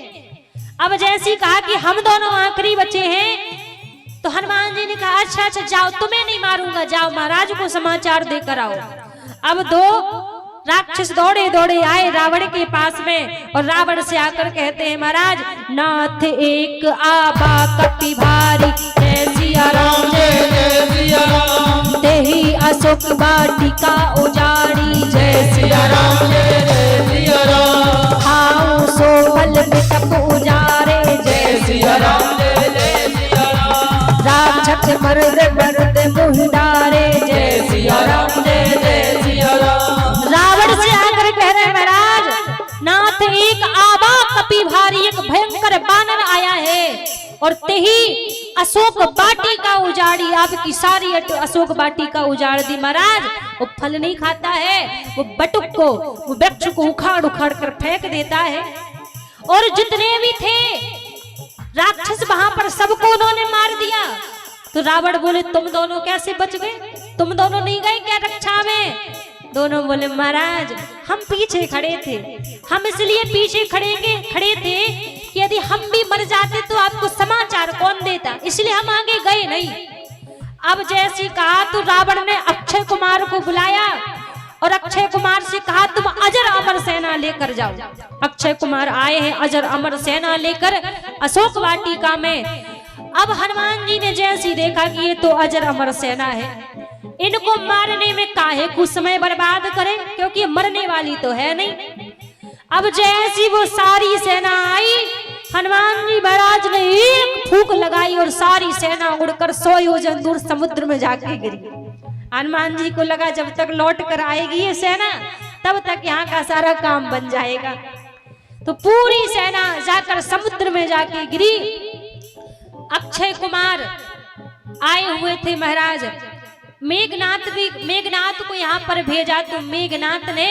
अब जैसी कहा कि हम दोनों आखिरी बचे हैं तो हनुमान जी ने कहा अच्छा अच्छा जाओ, तुम्हें नहीं मारूंगा, जाओ महाराज को समाचार देकर आओ। अब 2 राक्षस दौड़े दौड़े आए रावण के पास में और रावण से आकर कहते हैं महाराज नाथ एक आबा कपि भारी, जैसी सिया राम जय जय सिया राम। तेहि अशोक वाटिका उजाड़ी जय सिया राम जय जय सिया राम। खाऊं सो फल बिटप उजारे जय सिया राम जय जय सिया राम। राक्षस मर्द मर्द मुँह डारे जय सिया राम जय जय सिया राम। रावण से आकर कह रहे महाराज नाथ एक आबा कपि भारी एक भयंकर बानर आया है और तेही अशोक वाटिका उजाड़ी, आपकी सारी अशोक वाटिका उजाड़ दी महाराज। वो फल नहीं खाता है, वो बटुक को वो वृक्ष को उखाड़ उखाड़ कर फेंक देता है और जितने भी थे राक्षस वहां पर सबको उन्होंने मार दिया। तो रावण बोले तुम दोनों कैसे बच गए, तुम दोनों नहीं गए क्या रक्षा में? दोनों बोले महाराज हम पीछे खड़े थे, हम इसलिए पीछे खड़े थे कि यदि हम भी मर जाते तो आपको समाचार कौन देता, इसलिए हम आगे गए नहीं। अब जैसी कहा तो रावण ने अक्षय कुमार को बुलाया और अक्षय कुमार से कहा तुम अजर अमर सेना लेकर जाओ। अक्षय कुमार आए हैं अजर अमर सेना लेकर अशोक वाटिका में। अब हनुमान जी ने जैसी देखा कि ये तो अजर अमर सेना है, इनको मारने में काहे कुछ समय बर्बाद करें क्योंकि मरने वाली तो है नहीं। अब जैसी वो सारी सेना आई, हनुमान जी महाराज ने एक फूंक लगाई और सारी सेना उड़कर 100 योजन दूर समुद्र में जाके गिरी। हनुमान जी को लगा जब तक लौट कर आएगी ये सेना तब तक यहाँ का सारा काम बन जाएगा। तो पूरी सेना जाकर समुद्र में जाके गिरी। अक्षय कुमार आए हुए थे महाराज, मेघनाथ को यहाँ पर भेजा तो मेघनाथ ने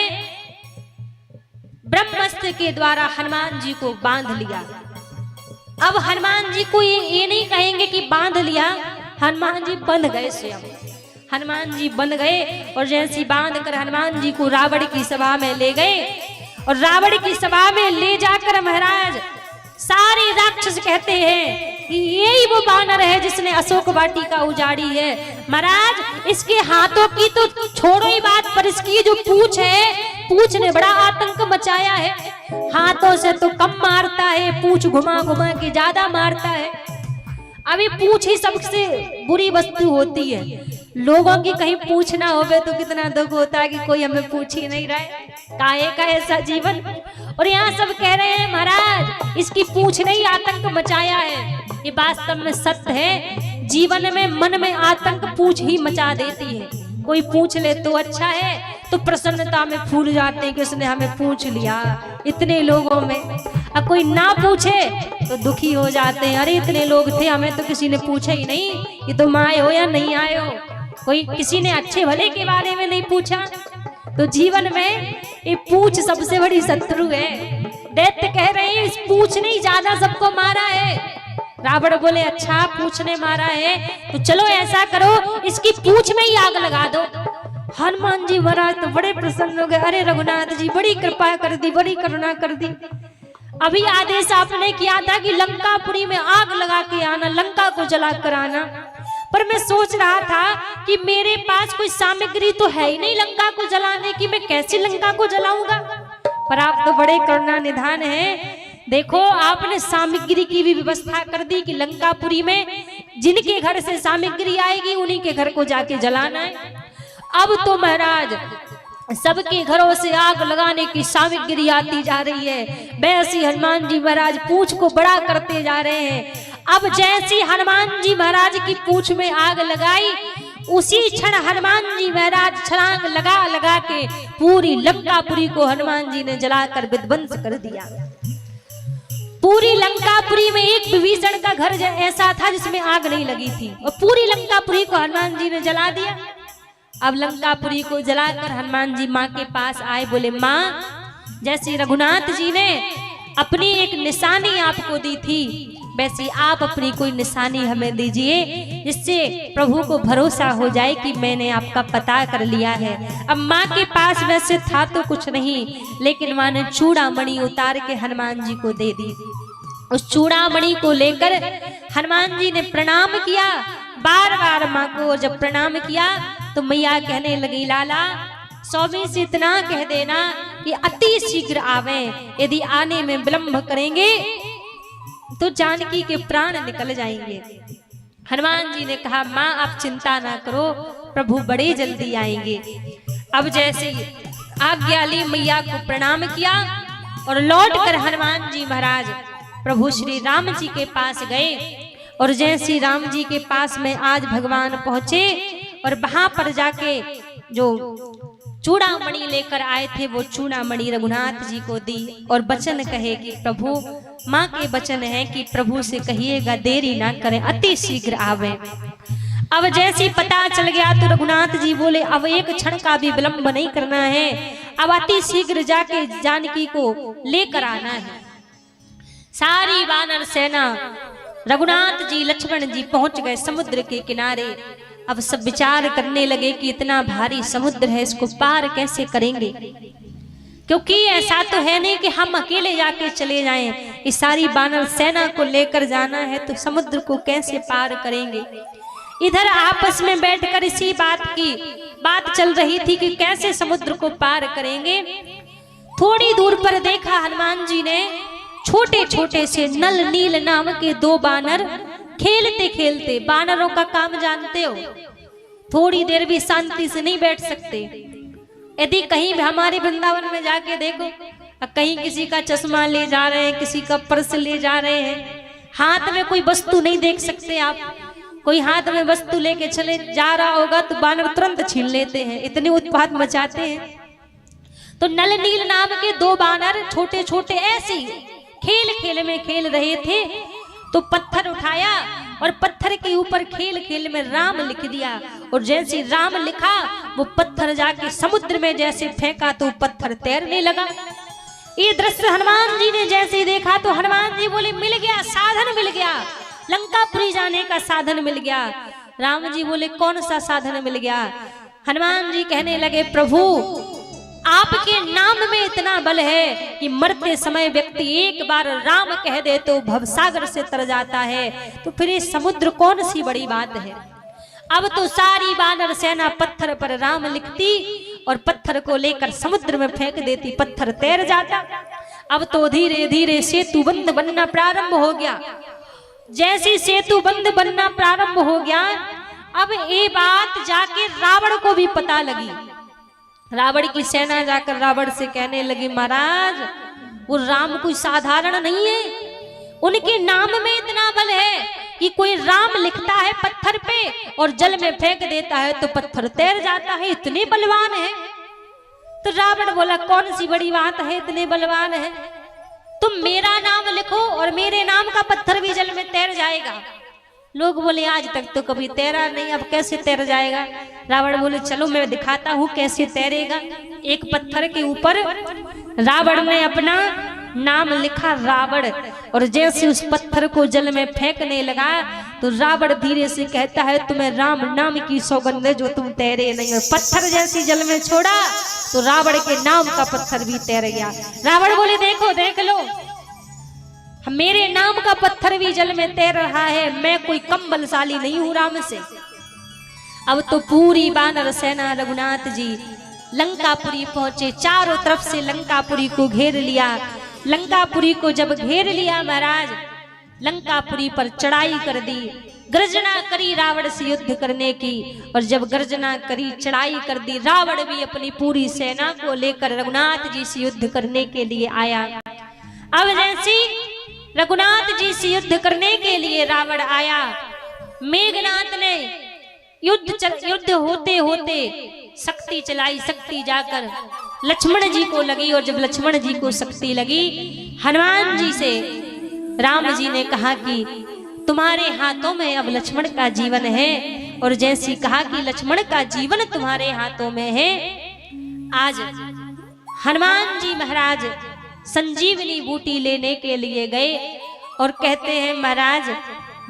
ब्रह्मास्त्र के द्वारा हनुमान जी को बांध लिया। अब हनुमान जी को ये नहीं कहेंगे कि बांध लिया, हनुमान जी बंध गए स्वयं। हनुमान जी बंध गए और जैसी बांध कर हनुमान जी को रावण की सभा में ले गए और रावण की सभा में ले जाकर महाराज सारे राक्षस कहते हैं कि यही वो बानर है जिसने अशोक वाटिका उजाड़ी है। महाराज इसके हाथों की तो छोड़ो ही बात, पर इसकी जो पूंछ है, पूंछ ने बड़ा आतंक मचाया है। हाथों से तो कम मारता है, पूंछ घुमा घुमा के ज्यादा मारता है। अभी पूंछ ही सबसे बुरी वस्तु होती है। लोगों की कहीं पूंछ ना होवे तो कितना दुख होता है कि कोई हमें पूछ ही नहीं रहा है, काहे का ऐसा जीवन। और यहाँ सब कह रहे हैं महाराज इसकी पूंछ ने ही आतंक मचाया है। ये वास्तव में सत्य है, जीवन में मन में आतंक पूंछ ही मचा देती है। कोई पूछ ले तो अच्छा है, तो प्रसन्नता में फूल जाते हैं कि उसने हमें पूछ लिया इतने लोगों में। अब कोई ना पूछे तो दुखी हो जाते हैं, अरे इतने लोग थे हमें तो किसी ने पूछा ही नहीं, ये तुम आए हो या नहीं आए हो। कोई किसी ने अच्छे भले के बारे में नहीं पूछा। तो जीवन में ये पूछ सबसे बड़ी शत्रु है। दैत्य कह रहे हैं इस पूछ ने ही ज्यादा सबको मारा है। रावण बोले अच्छा पूछ ने मारा है तो चलो ऐसा करो इसकी पूछ में ही आग लगा दो। हनुमान जी महाराज तो बड़े प्रसन्न हो गए, अरे रघुनाथ जी बड़ी कृपा कर दी, बड़ी करुणा कर दी। अभी आदेश आपने किया था कि लंकापुरी में आग लगा के आना, लंका को जला कर आना, पर मैं सोच रहा था कि मेरे पास कोई सामग्री तो है ही नहीं लंका को जलाने की, मैं कैसे लंका को जलाऊंगा। पर आप तो बड़े करुणा निधान हैं। देखो आपने सामग्री की भी व्यवस्था कर दी कि लंकापुरी में जिनके घर से सामग्री आएगी उन्हीं के घर को जाके जलाना है। अब तो महाराज सबके घरों से आग लगाने की सामग्री आती जा रही है। वैसे हनुमान जी महाराज पूंछ को बड़ा करते जा रहे हैं। अब जैसी हनुमान जी महाराज की पूंछ में आग लगाई, उसी क्षण हनुमान जी महाराज छलांग लगा लगा के पूरी लंकापुरी को हनुमान जी ने जलाकर विध्वंस कर दिया। पूरी लंकापुरी में एक विभीषण का घर ऐसा था जिसमें आग नहीं लगी थी और पूरी लंकापुरी को हनुमान जी ने जला दिया। अब लंकापुरी को जलाकर हनुमान जी माँ के पास आए, बोले माँ जैसे रघुनाथ जी ने अपनी एक निशानी आपको दी थी वैसे आप अपनी कोई निशानी हमें दीजिए जिससे प्रभु को भरोसा हो जाए कि मैंने आपका पता कर लिया है। अब माँ के पास वैसे था तो कुछ नहीं, लेकिन माँ ने चूड़ामणि उतार के हनुमान जी को दे दी। उस चूड़ामणि को लेकर हनुमान जी ने प्रणाम किया, बार बार माँ को जब प्रणाम किया तो मैया कहने लगी लाला स्वामी से इतना कह देना कि अति शीघ्र आवे, यदि आने में विलंब करेंगे तो जानकी के प्राण निकल जाएंगे। हनुमान जी ने कहा माँ आप चिंता ना करो, प्रभु बड़े जल्दी आएंगे। अब जैसे आज्ञा ली, मैया को प्रणाम किया और लौटकर हनुमान जी महाराज प्रभु श्री राम जी के पास गए। और जैसे राम जी के पास में आज भगवान पहुंचे और वहां पर जाके जो चूड़ामणि लेकर आए थे वो चूड़ामणि रघुनाथ जी को दी और वचन कहे कि प्रभु, माँ के वचन है कि प्रभु से कहिएगा देरी ना करें, अति शीघ्र आवे। अब जैसे पता चल गया तो रघुनाथ जी बोले अब एक क्षण का भी विलंब नहीं करना है, अब अति शीघ्र जाके जानकी को लेकर आना है। सारी वानर सेना रघुनाथ जी लक्ष्मण जी पहुंच गए समुद्र के किनारे। अब सब विचार करने लगे कि इतना भारी समुद्र है, इसको पार कैसे करेंगे, क्योंकि ऐसा तो है नहीं कि हम अकेले जाके चले जाएं, इस सारी वानर सेना को लेकर जाना है तो समुद्र को कैसे पार करेंगे। इधर आपस में बैठकर इसी बात चल रही थी कि कैसे समुद्र को पार करेंगे। थोड़ी दूर पर देखा हनुमान जी ने छोटे छोटे से नल नील नाम के दो बानर खेलते खेलते, बानरों का काम जानते हो, थोड़ी देर भी शांति से नहीं बैठ सकते। यदि कहीं भी हमारे वृंदावन में जाके देखो, कहीं किसी का चश्मा ले जा रहे हैं, किसी का पर्स ले जा रहे हैं, हाथ में कोई वस्तु नहीं देख सकते आप। कोई हाथ में वस्तु लेके चले जा रहा होगा तो बानर तुरंत छीन लेते हैं, इतने उत्पात मचाते हैं। तो नल नील नाम के दो बानर छोटे छोटे ऐसे खेल खेल में खेल रहे थे, तो पत्थर उठाया और पत्थर के ऊपर खेल खेल में राम लिख दिया। और जैसे राम लिखा वो पत्थर जाके समुद्र में जैसे फेंका तो पत्थर तैरने लगा। ये दृश्य हनुमान जी ने जैसे देखा तो हनुमान जी बोले मिल गया, साधन मिल गया, लंकापुरी जाने का साधन मिल गया। राम जी बोले कौन सा साधन मिल गया। हनुमान जी कहने लगे प्रभु आपके नाम में इतना बल है कि मरते समय व्यक्ति एक बार राम कह दे तो भवसागर से तर जाता है, तो फिर ये समुद्र कौन सी बड़ी बात है। अब तो सारी वानर सेना पत्थर पर राम लिखती और पत्थर को लेकर समुद्र में फेंक देती, पत्थर तैर जाता। अब तो धीरे धीरे सेतु बंद बनना प्रारंभ हो गया। जैसे सेतु बंद बनना प्रारंभ हो गया, अब ये बात जाके रावण को भी पता लगी। रावण की सेना जाकर रावण से कहने लगी महाराज वो राम कोई साधारण नहीं है, उनके नाम में इतना बल है कि कोई राम लिखता है पत्थर पे और जल में फेंक देता है तो पत्थर तैर जाता है, इतने बलवान है। तो रावण बोला कौन सी बड़ी बात है, इतने बलवान है, तुम मेरा नाम लिखो और मेरे नाम का पत्थर भी जल में तैर जाएगा। लोग बोले आज तक तो कभी तैरा नहीं, अब कैसे तैर जाएगा। रावण बोले चलो मैं दिखाता हूँ कैसे तैरेगा। एक पत्थर के ऊपर रावण ने अपना नाम लिखा रावण, और जैसे उस पत्थर को जल में फेंकने लगा तो रावण धीरे से कहता है तुम्हें राम नाम की सौगंध है जो तुम तैरे नहीं। और पत्थर जैसी जल में छोड़ा तो रावण के नाम का पत्थर भी तैर गया। रावण बोले देखो देख लो मेरे नाम का पत्थर भी जल में तैर रहा है, मैं कोई कम बलशाली नहीं हूं राम से। अब तो पूरी वानर सेना रघुनाथ जी लंकापुरी पहुंचे, चारों तरफ से लंकापुरी को घेर लिया। लंकापुरी को जब घेर लिया महाराज, लंकापुरी पर चढ़ाई कर दी, गर्जना करी रावण से युद्ध करने की। और जब गर्जना करी चढ़ाई कर दी, रावण भी अपनी पूरी सेना को लेकर रघुनाथ जी से युद्ध करने के लिए आया। अब जैसे रघुनाथ जी से युद्ध करने के लिए रावण आया, मेघनाथ ने युद्ध होते होते शक्ति चलाई, शक्ति जाकर लक्ष्मण जी को लगी। और जब लक्ष्मण जी को शक्ति लगी, हनुमान जी से राम जी ने कहा कि तुम्हारे हाथों में अब लक्ष्मण का जीवन है। और जैसी कहा कि लक्ष्मण का जीवन तुम्हारे हाथों में है, आज हनुमान जी महाराज संजीवनी बूटी लेने के लिए गए और कहते हैं महाराज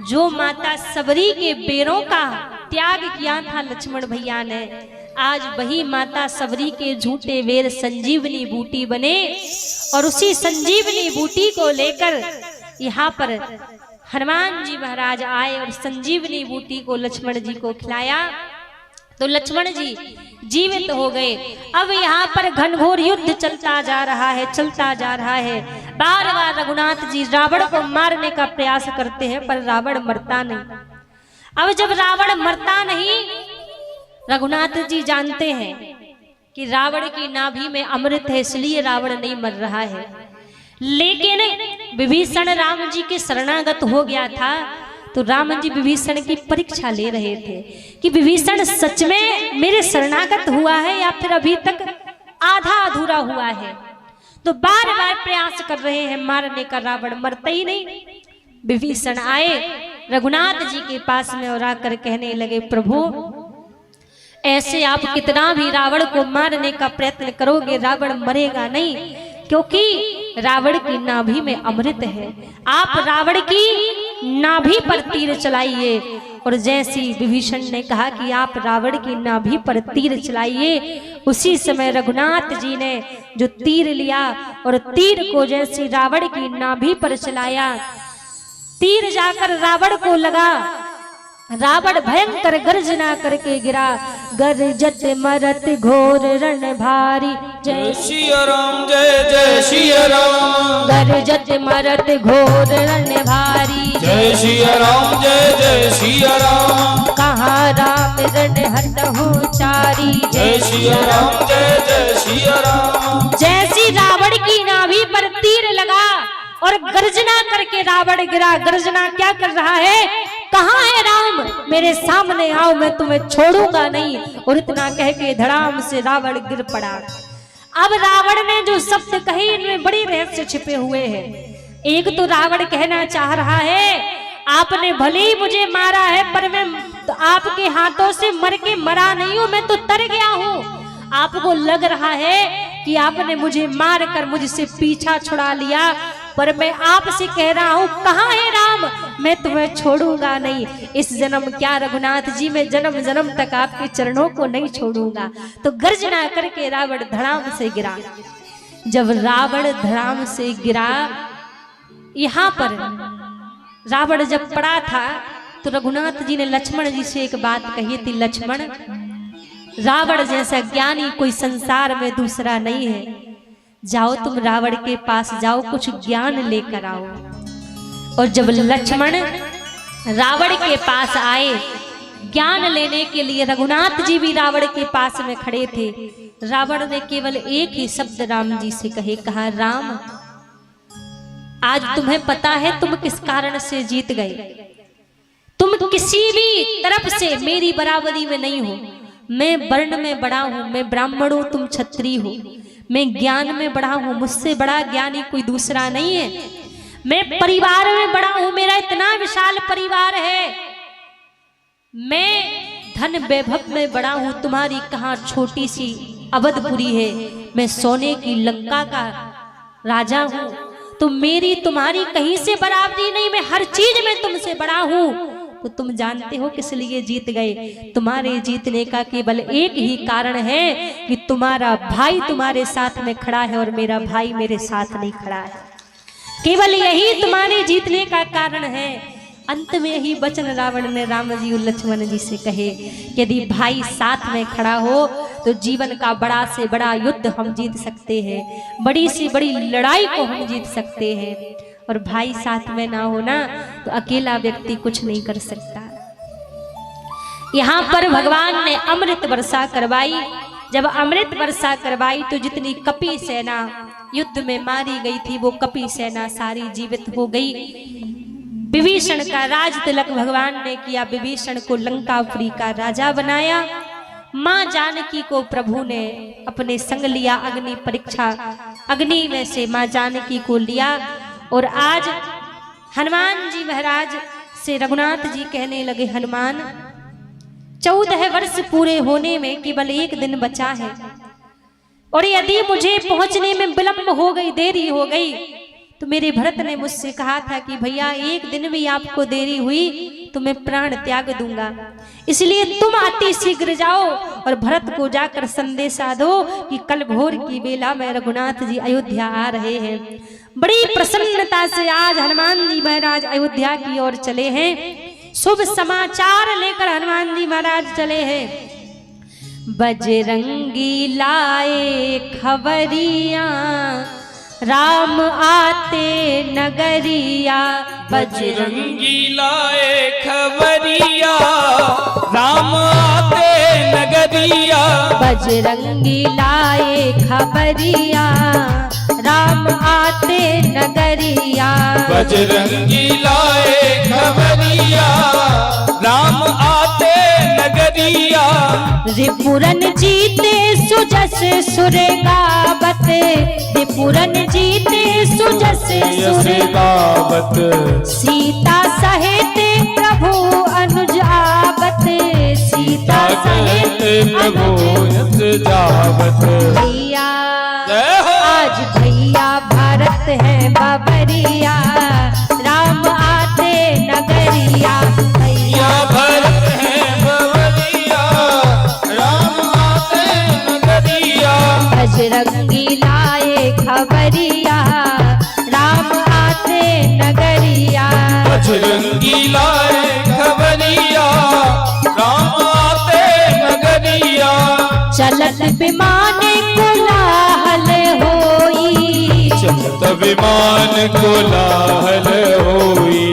जो माता सबरी के बेरों का त्याग किया था लक्ष्मण भैया ने, आज वही माता सबरी के झूठे बेर संजीवनी बूटी बने। और उसी संजीवनी बूटी को लेकर यहाँ पर हनुमान जी महाराज आए और संजीवनी बूटी को लक्ष्मण जी को खिलाया तो लक्ष्मण जी जीवित हो गए। अब यहाँ पर घनघोर युद्ध चलता जा रहा है, चलता जा रहा है। बार बार रघुनाथ जी रावण को मारने का प्रयास करते हैं पर रावण मरता नहीं। अब जब रावण मरता नहीं, रघुनाथ जी जानते हैं कि रावण की नाभि में अमृत है, इसलिए रावण नहीं मर रहा है। लेकिन विभीषण राम जी के शरणागत हो गया था, तो राम जी विभीषण की परीक्षा ले रहे थे कि विभीषण सच में मेरे शरणागत हुआ है या फिर अभी तक आधा अधूरा हुआ है। तो बार बार प्रयास कर रहे हैं मारने का, रावण मरता ही नहीं। विभीषण आए रघुनाथ जी के पास में और आकर कहने लगे, प्रभु ऐसे आप कितना भी रावण को मारने का प्रयत्न करोगे, रावण मरेगा नहीं, क्योंकि रावण की नाभि में अमृत है। आप रावण की नाभि पर तीर चलाइए। और जैसी विभीषण ने कहा कि आप रावण की नाभि पर तीर चलाइए, उसी समय रघुनाथ जी ने जो तीर लिया और तीर को जैसी रावण की नाभि पर चलाया, तीर जाकर रावण को लगा। रावण भयंकर गर्जना करके गिरा। गरजत मरत घोर रण भारी, जय श्री राम जय जय श्री राम। गरजत मरत घोर रण भारी, जय श्री राम जय जय श्री राम। कहाँ राम रण हटहु चारी, जय श्री राम जय जय श्री राम। जैसी रावण की नाभि पर तीर लगा और गर्जना करके रावण गिरा। गर्जना क्या कर रहा है, कहाँ है राम, मेरे सामने आओ, मैं तुम्हें छोड़ूंगा नहीं। और इतना कह के धड़ाम से रावण गिर पड़ा। अब रावण ने जो शब्द कहे, इनमें बड़े रहस्य छिपे हुए हैं। एक तो रावण कहना चाह रहा है, आपने भले ही मुझे मारा है, पर मैं तो आपके हाथों से मर के मरा नहीं हूं, मैं तो तर गया हूं। आपको लग रहा है कि आपने मुझे मार कर मुझसे पीछा छुड़ा लिया, पर मैं आपसे कह रहा हूं, कहाँ है राम, मैं तुम्हें छोड़ूंगा नहीं। इस जन्म क्या रघुनाथ जी, मैं जन्म जन्म तक आपके चरणों को नहीं छोड़ूंगा। तो गर्जना करके रावण धड़ाम से गिरा। जब रावण धड़ाम से गिरा, यहाँ पर रावण जब पड़ा था तो रघुनाथ जी ने लक्ष्मण जी से एक बात कही थी, लक्ष्मण रावण जैसा ज्ञानी कोई संसार में दूसरा नहीं है, जाओ तुम रावण के पास जाओ, कुछ ज्ञान लेकर आओ। और जब लक्ष्मण रावण के पास आए ज्ञान लेने के लिए, रघुनाथ जी भी रावण के पास में खड़े थे। रावण ने केवल एक ही शब्द राम जी से कहा, राम आज तुम्हें पता है तुम किस कारण से जीत गए। तुम किसी भी तरफ से मेरी बराबरी में नहीं हो। मैं वर्ण में बड़ा हूं, मैं ब्राह्मण हूं, तुम क्षत्रिय हो। मैं ज्ञान में बड़ा हूं, मुझसे बड़ा ज्ञानी कोई दूसरा नहीं है। मैं परिवार में बड़ा हूं, मेरा इतना विशाल परिवार है। मैं धन वैभव में बड़ा हूं, तुम्हारी कहां छोटी सी अवधपुरी है। मैं सोने की लंका का राजा हूं, तो मेरी तुम्हारी कहीं से बराबरी नहीं। मैं हर चीज में तुमसे बड़ा हूं। तो तुम जानते हो किस लिए जीत गए। तुम्हारे जीतने का केवल एक ही कारण है कि तुम्हारा भाई तुम्हारे साथ में खड़ा है और मेरा भाई मेरे साथ नहीं खड़ा है। केवल यही तुम्हारे जीतने का कारण है। अंत में ही वचन रावण ने राम जी और लक्ष्मण जी से कहे, यदि भाई साथ में खड़ा हो तो जीवन का बड़ा से बड़ा युद्ध हम जीत सकते हैं, बड़ी से बड़ी लड़ाई को हम जीत सकते हैं। और भाई साथ में ना होना तो अकेला व्यक्ति कुछ नहीं कर सकता। यहाँ पर भगवान ने अमृत वर्षा करवाई। जब अमृत वर्षा करवाई तो जितनी कपि सेना युद्ध में मारी गई थी, वो कपि सेना सारी जीवित हो गई। विभीषण का राज तिलक भगवान ने किया। विभीषण को लंकापुरी का राजा बनाया। मां जानकी को प्रभु ने अपने संग लिया। अग्नि परीक्षा, अग्नि में से मां जानकी को लिया। और आज हनुमान जी महाराज से रघुनाथ जी कहने लगे, हनुमान 14 वर्ष पूरे होने में केवल एक दिन बचा है, और यदि मुझे पहुंचने में विलंब हो गई, देरी हो गई, तो मेरे भरत ने मुझसे कहा था कि भैया एक दिन भी आपको देरी हुई तो मैं प्राण त्याग दूंगा। इसलिए तुम अति शीघ्र जाओ और भरत को जाकर संदेशा दो कि कल भोर की बेला में रघुनाथ जी अयोध्या आ रहे हैं। बड़ी प्रसन्नता से आज हनुमान जी महाराज अयोध्या की ओर चले हैं। शुभ समाचार लेकर हनुमान जी महाराज चले हैं। बजरंगी लाए खबरिया, राम आते नगरिया बजरंगी लाए खबरिया, राम आते नगरिया। बजरंगी लाए खबरिया, राम आते नगरिया। बजरंगी लाए खबरिया, राम आते नगरिया। रिपुरन जीते सुजस सुर गावत, रिपुरन जीते सुजस सुर गावत। सीता सहित प्रभु अनुज आवत, सीता सहित प्रभु अनुज जावत। भैया आज भैया भारत है बाबरिया, राम आते नगरिया। भैया भरत है बवरिया, राम आते नगरिया। बजरंगी लाए खबरिया, राम आते नगरिया। बजरंगी लाए खबरिया, राम आते नगरिया। चलत विमान कोलाहल होई, चलत विमान कोलाहल होई।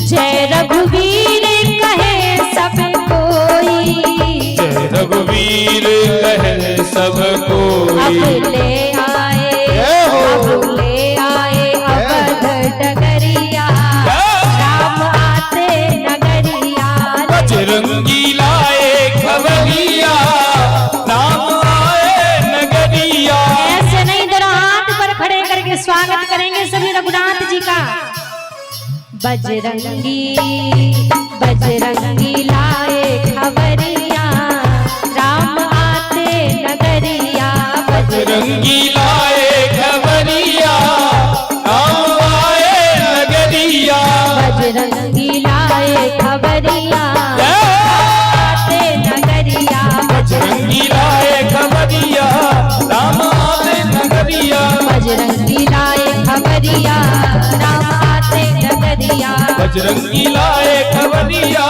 जय रघुवीर कहे सब कोई, जय रघुवीर कहे सब अब कोई। ले आए जय हो। अब ले आए अवध डगरिया, राम आते नगरिया। बजरंगी लाए खबरिया, राम आए नगरिया। ऐसे नहीं दोनों हाथ पर खड़े करके स्वागत करेंगे सभी रघुनाथ जी का। बजरंगी बजरंगी लाए खबरिया, राम आते नगरिया। बजरंगी लाए खबरिया, राम आए नगरिया। बजरंगी लाए खबरिया, आते नगरिया। बजरंगी लाए खबरिया, राम आते नगरिया। बजरंगी लाए खबरिया, राम आते नगरिया। बजरंगी लाए खबरिया,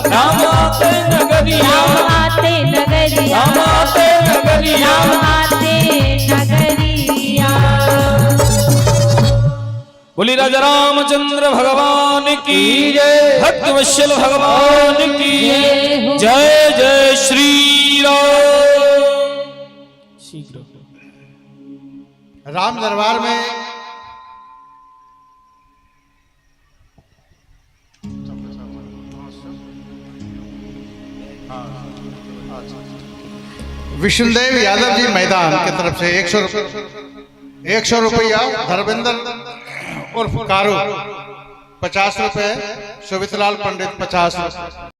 राम आते नगरिया। राम आते नगरिया, राम आते नगरिया। राम आते नगरिया। बोली राजा रामचंद्र भगवान की जय, भक्त वत्सल भगवान की जय। जय श्री राम। शीघ्र राम दरबार में विष्णुदेव यादव जी मैदान की तरफ से 100 रुपया, धर्मेंद्र उर्फ कारू 50 रुपए, सुवितलाल पंडित 50 रुपए।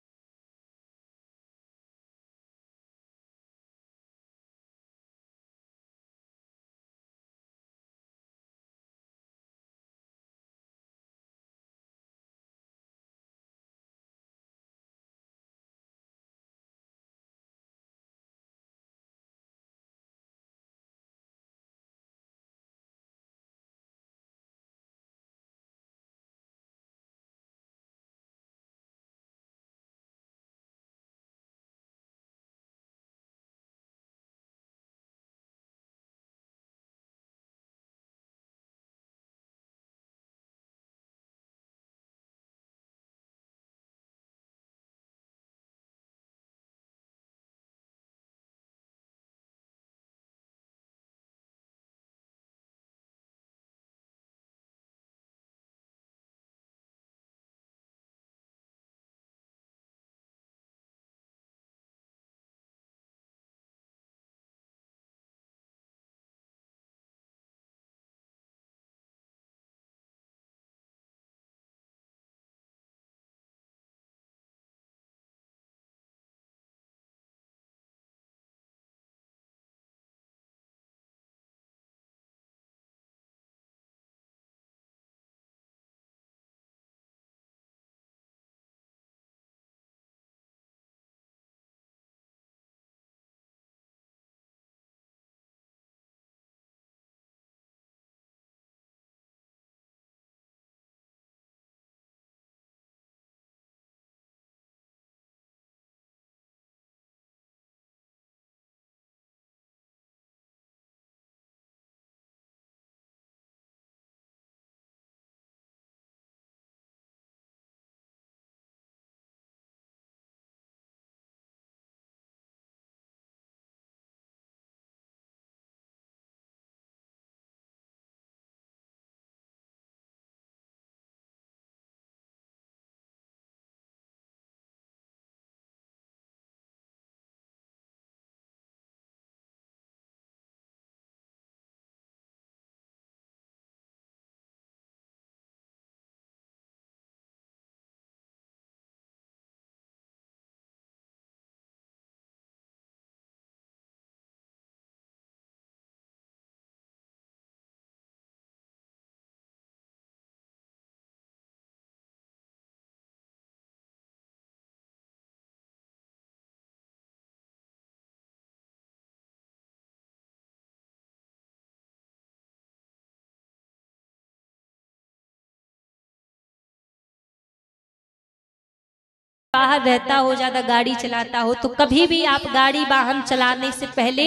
बाहर रहता हो, ज्यादा गाड़ी चलाता हो, तो कभी भी आप गाड़ी वाहन चलाने से पहले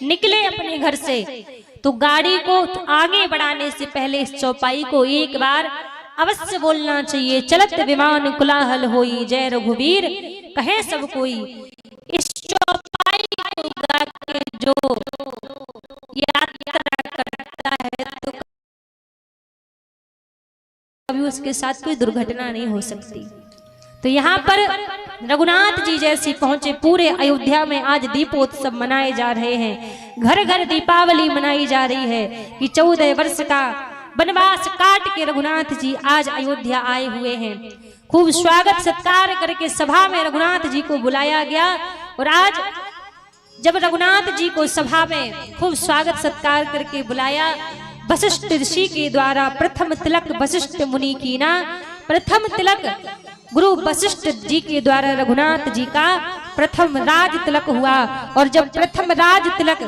निकले अपने घर से तो गाड़ी को आगे बढ़ाने से पहले इस चौपाई को एक बार अवश्य बोलना चाहिए। चलत विमान कुलाहल होई, जय रघुवीर कहे सब कोई। इस चौपाई को गा के जो यात्रा करता है तो कभी उसके साथ कोई दुर्घटना नहीं हो सकती। तो यहाँ पर रघुनाथ जी जैसे पहुंचे, पूरे अयोध्या में आज दीपोत्सव मनाए जा रहे हैं, घर घर दीपावली मनाई जा रही है कि 14 वर्ष का वनवास काट के रघुनाथ जी आज अयोध्या आए हुए हैं। खूब स्वागत सत्कार करके सभा में रघुनाथ जी को बुलाया गया। और आज जब रघुनाथ जी को सभा में खूब स्वागत सत्कार करके बुलाया, वशिष्ठ ऋषि के द्वारा प्रथम तिलक वशिष्ठ मुनि की ना, प्रथम तिलक गुरु वशिष्ठ जी के द्वारा रघुनाथ जी का प्रथम राज तिलक हुआ। और जब प्रथम राज तिलक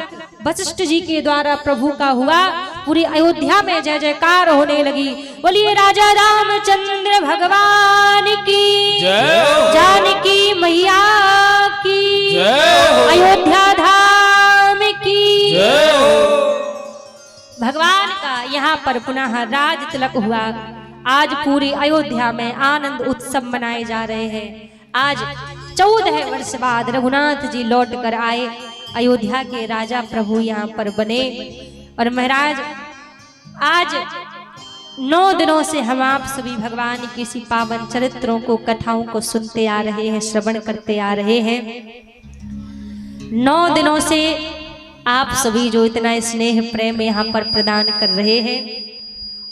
वशिष्ठ जी के द्वारा प्रभु का हुआ, पूरी अयोध्या में जय जयकार होने लगी। बोलिए राजा रामचंद्र भगवान की जय, जानकी मैया की जय, अयोध्या धाम की जय। भगवान का यहाँ पर पुनः राज तिलक हुआ। आज पूरी अयोध्या में आनंद उत्सव मनाए जा रहे हैं। आज 14 वर्ष बाद रघुनाथ जी लौट कर आए, अयोध्या के राजा प्रभु यहाँ पर बने। और महाराज आज 9 दिनों से हम आप सभी भगवान की इसी पावन चरित्रों को, कथाओं को सुनते आ रहे हैं, श्रवण करते आ रहे हैं। 9 दिनों से आप सभी जो इतना स्नेह प्रेम यहाँ पर प्रदान कर रहे हैं,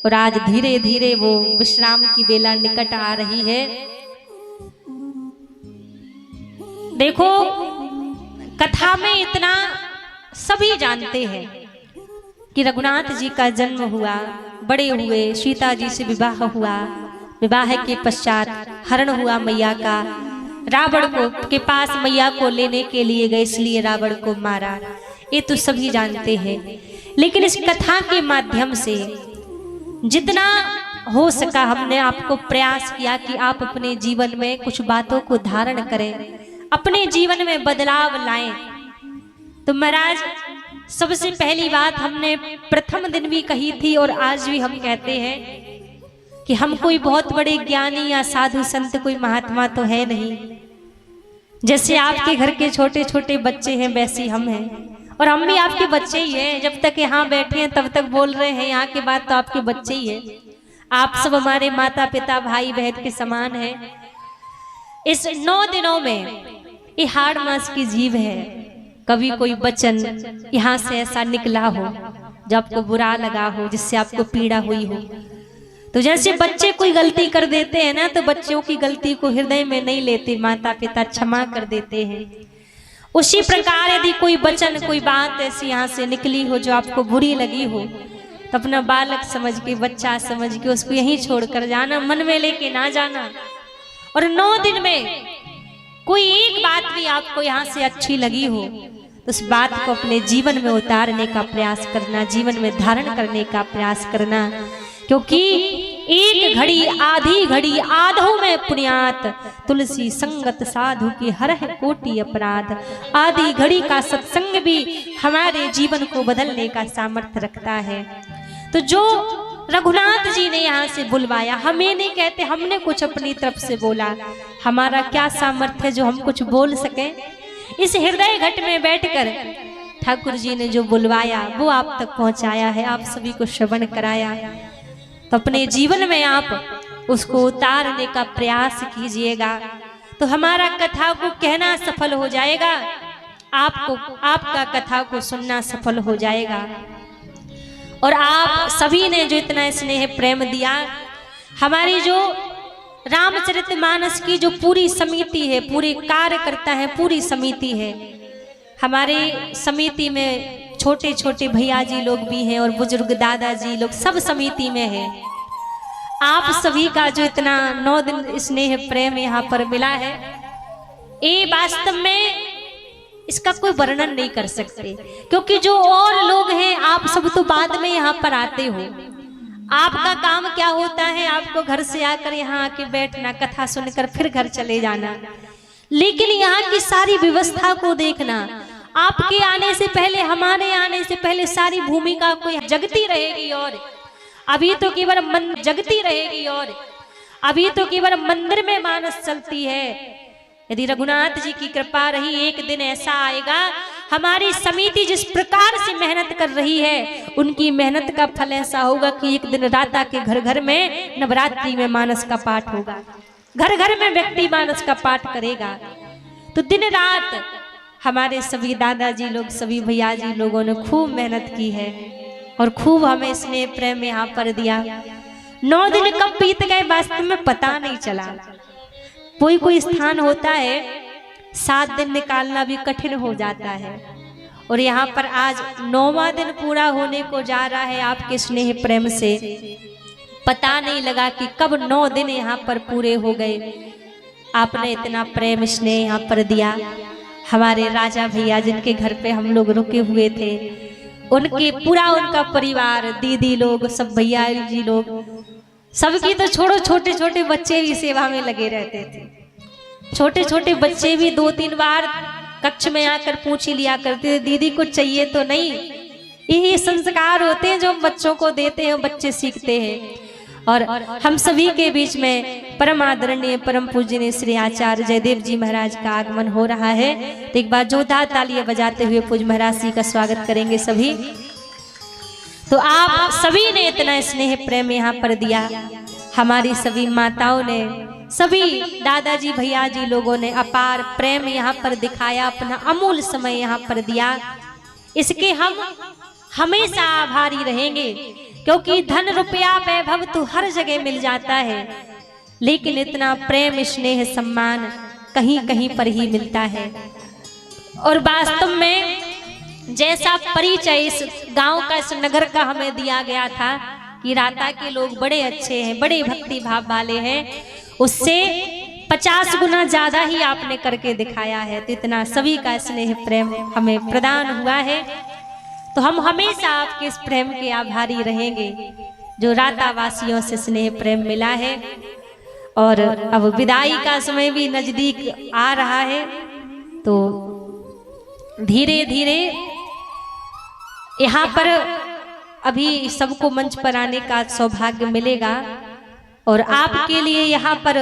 और आज धीरे धीरे वो विश्राम की बेला निकट आ रही है। देखो कथा में इतना सभी जानते हैं कि रघुनाथ जी का जन्म हुआ, बड़े हुए, सीता जी से विवाह हुआ, विवाह के पश्चात हरण हुआ मैया का, रावण को के पास मैया को लेने के लिए गए, इसलिए रावण को मारा, ये तो सभी जानते हैं। लेकिन इस कथा के माध्यम से जितना हो सका हमने आपको प्रयास किया कि आप अपने जीवन में कुछ बातों को धारण करें, अपने जीवन में बदलाव लाएं। तो महाराज सबसे पहली बात हमने प्रथम दिन भी कही थी और आज भी हम कहते हैं कि हम कोई बहुत बड़े ज्ञानी या साधु संत, कोई महात्मा तो है नहीं। जैसे आपके घर के छोटे छोटे बच्चे हैं वैसे हम हैं, और हम भी आपके बच्चे ही हैं। जब तक यहाँ बैठे हैं तब तक बोल रहे हैं, यहाँ के बाद तो आपके बच्चे ही हैं। आप सब हमारे माता पिता भाई बहन के समान हैं। इस 9 दिनों में ये हाड़ मास की जीव है, कभी कोई वचन यहाँ से ऐसा निकला हो जो आपको बुरा लगा हो, जिससे आपको पीड़ा हुई हो, तो जैसे बच्चे कोई गलती कर देते हैं ना, तो बच्चों की गलती को हृदय में नहीं लेते, माता पिता क्षमा कर देते हैं। उसी प्रकार यदि कोई वचन, कोई बात ऐसी यहाँ से निकली हो जो आपको बुरी लगी हो, तो अपना बालक समझ के, बच्चा समझ के उसको यहीं छोड़कर जाना, मन में लेके ना जाना। और 9 दिन में कोई एक बात भी आपको यहाँ से अच्छी लगी हो तो उस बात को अपने जीवन में उतारने का प्रयास करना, जीवन में धारण करने का प्रयास करना। क्योंकि एक घड़ी आधी घड़ी आधों में पुण्यात, तुलसी संगत साधु की हरह कोटि अपराध। आधी घड़ी का सत्संग भी हमारे जीवन को बदलने का सामर्थ्य रखता है। तो जो रघुनाथ जी ने यहाँ से बुलवाया, हमें नहीं कहते हमने कुछ अपनी तरफ से बोला, हमारा क्या सामर्थ्य है जो हम कुछ बोल सके। इस हृदय घट में बैठकर ठाकुर जी ने जो बुलवाया वो आप तक पहुंचाया है, आप सभी को श्रवण कराया। तो अपने जीवन में आप उसको उतारने का प्रयास कीजिएगा, तो हमारा कथा को कहना सफल हो जाएगा, आपको आपका कथा को सुनना सफल हो जाएगा। और आप सभी ने जो इतना स्नेह प्रेम दिया, हमारी जो रामचरितमानस की जो पूरी समिति है, पूरे कार्यकर्ता है, पूरी समिति है, हमारे समिति में छोटे छोटे भैया जी लोग भी हैं और बुजुर्ग दादाजी लोग सब समिति में हैं। आप सभी का जो इतना 9 दिन स्नेह प्रेम यहाँ पर मिला है, ये वास्तव में इसका कोई वर्णन नहीं कर सकते। क्योंकि जो और लोग हैं, आप सब तो बाद में यहाँ पर आते हो, आपका काम क्या होता है? आपको घर से आकर यहाँ आके बैठना, कथा सुनकर फिर घर चले जाना। लेकिन यहाँ की सारी व्यवस्था को देखना, आपके आने से पहले, हमारे आने से पहले सारी भूमिका को जगती रहेगी, और अभी तो केवल मन जगती रहेगी, और अभी तो केवल मंदिर में मानस चलती है। यदि रघुनाथ जी की कृपा रही, एक दिन ऐसा आएगा, हमारी समिति जिस प्रकार से मेहनत कर रही है, उनकी मेहनत का फल ऐसा होगा कि एक दिन राता के घर घर में नवरात्रि में मानस का पाठ होगा, घर घर में व्यक्ति मानस का पाठ करेगा। तो दिन रात हमारे सभी दादाजी लोग, सभी भैया जी लोगों ने खूब मेहनत की है, और खूब हमें स्नेह प्रेम यहाँ पर दिया। 9 दिन कब बीत गए वास्तव में पता नहीं चला। कोई स्थान होता है 7 दिन निकालना भी कठिन हो जाता है, और यहाँ पर आज 9वां दिन पूरा होने को जा रहा है आपके स्नेह प्रेम से। पता नहीं लगा कि कब 9 दिन यहाँ पर पूरे हो गए। आपने इतना प्रेम स्नेह यहाँ पर दिया। हमारे राजा भैया जिनके घर पे हम लोग रुके हुए थे, उनके पूरा उनका परिवार, दीदी लोग, सब भैया जी लोग, सबकी तो छोड़ो, छोटे छोटे बच्चे भी सेवा में लगे रहते थे। छोटे छोटे बच्चे भी 2-3 बार कक्ष में आकर पूछ ही लिया करते थे, दीदी कुछ चाहिए तो नहीं। यही संस्कार होते हैं जो हम बच्चों को देते हैं, बच्चे सीखते हैं। और हम सभी के बीच में परम आदरणीय, परम पूजनीय श्री आचार्य जयदेव जी महाराज का आगमन हो रहा है। तो एक बार जोरदार तालियां बजाते हुए पूज महाराज जी का स्वागत करेंगे सभी। तो आप सभी ने इतना स्नेह प्रेम यहाँ पर दिया, हमारी सभी माताओं ने, सभी दादाजी भैया जी लोगों ने अपार प्रेम यहाँ पर दिखाया, अपना अमूल्य समय यहाँ पर दिया। इसके हम हमेशा आभारी रहेंगे, क्योंकि धन रुपया वैभव तो हर जगह मिल जाता है, लेकिन इतना प्रेम स्नेह सम्मान कहीं कहीं पर ही मिलता है। और वास्तव में जैसा परिचय इस गांव का, इस नगर का हमें दिया गया था कि राता के लोग बड़े अच्छे हैं, बड़े भक्ति भाव वाले हैं, उससे 50 गुना ज्यादा ही आपने करके दिखाया है। तो इतना सभी का स्नेह प्रेम हमें प्रदान हुआ है। तो हम हमेशा आपके इस प्रेम के आभारी रहेंगे जो राता वासियों से स्नेह प्रेम मिला है। और अब विदाई का समय भी नजदीक आ रहा है, तो धीरे धीरे यहाँ पर अभी सबको मंच पर आने का सौभाग्य मिलेगा, और आपके लिए यहाँ पर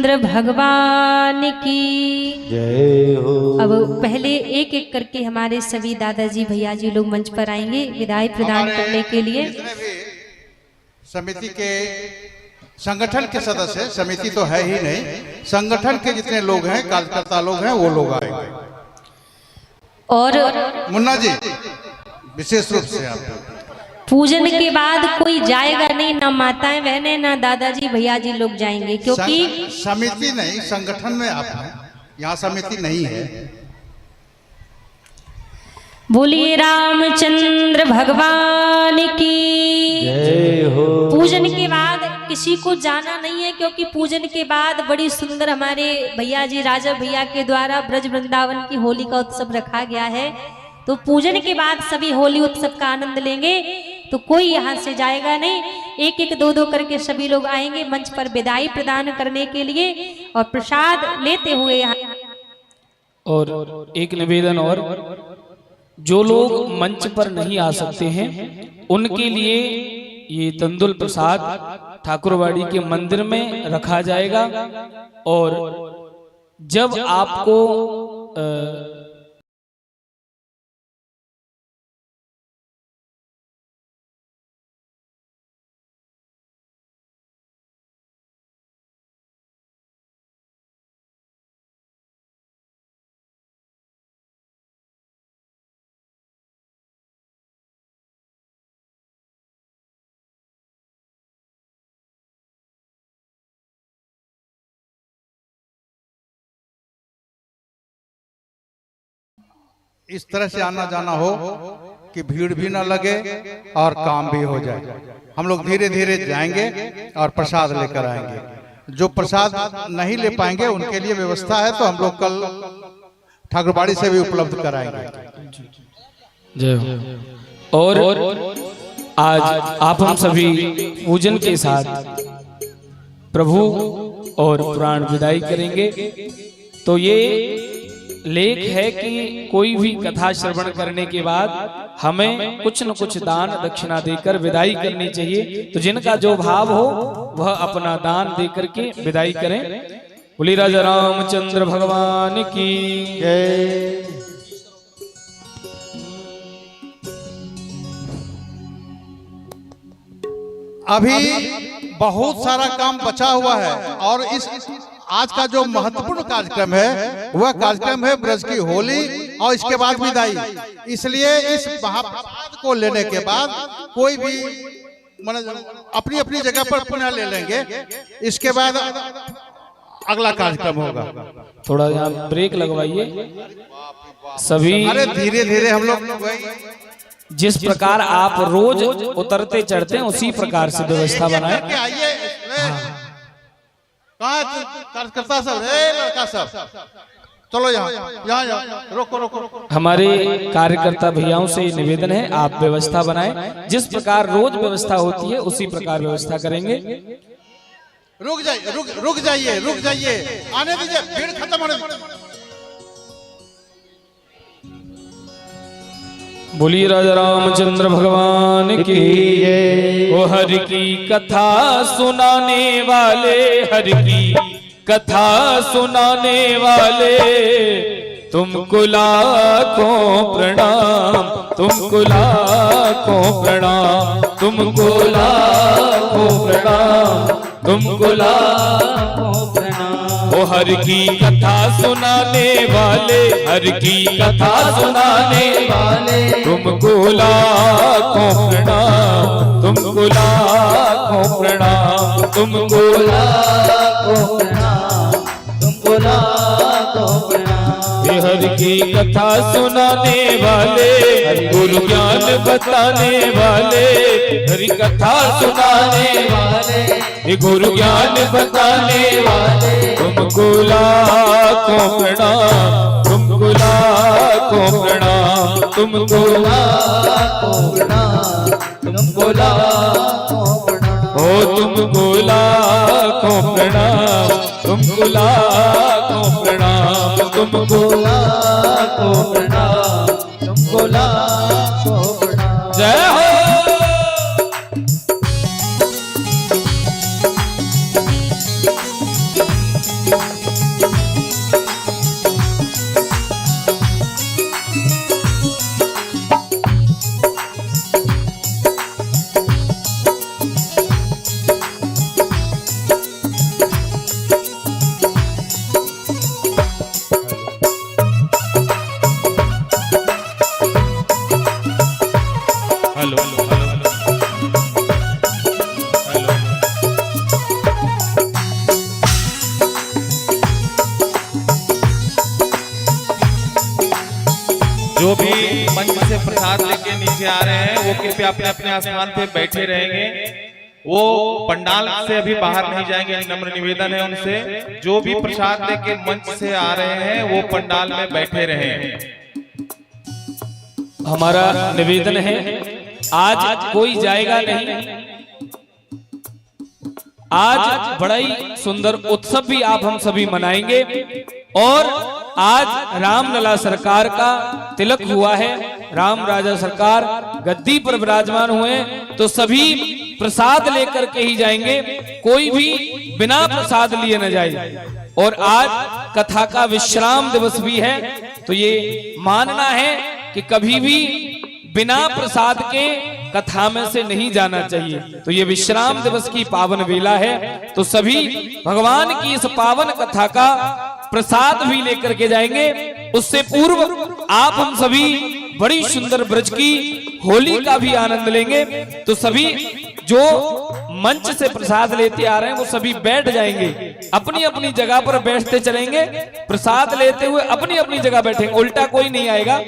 रामचंद्र भगवान की जय हो। अब पहले एक एक करके हमारे सभी दादाजी भैया जी लोग मंच पर आएंगे विदाई प्रदान करने के लिए। जितने भी समिति के संगठन के सदस्य, समिति तो है ही नहीं, संगठन के जितने लोग हैं, कार्यकर्ता लोग हैं, वो लोग आएंगे। और मुन्ना जी विशेष रूप से आप पूजन के बाद कोई जाएगा नहीं, ना माताएं बहनें ना दादाजी भैया जी लोग जाएंगे, क्योंकि समिति नहीं, संगठन में आप हैं, यहाँ समिति नहीं है। बोलिए रामचंद्र भगवान की जय हो। पूजन के बाद किसी को जाना नहीं है, क्योंकि पूजन के बाद बड़ी सुंदर हमारे भैया जी राजा भैया के द्वारा ब्रज वृंदावन की होली का उत्सव रखा गया है। तो पूजन के बाद सभी होली उत्सव का आनंद लेंगे, तो कोई यहाँ से जाएगा नहीं। एक एक दो दो करके सभी लोग आएंगे मंच पर विदाई प्रदान करने के लिए और प्रसाद लेते हुए यहाँ। और एक निवेदन और, जो लोग मंच पर नहीं आ सकते हैं उनके लिए ये तंदुल प्रसाद ठाकुरवाड़ी के मंदिर में रखा जाएगा। और जब आपको इस तरह से आना जाना हो कि भीड़ भी ना लगे और काम भी हो जाए। हम लोग धीरे धीरे जाएंगे और प्रसाद लेकर आएंगे। जो प्रसाद नहीं ले पाएंगे उनके लिए व्यवस्था है, तो हम लोग कल ठाकुरबाड़ी से भी उपलब्ध कराएंगे। जय हो। और आज आप हम सभी पूजन के साथ प्रभु और पुराण विदाई करेंगे। तो ये लेख है कि कोई भी कथा श्रवण करने के बाद हमें कुछ न कुछ दान दक्षिणा देकर विदाई करनी चाहिए। तो जिनका जो भाव हो वह अपना दान देकर के विदाई करें। बोली राजा रामचंद्र भगवान की जय। अभी बहुत सारा काम बचा हुआ है और इस आज का जो महत्वपूर्ण कार्यक्रम है वह कार्यक्रम है ब्रज की होली और इसके बाद विदाई। इसलिए इस महाप्रसाद को लेने के बाद कोई भी अपनी अपनी जगह पर पुनः ले लेंगे। इसके बाद अगला कार्यक्रम होगा। थोड़ा यहाँ ब्रेक लगवाइए सभी। अरे धीरे धीरे हम लोग जिस प्रकार आप रोज उतरते चढ़ते हैं उसी प्रकार से व्यवस्था बनाए। कार्यकर्ता सब, लड़का सब, चलो यहाँ रोको रोको। हमारे कार्यकर्ता भैयाओं से निवेदन है आप व्यवस्था बनाएं। जिस प्रकार रोज व्यवस्था होती है उसी प्रकार व्यवस्था करेंगे। रुक जाइए, रुक जाइए, आने दीजिए, भीड़ खत्म होने दीजिए। बोलिए राजा रामचंद्र भगवान की जय। ओ हरि की कथा सुनाने वाले, हरि की कथा सुनाने वाले, तुमको लाखों प्रणाम, तुमको लाखों प्रणाम, तुमको लाखों प्रणाम, तुमको लाखों प्रणाम। ओ हर की कथा सुनाने वाले, हर की कथा सुनाने वाले, तुमको लाखों प्रणाम, तुमको लाखों प्रणाम, तुमको लाखों प्रणाम, तुमको लाखों प्रणाम। हर की कथा सुनाने वाले, गुरु ज्ञान बताने वाले, हरि कथा सुनाने वाले, गुरु ज्ञान बताने वाले, तुमको लाखों प्रणाम, तुमको लाखों प्रणाम, तुमको लाखों प्रणाम, तुमको लाखों प्रणाम। ओ तुमको लाखों प्रणाम, तुमको लाखों प्रणाम, तुमको लाखों प्रणाम, तुमको लाखों प्रणाम। जय हो। Hello hello hello. जो भी मंच से प्रसाद लेके नीचे आ रहे हैं वो कृपया अपने अपने स्थान पे बैठे रहेंगे। वो पंडाल से अभी बाहर नहीं जाएंगे, नम्र निवेदन है उनसे। जो भी प्रसाद लेके मंच से आ रहे हैं वो पंडाल में बैठे रहें। हमारा निवेदन है, आज कोई जाएगा नहीं। आज बड़ा ही सुंदर उत्सव भी आप हम सभी मनाएंगे और आज रामलला सरकार का तिलक हुआ है। राम राजा सरकार गद्दी पर विराजमान हुए, तो सभी प्रसाद लेकर के ही जाएंगे, कोई भी बिना प्रसाद लिए न जाए। और आज कथा का विश्राम दिवस भी है, तो ये मानना है कि कभी भी बिना प्रसाद के कथा में से नहीं जाना चाहिए। तो ये विश्राम दिवस की पावन वेला है, तो सभी भगवान की इस पावन कथा का प्रसाद भी लेकर के जाएंगे। उससे पूर्व आप हम सभी बड़ी सुंदर ब्रज की होली का भी आनंद लेंगे। तो सभी जो मंच से प्रसाद लेते आ रहे हैं वो सभी बैठ जाएंगे, अपनी अपनी जगह पर बैठते चलेंगे। प्रसाद लेते हुए अपनी अपनी जगह बैठेंगे, उल्टा कोई नहीं आएगा।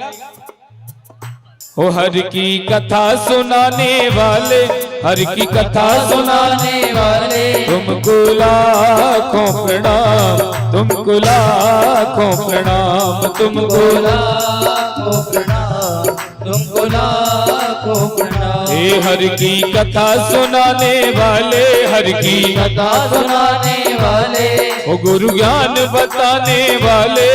ओ हर की कथा सुनाने वाले, हर की कथा सुनाने वाले, तुमको लाखों प्रणाम, तुमको लाखों प्रणाम, तुमको लाखों प्रणाम, तुमको लाखों प्रणाम। हे हर की कथा सुनाने वाले, हर की कथा सुनाने वाले, ओ गुरु ज्ञान बताने वाले,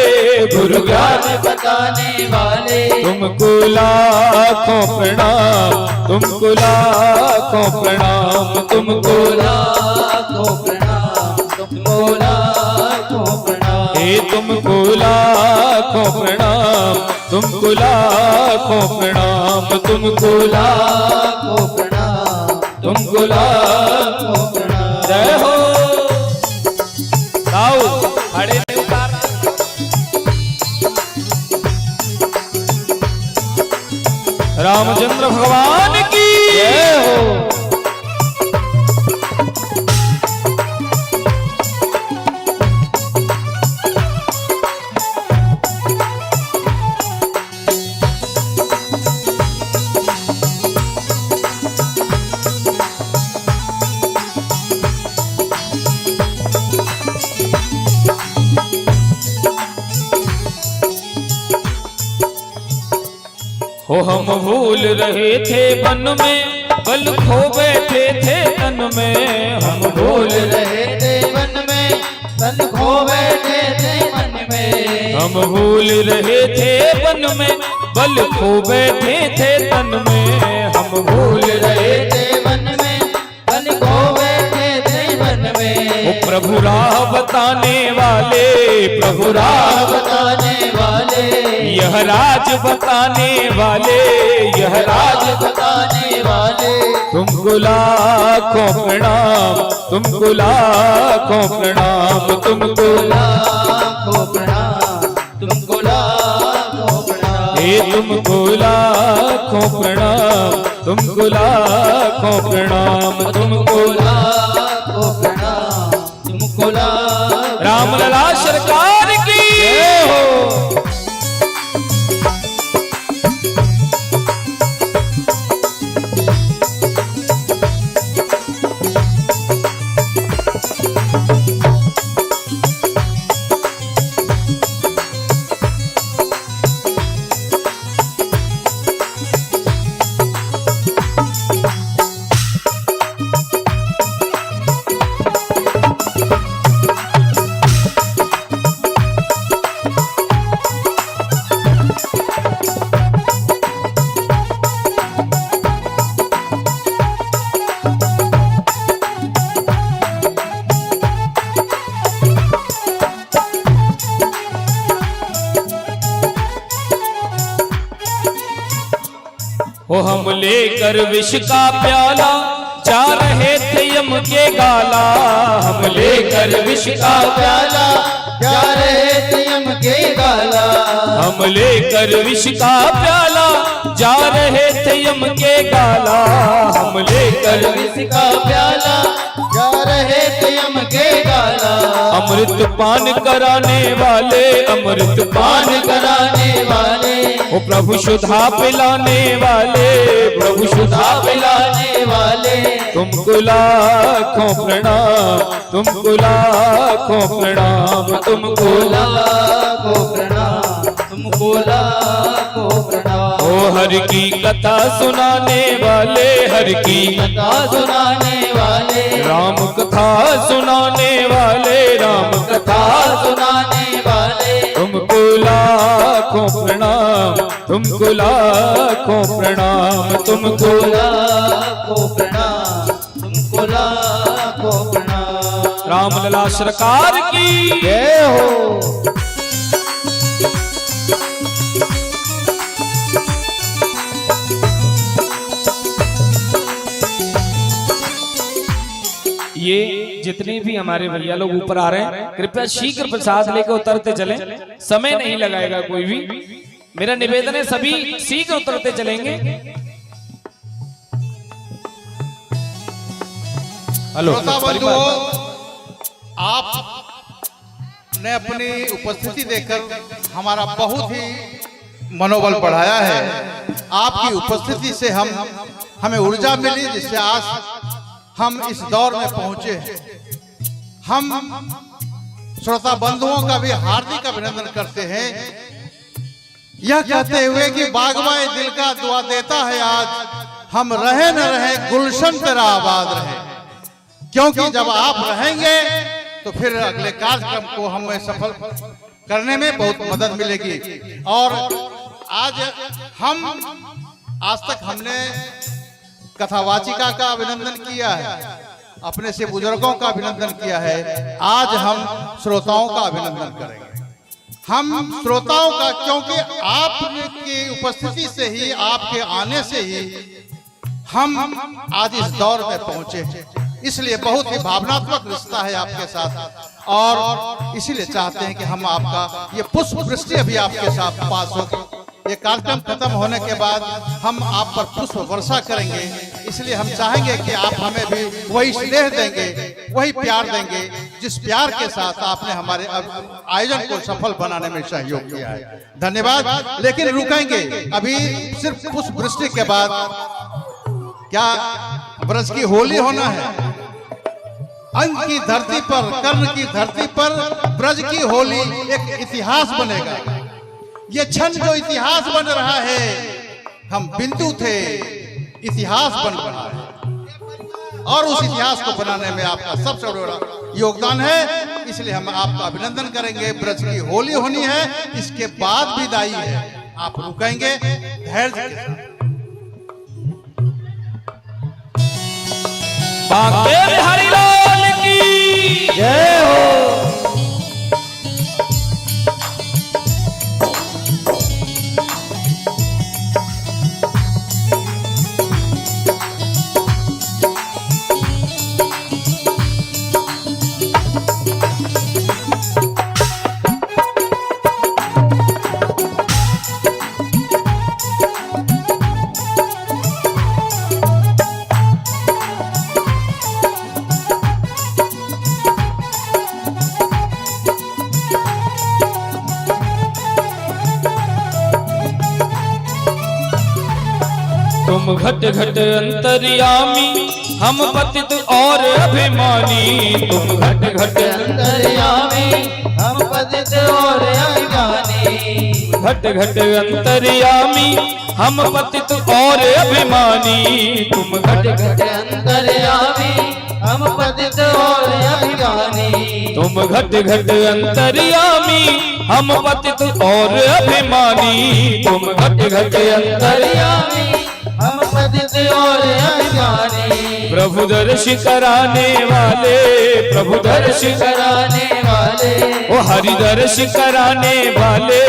गुरु ज्ञान बताने वाले, तुमको लाखों प्रणाम, तुमको लाखों प्रणाम, तुमको लाखों प्रणाम, तुमको लाखों प्रणाम। हे तुमको लाखों प्रणाम, तुमको लाखों प्रणाम, तुमको लाखों प्रणाम, तुमको लाखों प्रणाम। जय हो। आओ खड़े नहीं उतार। रामचंद्र भगवान की जय हो। हो हम भूल रहे थे वन में, बल खो बैठे थे तन में। हम भूल रहे थे वन में, बल खो बैठे थे मन में। हम भूल रहे थे वन में, बल खो बैठे थे तन में। हम भूल रहे थे वन में, बल खो बैठे थे मन में। ओ प्रभु राह बताने वाले, प्रभु राह बताने वाले, यह राज बताने वाले, यह राज बताने वाले, तुमको लाखों प्रणाम, तुमको लाखों प्रणाम, तुमको लाखों प्रणाम, तुमको लाखों प्रणाम। हे तुमको लाखों प्रणाम, तुमको लाखों प्रणाम, तुमको लाखों प्रणाम, तुमको लाखों। रामलला सरकार की जय हो। वो हम लेकर विष का प्याला जा रहे थे यम के गाला। हम लेकर विष का प्याला जा रहे थे यम के गाला। हम लेकर विष का प्याला जा रहे थे यम के गाला। हम लेकर विष का प्याला जा रहे थे यम के गाला। अमृत पान कराने वाले, अमृत पान कराने वाले, ओ प्रभु सुधा पिलाने वाले, प्रभु सुधा पिलाने वाले, तुमको लाखों प्रणाम, तुमको लाखों प्रणाम, तुमको लाखों प्रणाम, तुमको लाखों प्रणाम। ओ हर की कथा सुनाने वाले, हर की कथा सुनाने वाले, राम कथा सुनाने वाले, राम कथा सुनाने वाले, तुमको लाखों प्रणाम, तुमको लाखों प्रणाम, तुमको लाखों प्रणाम, तुमको लाखों प्रणाम। रामलला सरकार की जय हो। ये जितने भी हमारे भैया लोग ऊपर आ रहे हैं, कृपया शीघ्र प्रसाद लेकर उतरते चलें, समय नहीं लगाएगा कोई भी। मेरा निवेदन है सभी शीघ्र उतरते चलेंगे। हेलो श्रोता बंधुओं, आपने अपनी उपस्थिति देखकर हमारा बहुत ही मनोबल बढ़ाया है। आपकी उपस्थिति से हमें ऊर्जा मिली, जिससे आज हम इस दौर में पहुंचे हैं। हम श्रोता बंधुओं का भी हार्दिक अभिनंदन करते हैं, यह कहते हुए कि बागवाए दिल का दुआ देता है आज हम रहे न रहे गुलशन तेरा आबाद रहे। क्योंकि जब आप रहेंगे तो फिर अगले कार्यक्रम को हमें सफल करने में बहुत मदद मिलेगी। और आज तक हमने कथावाचिका का अभिनंदन किया है, अपने से बुजुर्गों का अभिनंदन किया है। आज हम श्रोताओं का अभिनंदन करेंगे। हम श्रोताओं का, क्योंकि आपकी उपस्थिति से ही, आपके आने से ही हम आज इस दौर में पहुंचे, इसलिए बहुत ही भावनात्मक रिश्ता है आपके साथ। और इसीलिए चाहते हैं कि हम आपका ये पुष्प वृष्टि अभी आपके साथ पास हो। ये कार्यक्रम खत्म होने के बाद हम आप पर पुष्प वर्षा करेंगे, इसलिए हम चाहेंगे कि आप हमें भी वही स्नेह देंगे, वही प्यार देंगे जिस प्यार के साथ आपने हमारे आयोजन को सफल बनाने में सहयोग किया है। धन्यवाद। लेकिन रुकेंगे अभी सिर्फ पुष्प वृष्टि के बाद। क्या ब्रज की होली होना है? अंक की धरती पर, कर्ण की धरती पर ब्रज की होली एक इतिहास बनेगा। ये क्षण जो इतिहास बन रहा है, हम बिंदु थे, इतिहास बन रहा है और उस इतिहास को बनाने में आपका सबसे बड़ा योगदान है। इसलिए हम आपका अभिनंदन करेंगे। ब्रज की होली होनी है, इसके बाद विदाई है। आप रुकेंगे धैर्य के साथ। बांके बिहारी लाल की जय हो। तुम घट घट अंतर्यामी, हम पतित और अभिमानी। तुम घट घट अंतर्यामी, हम पतित और अभिमानी। घट घट अंतर्यामी, हम पतित और अभिमानी। तुम घट घट अंतर्यामी, हम पतित और अभिमानी। तुम घट घट अंतर्यामी, हम पतित और अभिमानी। तुम घट घट अंतर्यामी, हम पतित और अभिमानी। प्रभु दर्श कराने वाले, प्रभु दर्श कराने वाले, ओ हरि दर्श कराने वाले,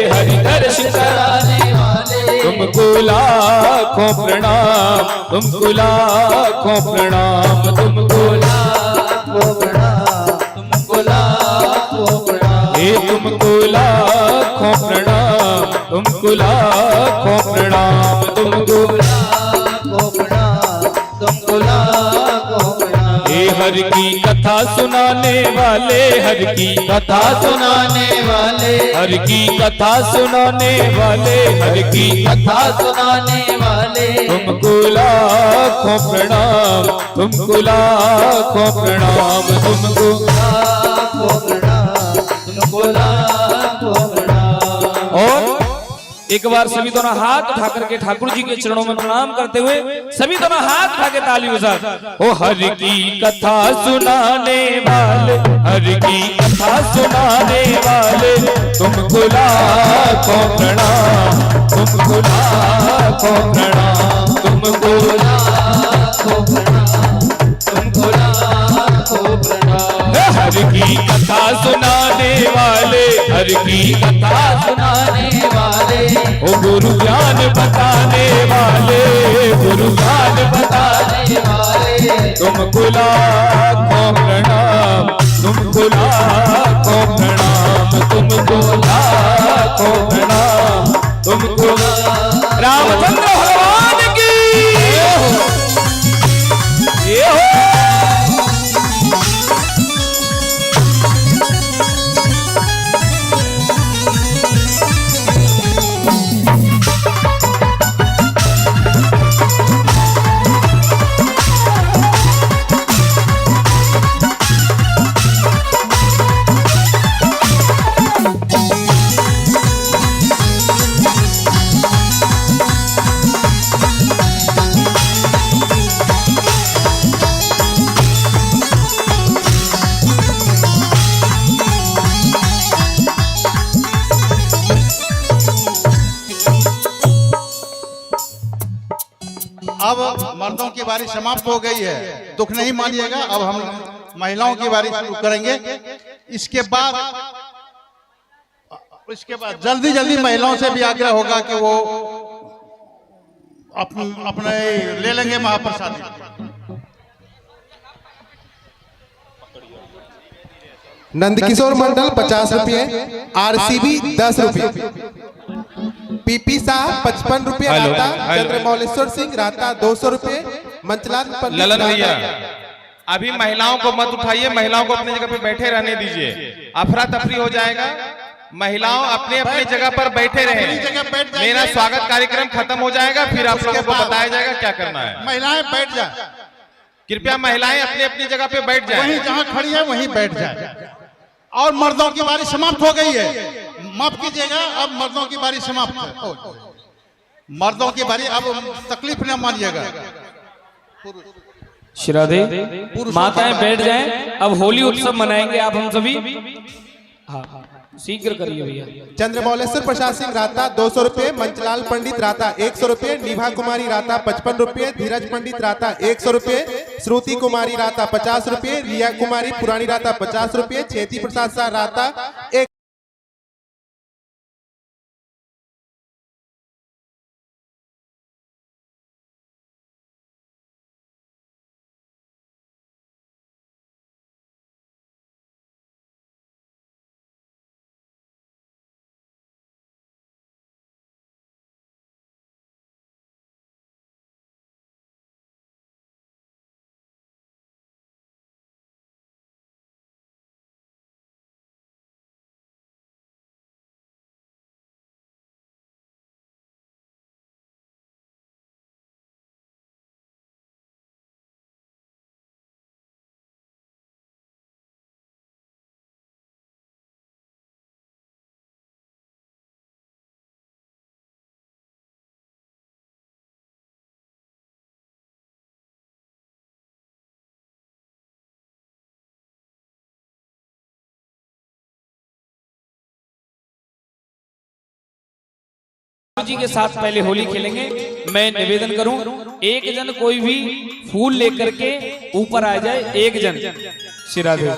हरि दर्श कराने वाले। तुमको लाखों प्रणाम, तुमको लाखों प्रणाम, तुमको लाखों प्रणाम, तुमको लाखों प्रणाम। तुमको लाखों प्रणाम, तुमको लाखों प्रणाम, तुमको लाखों प्रणाम, तुमको लाखों प्रणाम। हे हर की कथा सुनाने वाले, हर की कथा सुनाने वाले, हर की कथा सुनाने वाले, हर की कथा सुनाने वाले, तुमको लाखों प्रणाम, तुमको लाखों प्रणाम, तुमको लाखों प्रणाम, तुमको लाखों प्रणाम। और एक बार सभी दोनों हाथ उठा करके ठाकुर जी के चरणों में प्रणाम करते हुए सभी दोनों हाथ उठा के ताली बजा। ओ हर की कथा सुनाने वाले, हर की कथा सुनाने वाले, तुमको लाखों प्रणाम, तुमको लाखों प्रणाम, तुमको लाखों प्रणाम, तुमको लाखों प्रणाम। हर की कथा सुनाने वाले, हर की कथा सुनाने वाले, ओ गुरु ज्ञान बताने वाले, गुरु ज्ञान बताने वाले, तुमको लाखों प्रणाम, तुमको लाखों प्रणाम, तुमको लाखों प्रणाम, तुमको रामचंद्र भगवान की ये हो। अब मर्दों की बारी समाप्त हो गई है, दुख नहीं मानिएगा। अब हम महिलाओं की बारी शुरू करेंगे। इसके बाद जल्दी जल्दी महिलाओं से भी आग्रह होगा कि वो अपने ले लेंगे महाप्रसाद। नंदकिशोर मंडल 50 रुपये, आरसीबी 10 रुपये, पीपी शाह 55 रुपये राता, चंद्रमौलेश्वर सिंह राता 200 रुपये, मंचलाल पंडित ललन भैया राता। अभी महिलाओं को मत उठाइए, महिलाओं को अपनी जगह पे बैठे रहने दीजिए, अफरा तफरी हो जाएगा। महिलाओं अपने अपने जगह पर बैठे रहे, मेरा स्वागत कार्यक्रम खत्म हो जाएगा, फिर आप लोगों को बताया जाएगा क्या करना है। महिलाएं बैठ जाए, कृपया महिलाएं अपनी अपनी जगह पे बैठ जाएं। वहीं जहां खड़ी है वहीं बैठ जाए। और मर्दों की बारी समाप्त हो गई है, माफ कीजिएगा। अब मर्दों की बारी समाप्त है, मर्दों की बारी। अब तकलीफ न मानिएगा। श्राद्धे माताएं बैठ जाएं, अब होली उत्सव मनाएंगे आप हम सभी। हाँ शीघ्र करिए भैया। चंद्रमौलेश्वर प्रसाद सिंह राता 200 रुपये, मंचलाल पंडित राता 100 रुपये, निभा कुमारी राता 55 रुपये, धीरज पंडित राता 100 रुपये, श्रुति कुमारी राता 50 रुपये, रिया कुमारी पुरानी राता 50 रुपये, छेती प्रसाद शाह राता 1। जी के साथ पहले होली खेलेंगे। मैं निवेदन करूं, एक जन कोई भी फूल लेकर के ऊपर आ जाए, एक जन श्राद्धे।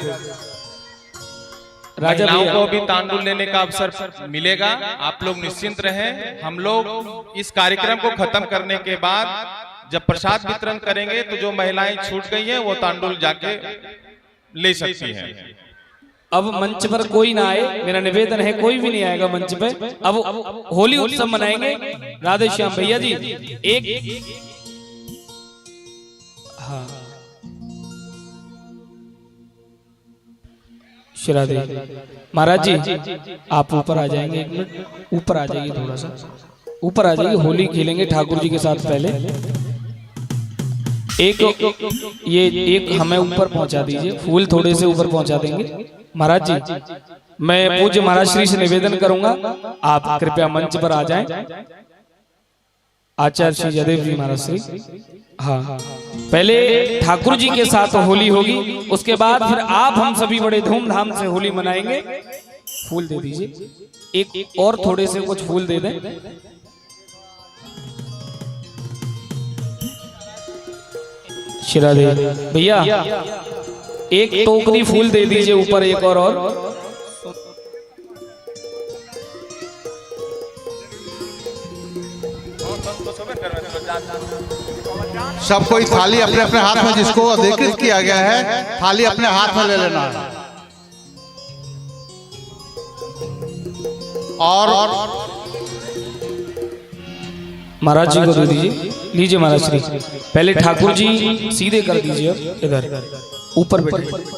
महिलाओं को भी तांडुल लेने का अवसर मिलेगा, आप लोग निश्चिंत रहें। हम लोग इस कार्यक्रम को खत्म करने के बाद जब प्रसाद वितरण करेंगे तो जो महिलाएं छूट गई हैं वो तांडुल जाके ले सकती हैं। अब मंच पर कोई ना आए, मेरा निवेदन है, कोई भी नहीं आएगा मंच पे। अब होली उत्सव मनाएंगे। राधे श्याम भैया जी एक हाँ श्रादे महाराज जी आप ऊपर आ जाएंगे, एक मिनट ऊपर आ जाइए, थोड़ा सा ऊपर आ जाइए। होली खेलेंगे ठाकुर जी के साथ। पहले एक ये एक हमें ऊपर पहुंचा दीजिए, फूल थोड़े से ऊपर पहुंचा देंगे। महाराज जी मैं पूज्य महाराज श्री से निवेदन करूंगा, आप कृपया मंच पर आ जाएं। आचार्य श्री जयदेव जी महाराज श्री, हाँ पहले ठाकुर जी के साथ होली होगी, उसके बाद फिर आप हम सभी बड़े धूमधाम से होली मनाएंगे। फूल दे दीजिए, एक और थोड़े से कुछ फूल दे दें। श्रीराधे भैया एक टोकरी फूल दे दीजिए ऊपर, एक और सब कोई थाली अपने अपने हाथ में, जिसको अधिकृत किया गया है थाली अपने हाथ में ले लेना है। और महाराज जी को दे दीजिए। लीजिए महाराज श्री, पहले ठाकुर जी सीधे कर दीजिए, इधर ऊपर बैठे।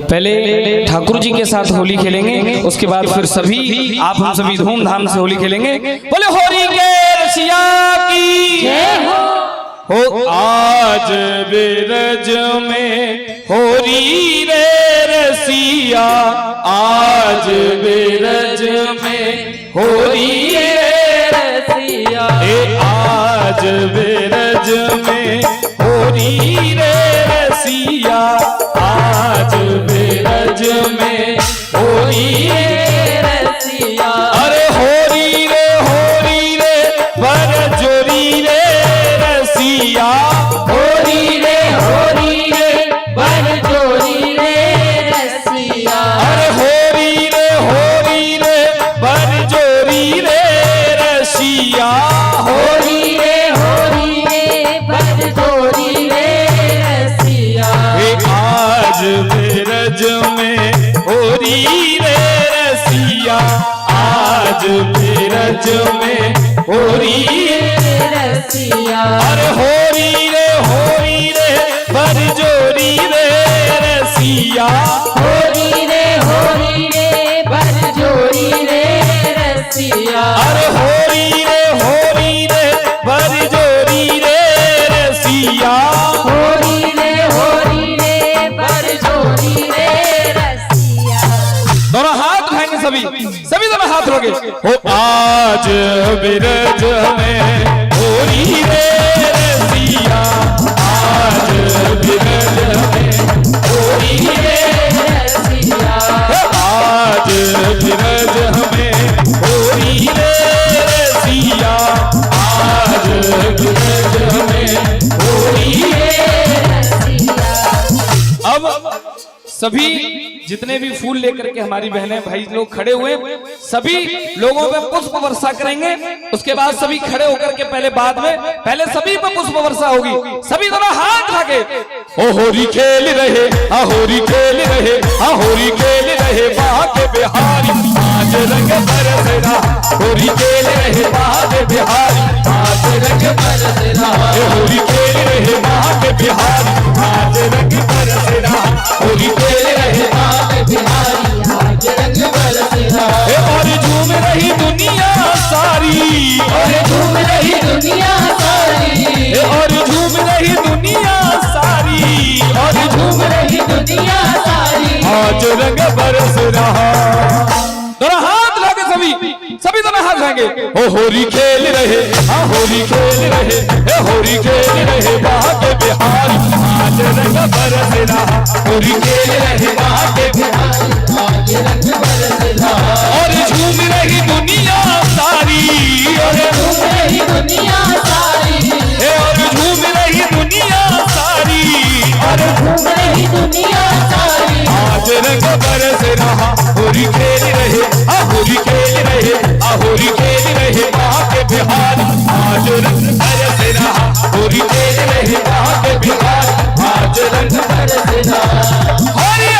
पहले ठाकुर जी के साथ होली खेलेंगे, उसके बाद फिर सभी आप हम सभी धूमधाम से होली खेलेंगे। बोले होली के रसिया की हो। आज बिरज में होरी रे रसिया, आज बिरज में होरी रे रसिया, आज बिरज में होरी रे रसिया, आज बिरज में होरी रे रसिया। अरे होरी रे बर जोरी रे रसिया, होरी रे बर जोरी रे रसिया। अरे होरी रे बर जोरी रे रसिया, होरी रे बर जोरी रे रसिया। आज बिरज में होरी रे रसिया, आज बिरज में होरी रे रसिया। अरे होरी रे बर जोरी रे रसिया, होरी रे बर जोरी रे रसिया। अरे होरी रे बर जोरी रे रसिया, होरी रे बर जोरी रे रसिया। दोनों हाथ उठाएंगे, सभी दोनों हाथ होंगे। हो आज बिरज में होरी रे रसिया, आज बिरज में होरी रे रसिया। आज बिरज में होरी रे रसिया, आज बिरज में होरी रे रसिया। अब सभी जितने भी फूल लेकर के हमारी बहनें भाई लोग खड़े हुए, सभी लोगों पे पुष्प वर्षा करेंगे। उसके बाद सभी खड़े होकर के पहले सभी पे पुष्प वर्षा होगी। सभी दोनों हाथ लागे। ओ होरी खेल रहे, आ होरी खेल रहे, आ होरी खेल रहे बाके बिहारी, आज रंग बरसरा। होरी खेल रहे बाके बिहारी, आज रंग बरसरा। होरी खेल रहे बाके बिहारी, आज रंग बरसरा। होली खेल रहे बाके बिहारी, आज रंग बरसरा। और झूम रही दुनिया सारी, और झूम रही दुनिया सारी, और झूम रही दुनिया सारी, और झूम रही दुनिया सारी। आज रंग बरस रहा। दोनों हाथ लगे, सभी दोनों हाथ लाएंगे। ओ होली खेल रहे, हाँ होली खेल रहे, होली खेल रहे बाके बिहारी, आज रंग बरस रहा। होली खेल रहे बाके बिहारी, आज रंग बरस रहा। और झूम रही दुनिया सारी, और झूम रही दुनिया सारी, और झूम खेल रहे होली खेल रहे वहाँ के बिहार आज रंग बरस रहा होली खेल रहे वहाँ के बिहार आज रंग बरस रहा होली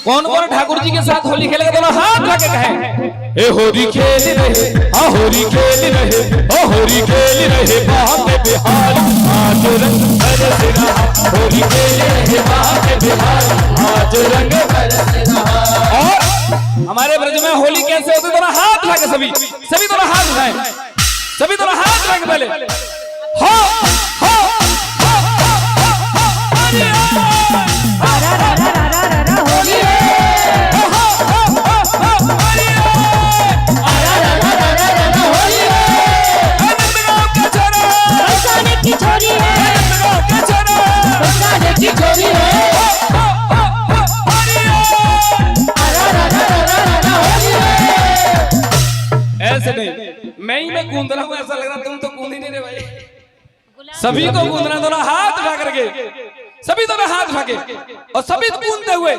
कौन कौन ठाकुर जी के साथ होली खेलेगा दोनों हाथ उठा के कहे ए होली खेल रहे होली खेल रहे ओ होली खेल रहे वहाँ के बिहार आज रंग बरस रहा होली खेल रहे वहाँ के बिहार आज रंग बरस रहा। और हमारे ब्रज में होली कैसे होती दोनों हाथ उठा के सभी दोनों हाथ उठाए सभी दोनों हाथ उठा के पहले हो ऐसे नहीं मैं ही मैं गूंद रहा हूँ ऐसा लग रहा तुम तो गूंद ही नहीं रहे भाई सभी को गूंदना दोनों हाथ उठा करके सभी दोनों हाथ उठा के और सभी गूंदते हुए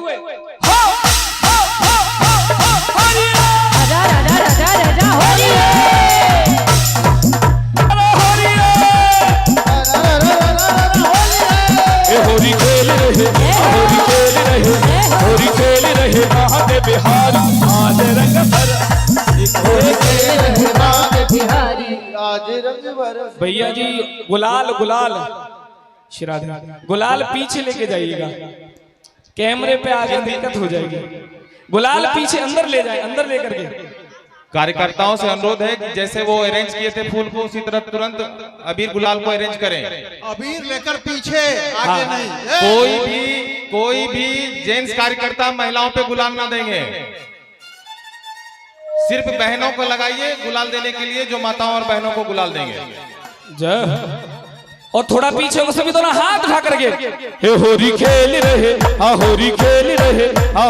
होली खेल रहे होली खेल रहे वहाँ के बिहार आज रंग भैया जी गुलाल गुलाल श्राद्ध गुलाल पीछे लेके जाइएगा कैमरे पे आगे दिक्कत हो जाएगी गुलाल पीछे अंदर ले जाए अंदर लेकर के कार्यकर्ताओं से अनुरोध है कि जैसे वो अरेंज किए थे फूल को उसी तरह तुरंत अबीर गुलाल को अरेंज करें अबीर लेकर पीछे आगे नहीं कोई भी जेंट्स कार्यकर्ता महिलाओं पे गुलाल ना देंगे सिर्फ बहनों को लगाइए गुलाल देने के लिए जो माताओं और बहनों को गुलाल देंगे और थोड़ा पीछे को सभी दोनों हाथ उठा करके हे होली खेल रहे होली खेल रहे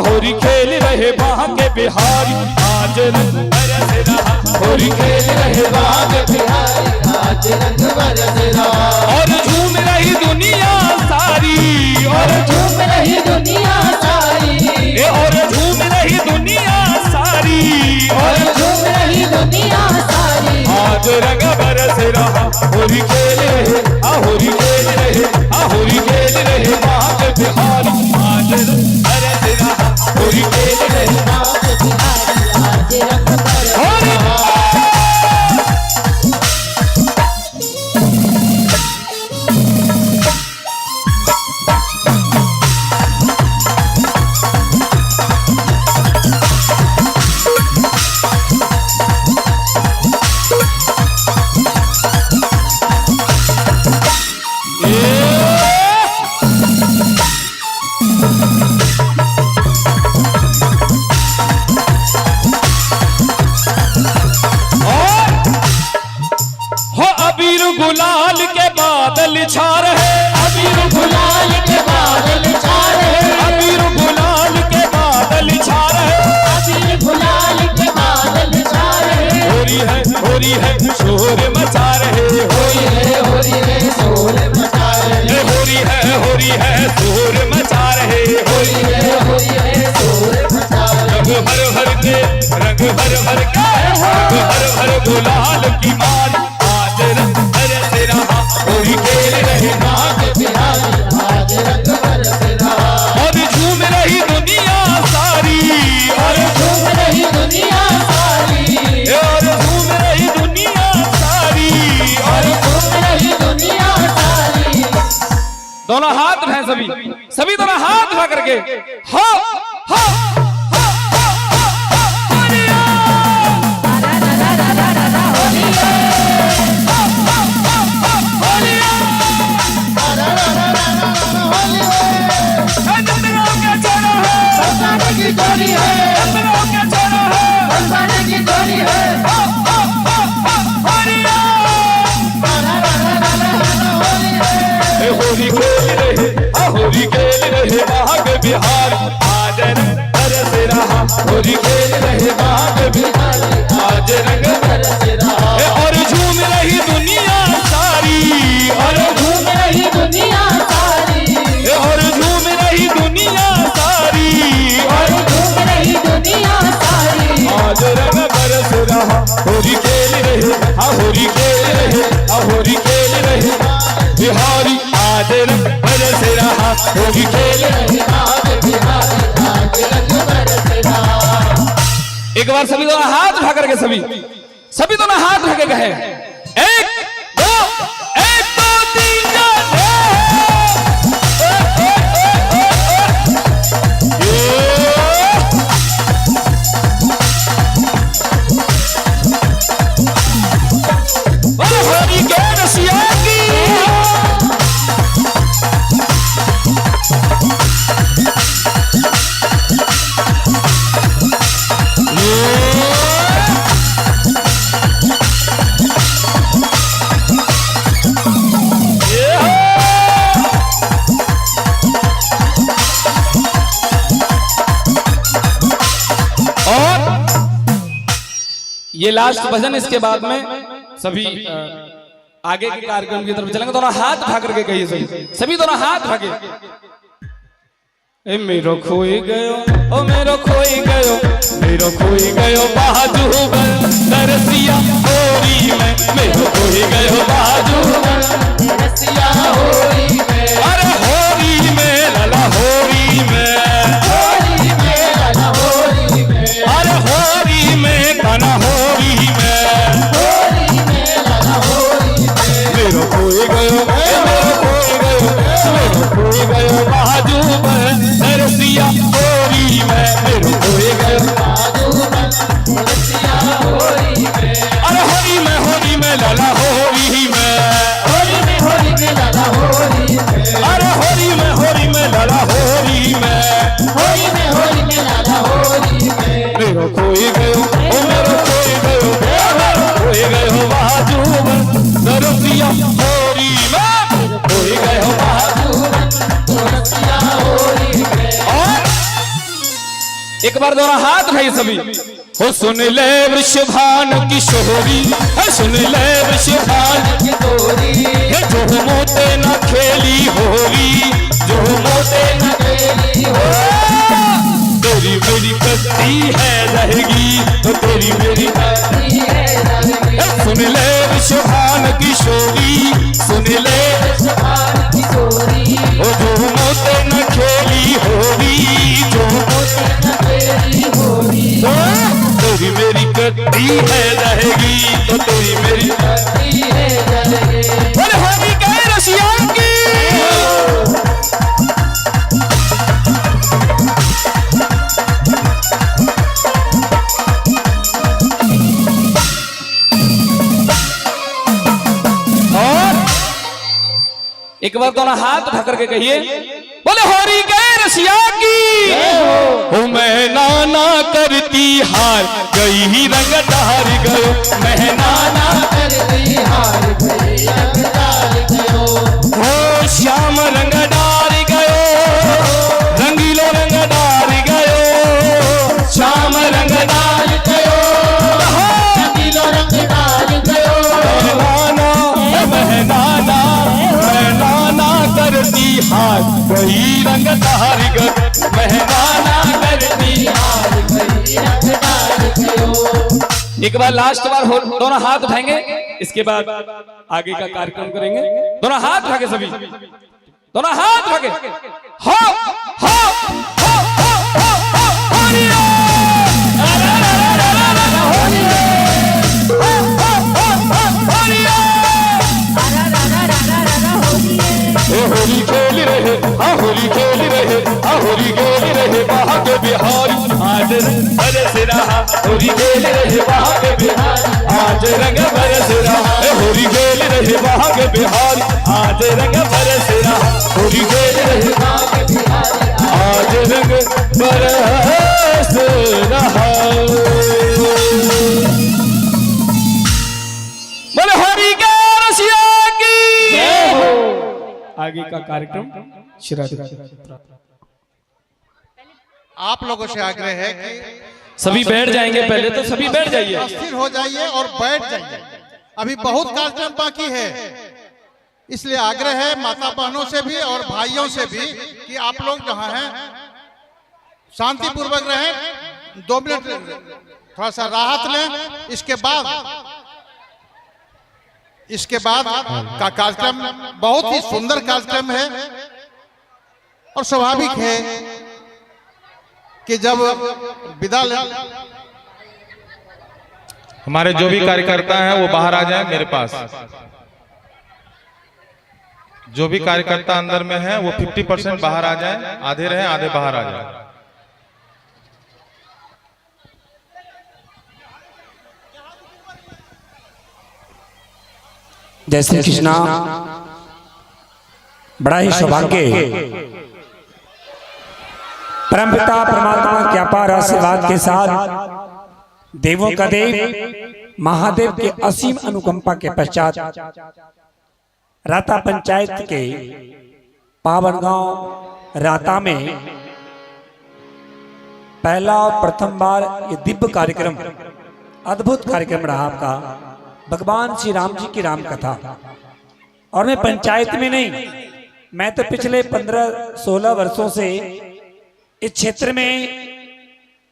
होली खेल रहे वहाँ के बिहारी आज रंग बरस रहा होली खेल रहे वहाँ के बिहारी आज रंग बरस रहा और झूम रही दुनिया सारी और झूम रही दुनिया सारी और झूम रही दुनिया सारी और झूम रही दुनिया सारी आज रंग बरस रहा होली खेल रहे होली खेल रहे वहाँ के बिहारी आज रंग बरस रहा होली खेल रहे वहाँ के बिहारी आज रंग बरस रहा। गुलाल के बादल छा रहे अबीर गुलाल के बादल छा रहे अबीर गुलाल के बादल छा रहे अबीर गुलाल के बादल छा रहे होली है शोर मचा रहे होली है शोर मचा रहे होली है शोर मचा रहे होली है शोर मचा रहे रंग भर भर गुलाल की मार आज रंग बरस रहा होली खेल रहे वहाँ के बिहारी आज रंग बरस रहा और झूम रही दुनिया सारी और झूम रही दुनिया सारी और झूम रही दुनिया सारी और झूम रही दुनिया सारी। दोनों हाथ उठाए सभी दोनों हाथ उठा करके हो होली की जोड़ी है, अपनों के छोड़ो है, बरसाने की जोड़ी है। होली खेल रहे, होली खेल रहे बाग बिहार, आज रंग बरस रहा, होली खेल रहे बाग बिहार, आज रंग बरस रहा। और झूम रही दुनिया सारी, और झूम रही दुनिया सारी, और झूम रही दुनिया सारी, और झूम रही दुनिया सारी। आज रंग बरस रहा, होली खेल रहे, होली खेल रहे, होली खेल रहे बिहारी, आज रंग बरस रहा, होली खेल रहे आज बिहारी, आज रंग बरस रहा। एक बार सभी दोनों हाथ उठा करके सभी दोनों हाथ उठा के कहे, 1 2 1 2 3 होली के रसिया की ये लास्ट भजन, इसके बाद में सभी आगे के कार्यक्रम की तरफ चलेंगे। दोनों हाथ उठा करके कहिए सभी दोनों हाथ उठा के, मेरो खोई गयो, ओ मेरो खोई गयो, मेरो खोई गयो बाजू दरसिया होरी में, मेरो खोई गयो बाजू दरसिया होरी में, अरे होरी में लला होरी में, होरी में लला होरी में, अरे होरी में कना होरी में, होरी में लला होरी में। मेरो खोई गयो, मेरो खोई गयो, मेरो खोई गयो बाजू दरसिया होरी में, मेरो खोई गयो बाजू दरसिया होरी में, अरे होरी में लला होरी में, होरी में लला होरी में, अरे होरी में लला होरी में, होरी में लला होरी में। मेरो खोई गयो, ओ मेरो खोई गयो, मेरो खोई गयो बाजू दरसिया होरी में, खोई गयो बाजू दरसिया होरी में। और एक बार दोनों हाथ उठाइए सभी, हो सुन ले वृषभान किशोरी, सुन ले वृषभान किशोरी, जो मोते न खेली होरी, जो मोते न खेली होरी, तेरी मेरी कस्ती है रहेगी, तो तेरी मेरी कस्ती है रहेगी। सुन ले वृषभान किशोरी, सुन ले वृषभान किशोरी, जो मोते न खेली होरी, जो मोते न खेली होरी, तेरी मेरी कस्ती है रहेगी, तो तेरी मेरी कस्ती है रहेगी। बोले होली के रसिया की। एक बार दोनों हाथ उठा करके कहिए, बोले होरी गए रसिया की, हो मैं नाना करती हार गई ही रंग डार गयो, मैं नाना करती हार गई रंग डार गयो, हो श्याम रंग डार गयो, रंगीलो रंग डार गयो, श्याम रंग डार गयो, रंगीलो रंग डार गयो, महनाना करती हार गई रंग डार गयो, महनाना करती हार गई रंग डार गयो। एक बार लास्ट बार दोनों हाथ उठाएंगे, इसके बाद आगे का कार्यक्रम करेंगे। दोनों हाथ उठा के सभी, दोनों हाथ उठा के, हो हो हो हो हो होरिया, होरिया, होली खेल रहे, होली खेल रहे, होली खेल रहे बाग बिहारी, आज रंग बरस रहा, होली खेल रहे बाग बिहारी, आज रंग बरस रहा, होली खेल रहे बाग बिहारी, आज रंग बरस रहा, होली खेल रहे बाग बिहारी, आज रंग बरस कार्यक्रम शिरा आप लोगों से आग्रह है कि सभी बैठ जाएंगे, पहले तो सभी बैठ जाइए, स्थिर हो जाइए और बैठ जाइए। अभी बहुत कार्यक्रम बाकी है, इसलिए आग्रह है माता बहनों से भी और भाइयों से भी कि आप लोग जहां हैं शांति पूर्वक रहें। 2 मिनट थोड़ा सा राहत लें, इसके बाद का कार्यक्रम बहुत ही सुंदर कार्यक्रम है और स्वाभाविक है कि जब विदा ले हमारे जो भी कार्यकर्ता हैं वो बाहर आ जाएं मेरे पास। जो भी कार्यकर्ता अंदर में है वो 50% बाहर आ जाएं, आधे रहे आधे बाहर आ जाएं। जय श्री कृष्णा। बड़ा ही सौभाग्य परमपिता परमात्मा के अपार आशीर्वाद के साथ देवों का देव महादेव के असीम अनुकंपा के पश्चात राता पंचायत के पावन गांव राता में पहला और प्रथम बार ये दिव्य कार्यक्रम, अद्भुत कार्यक्रम रहा आपका, भगवान श्री राम जी की राम कथा। और मैं पंचायत में नहीं, मैं तो पिछले 15-16 वर्षों से इस क्षेत्र में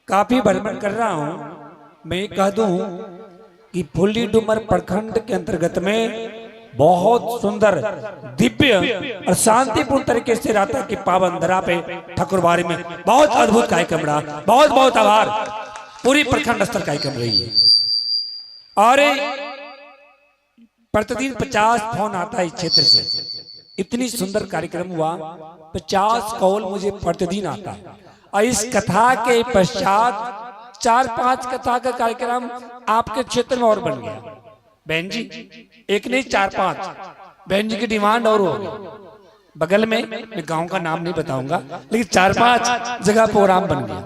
काफी भ्रमण कर रहा हूं। मैं कह दूं कि फुल्ली डुमर प्रखंड के अंतर्गत में बहुत सुंदर, दिव्य और शांतिपूर्ण तरीके से राता की पावन धरा पे ठाकुरबाड़ी में बहुत अद्भुत कार्यक्रम रहा। बहुत बहुत आभार। पूरी प्रखंड स्तर कार्यक्रम रही है और प्रतिदिन 50 फोन आता है इस क्षेत्र से। इतनी सुंदर कार्यक्रम हुआ, 50 कॉल मुझे प्रतिदिन आता है। और इस कथा के पश्चात 4-5 कथा का कार्यक्रम आपके क्षेत्र में और बन गया। बहन जी, एक नहीं 4-5 बहन जी की डिमांड और हो गई। बगल में, मैं गांव का नाम नहीं बताऊंगा, लेकिन 4-5 जगह प्रोग्राम बन गया।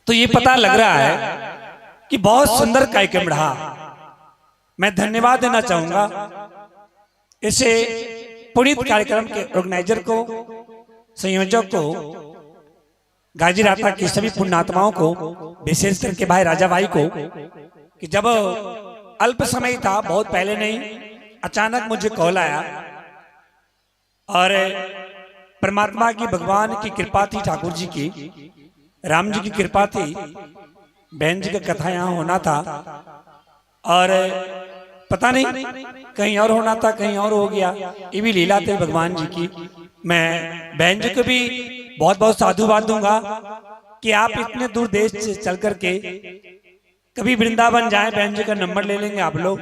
तो ये पता लग रहा है कि बहुत सुंदर कार्यक्रम रहा। मैं धन्यवाद देना चाहूंगा इसे पुनीत कार्यक्रम के ऑर्गेनाइजर को, संयोजक को, गाजी राता की सभी पुण्यात्माओं को, विशेष करके भाई राजा भाई को, कि जब अल्प समय था, बहुत पहले नहीं, अचानक मुझे कॉल आया और परमात्मा की, भगवान की कृपा थी, ठाकुर जी की, राम जी की कृपा थी, बहन जी का कथा यहाँ होना था और पता नहीं कहीं और होना था, कहीं और हो गया। ये भी लीला थे भगवान जी की। मैं बहन जी को भी बहुत बहुत साधुवाद दूंगा कि आप इतने दूर देश से चल करके कभी वृंदावन जाएं। बहन जी का नंबर ले लेंगे आप लोग।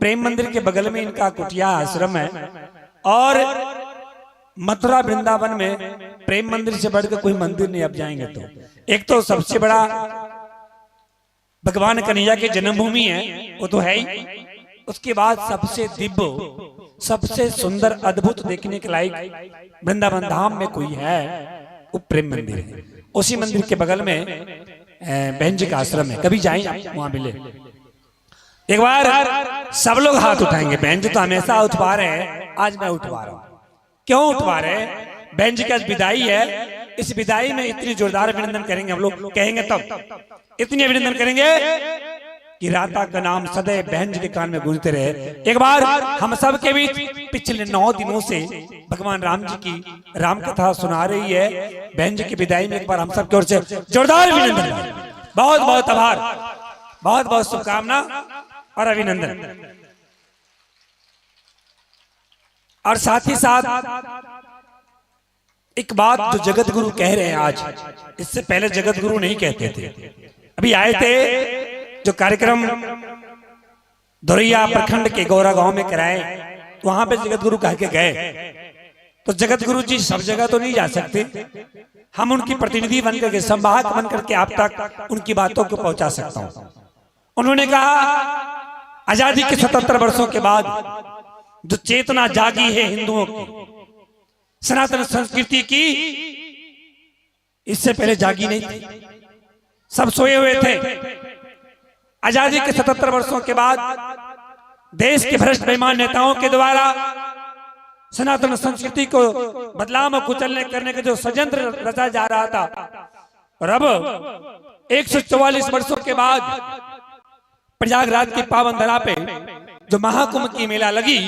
प्रेम मंदिर के बगल में इनका कुटिया आश्रम है और मथुरा वृंदावन में प्रेम मंदिर से बढ़कर कोई मंदिर नहीं। अब जाएंगे तो एक तो सबसे बड़ा भगवान कन्हैया की जन्मभूमि है, वो तो है ही। उसके बाद सबसे दिव्य, सबसे सुंदर, अद्भुत, देखने के लायक वृंदावन धाम में कोई है, वो प्रेम मंदिर है। उसी मंदिर के बगल में बहन जी का आश्रम है। कभी जाएं वहां मिले। एक बार सब लोग हाथ उठाएंगे। बहन जी तो हमेशा उठवा रहे हैं, आज मैं उठवा रहा हूं। क्यों उठवा रहे हैं? बहन जी का विदाई है। इस विदाई में इतनी जोरदार अभिनंदन करेंगे, हम लोग कहेंगे तब इतनी अभिनंदन करेंगे कि राता का नाम सदैव बहन जी के कान में गूंजते रहे। एक बार हम सब के बीच पिछले 9 दिनों से भगवान राम जी की राम कथा सुना रही है। बहन जी की विदाई में एक बार हम सब की ओर से जोरदार अभिनंदन। बहुत बहुत आभार, बहुत बहुत शुभकामना और अभिनंदन। और साथ ही साथ एक बात जो जगत गुरु कह रहे हैं आज, इससे पहले जगत गुरु नहीं कहते थे। अभी आए थे जो कार्यक्रम धोरिया प्रखंड के गौरा गांव में कराए, वहां पे जगत गुरु कह के गए। तो जगत गुरु जी सब जगह तो नहीं जा सकते, हम उनकी प्रतिनिधि बनकर के, संवाहक बनकर के आप तक उनकी बातों को पहुंचा सकता हूं। उन्होंने कहा आजादी के 77 वर्षों के बाद जो चेतना जागी है हिंदुओं की, सनातन संस्कृति की, इससे पहले जागी नहीं थी। सब सोए हुए थे। आजादी के 77 वर्षों के बाद देश के भ्रष्ट बेईमान नेताओं के द्वारा सनातन संस्कृति को बदलाव में कुचलने करने का जो षड्यंत्र रचा जा रहा था, और अब 144 वर्षों के बाद प्रयागराज की पावन धरा पे जो महाकुंभ की मेला लगी,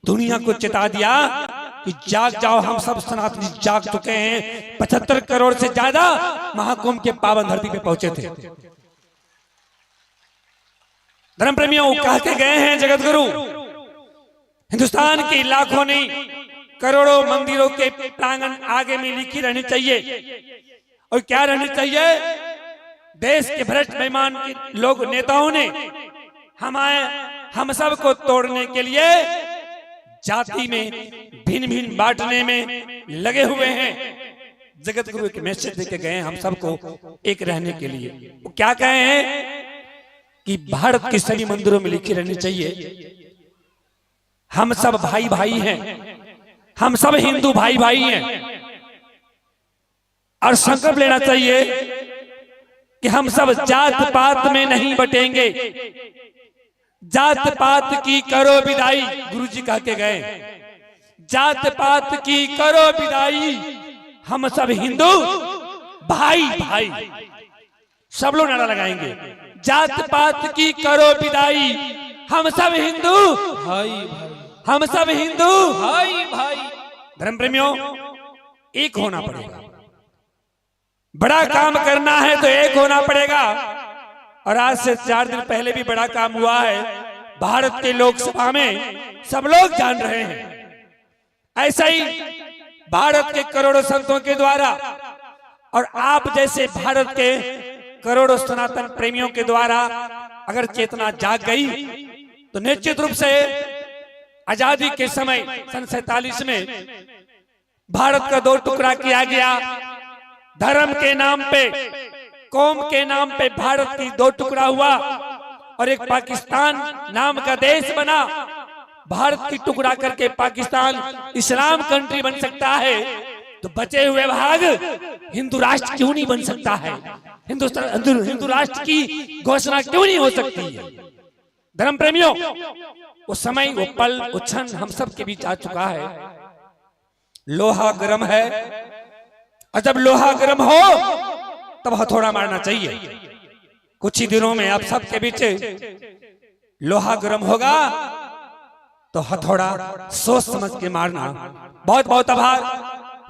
दुनिया को चेता दिया कि जाग जाओ, हम सब सनातनी जाग चुके हैं। 75 करोड़ से ज्यादा महाकुंभ के पावन धरती पे पहुंचे थे। धर्म प्रेमियों, कह के गए हैं जगत गुरु, हिंदुस्तान की लाखों नहीं करोड़ों मंदिरों के प्रांगण आगे में लिखी रहनी चाहिए। और क्या रहनी चाहिए? देश के भ्रष्ट बेईमान के लोग, नेताओं ने हम सब को तोड़ने के लिए जाति में भिन्न भिन्न बांटने में लगे हुए हैं। जगत गुरु एक मैसेज देके गए हम सबको एक रहने के लिए। वो क्या कहे हैं कि भारत के सभी मंदिरों में लिखी रहनी चाहिए, हम सब भाई भाई हैं, हम सब हिंदू भाई भाई हैं। और संकल्प लेना चाहिए कि हम सब जात पात में नहीं बटेंगे। जात पात की करो विदाई, गुरुजी कह के गए, जात पात की करो विदाई, हम सब हिंदू भाई भाई। सब लोग नारा लगाएंगे, जात पात की करो विदाई, हम सब हिंदू भाई भाई, हम सब हिंदू भाई भाई। धर्म प्रेमियों, एक होना पड़ेगा। बड़ा काम करना है तो एक होना पड़ेगा। और आज से 4 दिन पहले भी बड़ा काम हुआ है भारत के लोकसभा में, सब लोग जान रहे हैं। ऐसा ही भारत के करोड़ों संतों के द्वारा और आप जैसे भारत के करोड़ों सनातन प्रेमियों के द्वारा अगर चेतना जाग गई तो निश्चित रूप से आजादी के समय सन 47 में भारत का 2 टुकड़ा किया गया। धर्म के नाम पे, कौम के नाम पे भारत की 2 टुकड़ा हुआ और एक पाकिस्तान नाम का देश बना। भारत की टुकड़ा करके पाकिस्तान इस्लाम कंट्री बन सकता है, तो बचे हुए भाग हिंदू राष्ट्र क्यों नहीं बन सकता है? हिंदू राष्ट्र की घोषणा क्यों नहीं हो सकती है? धर्म प्रेमियों, वो समय, वो पल, वो क्षण हम सब के बीच आ चुका है। लोहा गर्म है और जब लोहा गर्म हो तब हथौड़ा मारना चाहिए। कुछ ही दिनों में आप सबके बीच लोहा गर्म होगा तो हथौड़ा सोच समझ के मारना। बहुत बहुत आभार,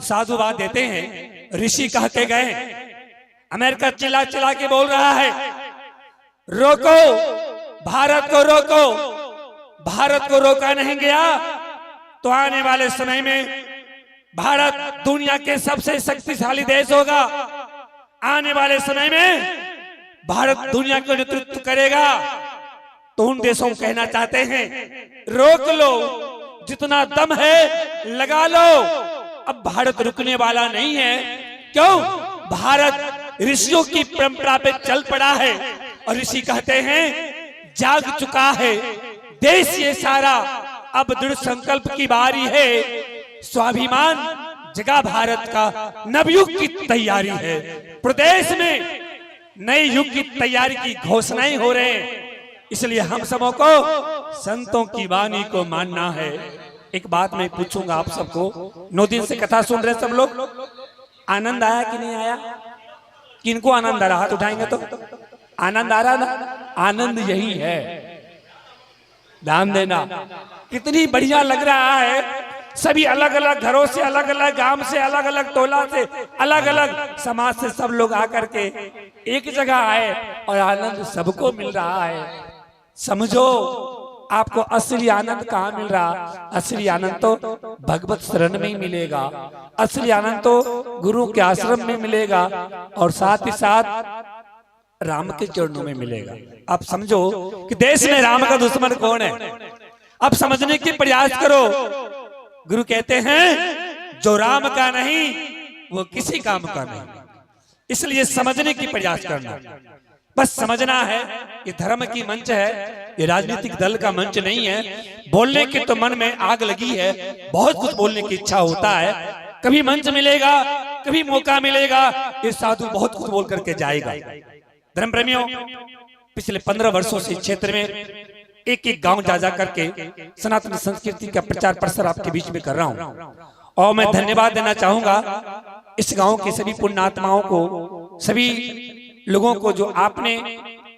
साधुवाद देते हैं। ऋषि कह के गए, अमेरिका चिल्ला चिल्ला के बोल रहा है, रोको भारत को, रोको। भारत को रोका नहीं गया तो आने वाले समय में भारत दुनिया के सबसे शक्तिशाली देश होगा। आने वाले समय में भारत दुनिया का नेतृत्व करेगा। तो उन देशों को कहना चाहते हैं, रोक लो, जितना दम है लगा लो। अब भारत रुकने वाला नहीं है। क्यों? भारत ऋषियों की परंपरा पे चल पड़ा है और ऋषि कहते हैं जाग चुका है देश ये सारा, अब दृढ़ संकल्प की बारी है। स्वाभिमान जगा भारत का, नवयुग की तैयारी है। प्रदेश में नए युग की तैयारी की घोषणाएं हो रहे हैं। इसलिए हम सबों को संतों की वाणी को मानना है। एक बात मैं पूछूंगा आप सबको, 9 दिन से कथा सुन रहे सब लोग, आनंद आया कि नहीं आया? किनको आनंद आ रहा? हाथ उठाएंगे तो आनंद आ रहा ना? आनंद यही है, ध्यान देना। कितनी बढ़िया लग रहा है। सभी अलग अलग घरों से, अलग अलग गांव से, अलग अलग टोला से, अलग अलग समाज से सब लोग आकर के एक जगह आए और आनंद सबको मिल रहा है। समझो, आपको असली आनंद कहाँ मिल रहा? असली आनंद तो भगवत शरण में ही मिलेगा। असली आनंद तो गुरु के आश्रम में मिलेगा और साथ ही साथ राम के चरणों में मिलेगा। आप समझो कि देश में राम का दुश्मन कौन है? अब समझने की प्रयास करो। गुरु कहते हैं जो राम का नहीं वो किसी काम का नहीं। इसलिए समझने की प्रयास करना, बस समझना है ये धर्म की मंच है, ये राजनीतिक दल का मंच नहीं है। बोलने के तो मन में आग लगी है, बहुत कुछ बोलने की इच्छा होता है। कभी मंच मिलेगा, कभी मौका मिलेगा, ये साधु बहुत कुछ बोल करके जाएगा। धर्म प्रेमियों, पिछले 15 वर्षों से इस क्षेत्र में एक एक गांव जा जा करके सनातन संस्कृति का प्रचार प्रसार आपके बीच में कर रहा हूं। और मैं धन्यवाद देना चाहूंगा इस गांव के सभी पुण्यात्माओं को, सभी लोगों को जो आपने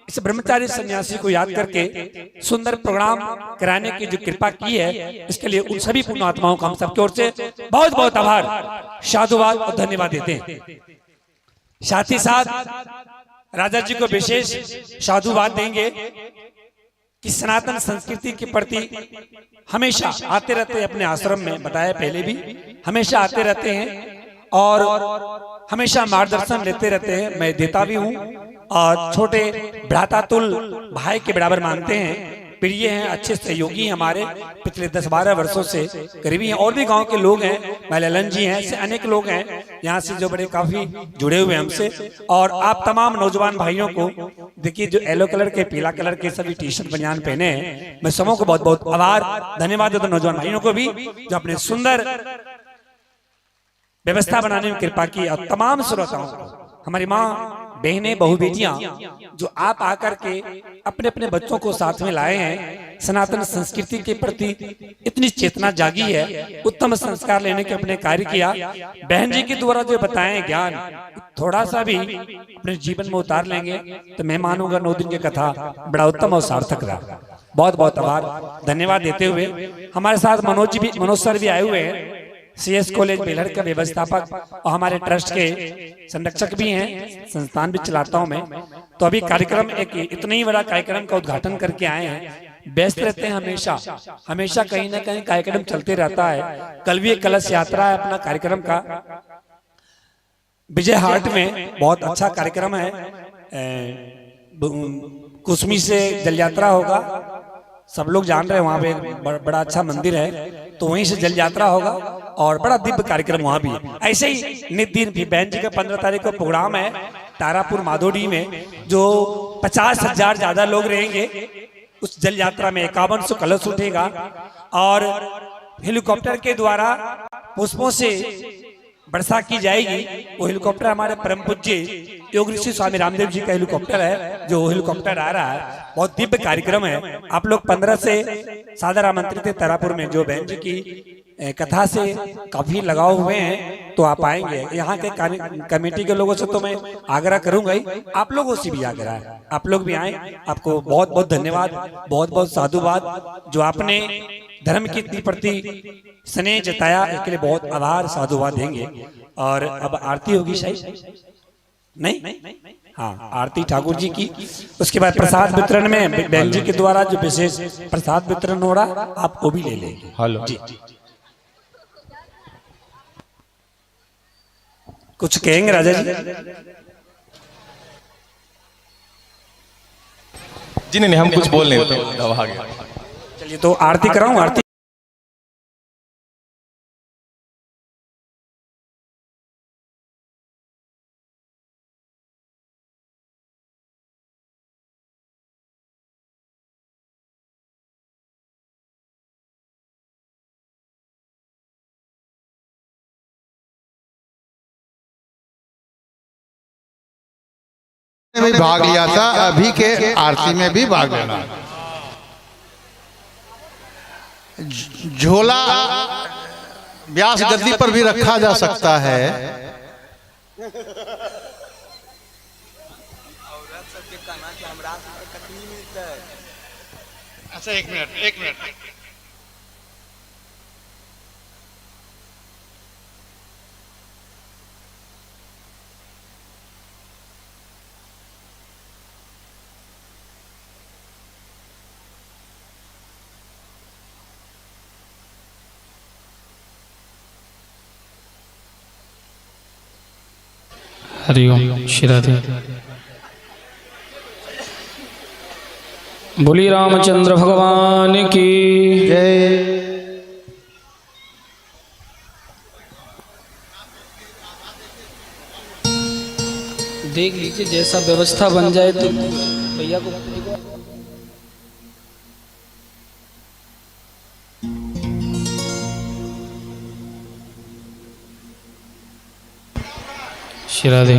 इस ब्रह्मचारी सन्यासी को याद करके सुंदर प्रोग्राम कराने की जो कृपा की है, इसके लिए उन सभी पुण्यात्माओं का हम सबकी ओर से बहुत बहुत आभार, साधुवाद और धन्यवाद देते हैं। साथ ही साथ राजा जी को विशेष साधुवाद देंगे कि सनातन संस्कृति के प्रति हमेशा आते रहते हैं, अपने आश्रम में बताया पहले भी हमेशा आते रहते हैं और हमेशा मार्गदर्शन लेते रहते हैं। मैं देता भी हूँ और छोटे भ्रातातुल भाई के बराबर मानते हैं, प्रिय हैं, अच्छे सहयोगी हैं हमारे, पिछले 10-12 वर्षों से करीबी हैं। और भी गांव के लोग हैं, ललन जी हैं, ऐसे अनेक लोग हैं यहाँ से जो बड़े काफी जुड़े हुए हैं हमसे। और आप तमाम नौजवान भाइयों को देखिए, जो येलो कलर के, पीला कलर के सभी टी शर्ट बनियान पहने हैं, मैं सबों को बहुत बहुत आभार धन्यवाद देता हूं। नौजवान भाइयों को भी जो अपने सुंदर व्यवस्था बनाने में कृपा की, और तमाम श्रोताओं को, हमारी माँ बहनें बहु बेटियां जो आप आकर के अपने अपने बच्चों को साथ में लाए हैं, सनातन संस्कृति के प्रति इतनी चेतना जागी है, उत्तम संस्कार लेने के अपने कार्य किया। बहन जी के द्वारा जो बताएं ज्ञान थोड़ा सा भी अपने जीवन में उतार लेंगे तो मैं मानूंगा 9 दिन की कथा बड़ा उत्तम और सार्थक रहा। बहुत बहुत आभार धन्यवाद देते हुए हमारे साथ मनोज सर भी आए हुए हैं, CS कॉलेज बेलहर का व्यवस्थापक और हमारे ट्रस्ट के संरक्षक भी हैं, संस्थान भी चलाता हूं मैं। तो अभी कार्यक्रम एक इतना ही बड़ा कार्यक्रम का उद्घाटन करके आए हैं, व्यस्त रहते हैं हमेशा कहीं ना कहीं कार्यक्रम चलते रहता है। कल भी एक कलश यात्रा है अपना कार्यक्रम का, विजय हाट में बहुत अच्छा कार्यक्रम है। कुसमी से जल यात्रा होगा, सब लोग जान रहे हैं, वहां पे बड़ा अच्छा मंदिर है, तो वहीं से जल यात्रा होगा और बड़ा दिव्य कार्यक्रम वहां भी है। ऐसे ही नित दिन भी बहन जी का 15 तारीख को प्रोग्राम है तारापुर माधोडी में, जो 50,000 ज्यादा लोग रहेंगे उस जल यात्रा में। 5100 कलश उठेगा और हेलीकॉप्टर के द्वारा पुष्पों से वर्षा की जाएगी। वो हेलीकॉप्टर हमारे परम पूज्य योग ऋषि स्वामी रामदेव जी का हेलीकॉप्टर है, जो हेलीकॉप्टर आ रहा है। बहुत दिव्य कार्यक्रम है। आप लोग 15 से सादर आमंत्रित है तारापुर में, जो बहन जी की कथा से काफी लगाव हुए हैं, तो आप आएंगे। यहाँ के कमेटी के लोगों से तो मैं आग्रह करूंगा ही, आप लोगों से भी आग्रह है, आप लोग भी आए। आपको बहुत बहुत धन्यवाद, बहुत बहुत साधुवाद, जो आपने धर्म की प्रति स्नेह जताया, इसके लिए बहुत आभार साधुवाद देंगे। और अब आरती होगी शायद, नहीं हाँ, आरती ठाकुर जी की। उसके बाद प्रसाद वितरण में बहन जी के द्वारा जो विशेष प्रसाद वितरण हो रहा, आप वो भी ले लेंगे। हेलो जी, कुछ कहेंगे राजा जी? जी नहीं, हम कुछ बोल नहीं रहे। चलिए तो आरती कराऊं। आरती में भी भाग लिया था, अभी के आरती में भी भाग लेना। झोला व्यास गद्दी पर भी रखा जा सकता है। अच्छा, एक मिनट। हरिओम श्री राधे। बोली रामचंद्र भगवान की जय। देख लीजिए, जैसा व्यवस्था बन जाए तो भैया को। श्री राधे।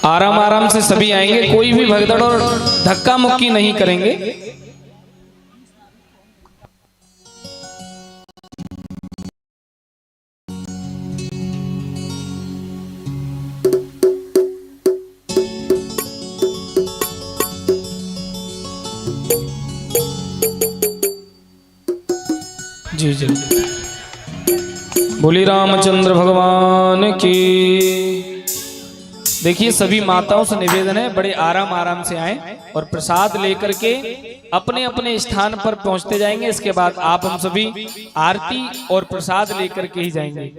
आराम आराम से सभी आएंगे, कोई भी भगदड़ और धक्का मुक्की नहीं करेंगे। जी जी, बोली रामचंद्र भगवान की। देखिए सभी माताओं से निवेदन है, बड़े आराम आराम से आएं और प्रसाद लेकर के अपने अपने स्थान पर पहुंचते जाएंगे। इसके बाद आप हम सभी आरती और प्रसाद लेकर के ही जाएंगे।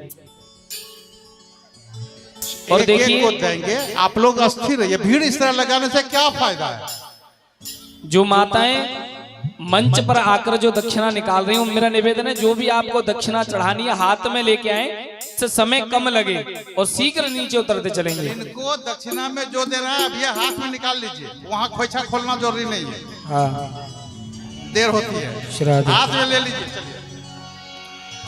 और देखिए को देंगे, आप लोग अस्थिर रहिए, भीड़ इस तरह लगाने से क्या फायदा है। जो माताएं मंच पर आकर जो दक्षिणा निकाल रही हूं, मेरा निवेदन है जो भी आपको दक्षिणा चढ़ानी है हाथ में लेके आए, इससे समय कम लगे और शीघ्र नीचे उतरते चलेंगे। इनको दक्षिणा में जो देना है अब ये हाथ में निकाल लीजिए, वहाँ खोइछा खोलना जरूरी नहीं है। हाँ देर होती है, श्राद्ध हाथ में ले लीजिए। चलिए।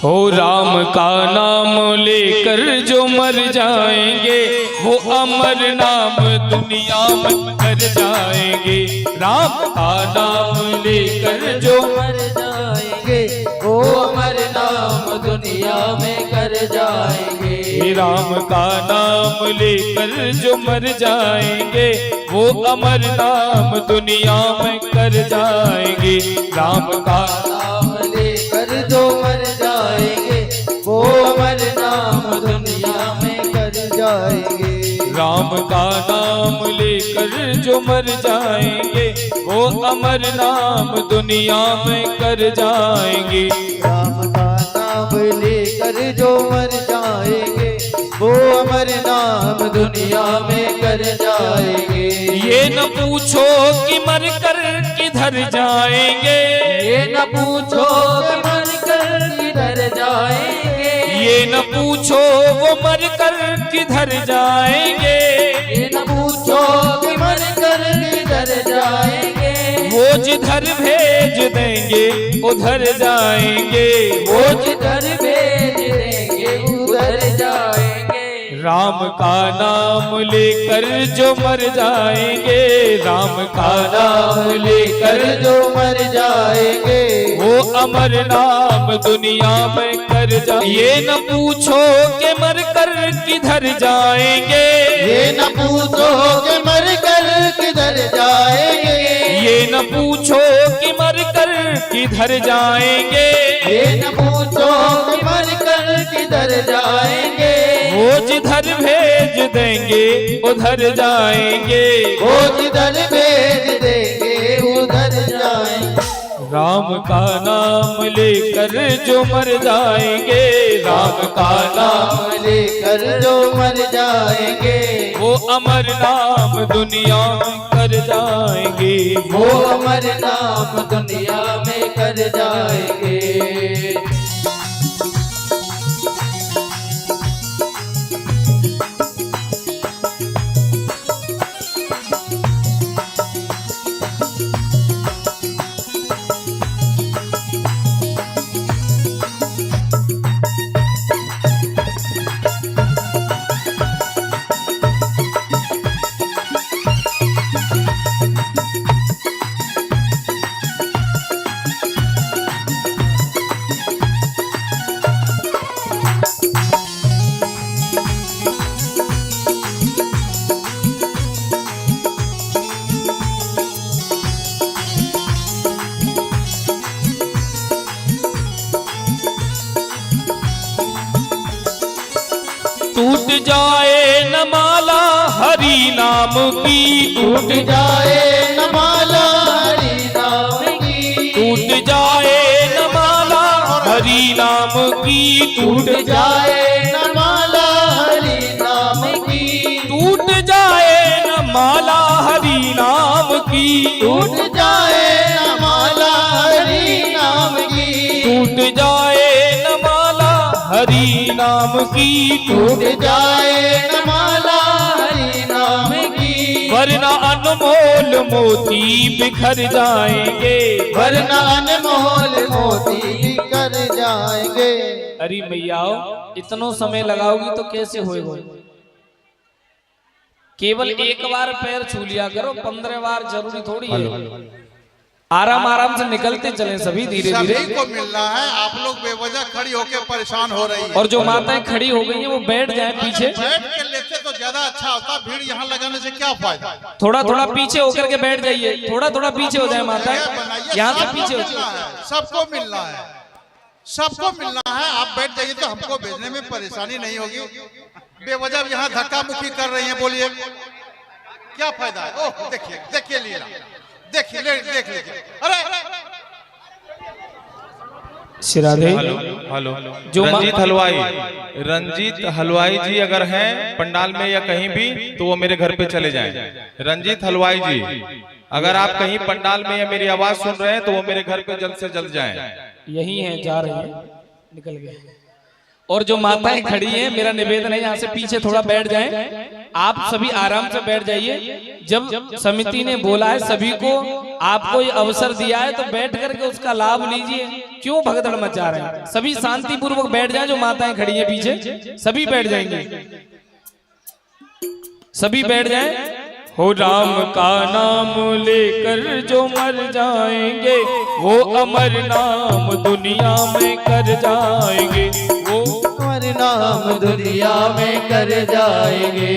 हो राम का नाम लेकर जो मर जाएंगे, वो अमर नाम दुनिया में कर जाएंगे। राम का नाम लेकर जो मर जाएंगे, वो अमर नाम दुनिया में कर जाएंगे। राम का नाम लेकर जो मर जाएंगे, वो अमर नाम दुनिया में कर जाएंगे। राम का नाम लेकर जो मर जाएंगे, वो अमर नाम दुनिया में कर जाएंगे। राम का नाम लेकर जो मर जाएंगे, वो अमर नाम दुनिया में कर जाएंगे। राम का नाम लेकर जो मर जाएंगे, वो अमर नाम दुनिया में कर जाएंगे। ये न पूछो कि मर कर किधर जाएंगे, ये न पूछो कि मर कर किधर जाएंगे। ये न पूछो वो मर कर किधर जाएंगे। ये न पूछो कि मर कर किधर जाएंगे। वो जिधर भेज देंगे उधर जाएंगे। वो जिधर भेज देंगे उधर जाएंगे। राम का नाम लेकर जो मर जाएंगे, राम का नाम लेकर जो मर जाएंगे, वो अमर नाम दुनिया में कर जा। ये न पूछो कि मर कर किधर जाएंगे। ये न पूछो कि मर कर किधर जाएंगे। ये न पूछो कि मर कर किधर जाएंगे। ये न पूछो कि मर कर किधर जाएंगे। वो जिधर भेज देंगे उधर जाएंगे। वो जिधर भेज देंगे उधर जाएंगे। राम का नाम लेकर जो मर जाएंगे, राम का नाम लेकर जो मर जाएंगे, वो अमर नाम दुनिया में कर जाएंगे। वो अमर नाम दुनिया में कर जाएंगे। टूट जाए न माला हरि नाम की, टूट जाए न माला हरि नाम की। टूट जाए न माला हरि नाम की। टूट जाए न माला हरि नाम की। टूट जाए न माला हरि नाम की। टूट जाए न माला हरि नाम की। टूट जाए न माला हरि नाम की। टूट जाए न माला हरि नाम की। वरना अनमोल मोती बिखर जाएंगे। वरना अनमोल मोती बिखर जाएंगे। अरे मैया इतनो समय लगाओगी तो कैसे होएगा। केवल एक बार पैर छू लिया करो, 15 बार जरूरी थोड़ी है। आराम आराम से निकलते चले सभी धीरे धीरे। सभी को मिलना है, आप लोग बेवजह खड़ी होकर परेशान हो रही है। और जो माताएं खड़ी हो गई हैं वो बैठ जाएं पीछे। बैठ के लेते तो ज्यादा अच्छा होता, भीड़ यहाँ लगाने से क्या फायदा। थोड़ा थोड़ा पीछे होकर के बैठ जाइए, थोड़ा थोड़ा पीछे हो जाए माताएं, यहाँ से पीछे हो जाए। सबको मिलना है, सबको मिलना है। आप बैठ जाइए तो हमको भेजने में परेशानी नहीं होगी। बेवजह यहाँ धक्का मुक्की कर रही है, बोलिए क्या फायदा है। ओह देखिए देखिए लीला, देखिए देख लीजिए। अरे श्रीराधे। हेलो जो रंजीत हलवाई जी अगर हैं पंडाल में या कहीं भी तो वो मेरे घर पे चले जाएं। रंजीत हलवाई जी अगर आप कहीं पंडाल में या मेरी आवाज सुन रहे हैं तो वो मेरे घर पे जल्द से जल्द जाएं। यही है, जा रहे हैं, निकल गए। और जो माताएं खड़ी हैं, मेरा निवेदन है यहाँ से पीछे थोड़ा बैठ जाएं। आप सभी आराम से बैठ जाइए। जब समिति ने बोला है सभी को, आपको ये अवसर दिया है तो बैठ करके उसका लाभ लीजिए। क्यों भगदड़ मचा रहे हैं? सभी शांति पूर्वक बैठ जाएं। जो माताएं खड़ी हैं पीछे सभी बैठ जाएंगे, सभी बैठ जाएं। हो राम का नाम लेकर जो मर जाएंगे वो अमर नाम दुनिया में कर जाएंगे, वो अमर नाम दुनिया में कर जाएंगे।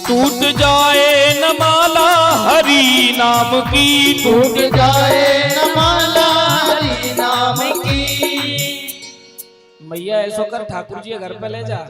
टूट जाए न माला हरि नाम की, टूट जाए न माला हरि नाम की। मैया ऐसो कर, ठाकुर जी घर पे ले जा।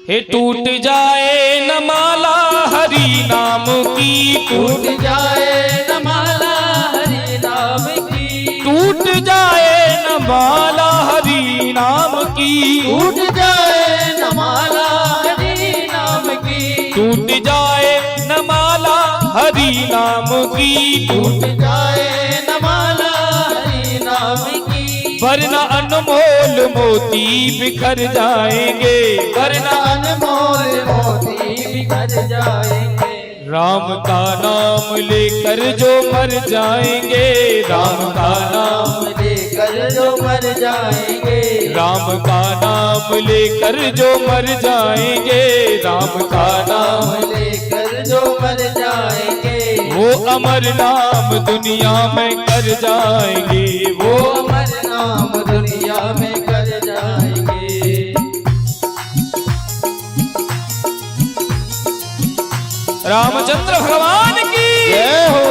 हे टूट जाए न माला हरि नाम की, टूट जाए न माला हरि नाम की। टूट जाए न माला हरि नाम की, टूट जाए न माला हरि नाम की। टूट जाए न माला हरि नाम की, टूट जाए न माला हरि नाम की। वरना अनमोल मोती बिखर जाएंगे, वरना अनमोल मोती बिखर जाएंगे। राम का नाम लेकर जो मर जाएंगे, राम का नाम लेकर जो मर जाएंगे। राम का नाम लेकर जो मर जाएंगे, राम का नाम लेकर जो मर जाएंगे। वो अमर नाम दुनिया में कर जाएंगे, वो अमर नाम दुनिया में कर जाएंगे। रामचंद्र भगवान की जय हो।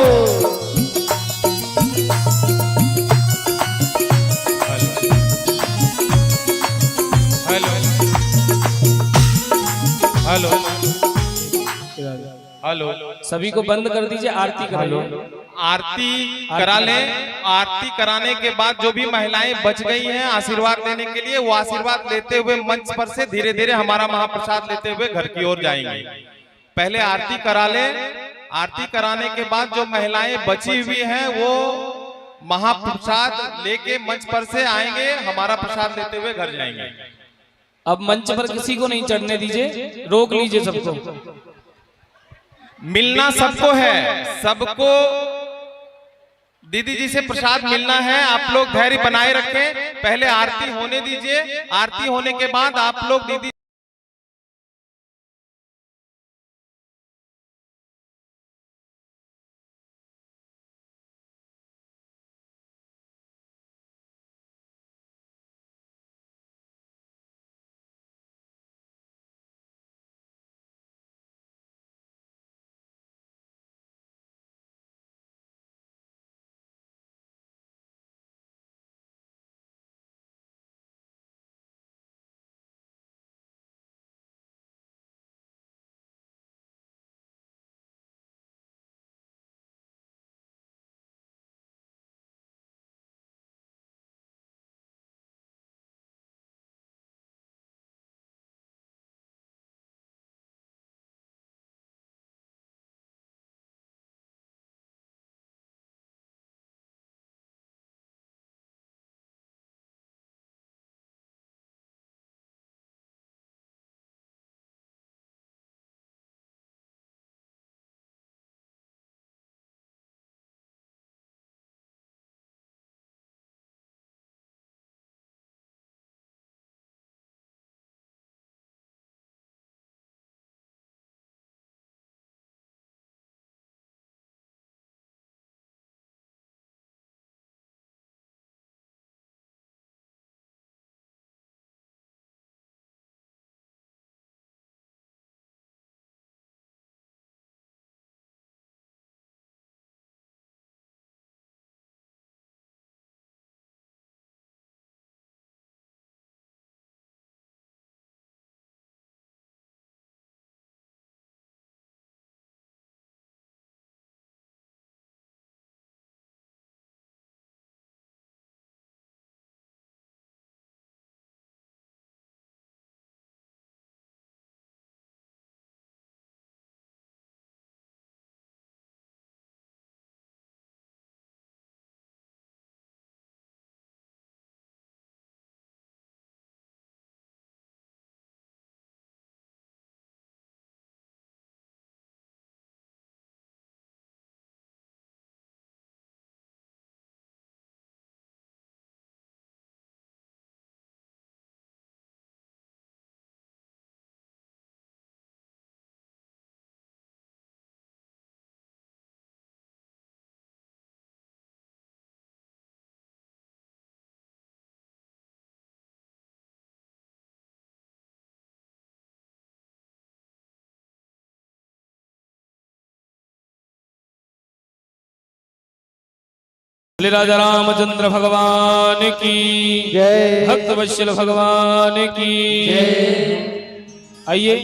हेलो हेलो हेलो सभी को बंद कर दीजिए, आरती करा लो। आरती करा लें। आरती कराने के बाद जो भी महिलाएं बच गई हैं आशीर्वाद लेने के लिए, वो आशीर्वाद लेते हुए मंच पर से धीरे धीरे हमारा महाप्रसाद लेते हुए घर की ओर जाएंगी। पहले आरती करा लें। आरती कराने के बाद जो महिलाएं बची हुई हैं वो महाप्रसाद लेके मंच पर से आएंगे, हमारा प्रसाद लेते हुए घर जाएंगे। अब मंच पर किसी को नहीं चढ़ने दीजिए, रोक लीजिए सबको। मिलना सबको है, सबको दीदी जी से प्रसाद मिलना है। आप लोग धैर्य बनाए रखें, पहले आरती होने दीजिए। आरती होने के बाद आप लोग दीदी बोले राजा रामचंद्र भगवान की जय। भक्त वत्सल भगवान की आइए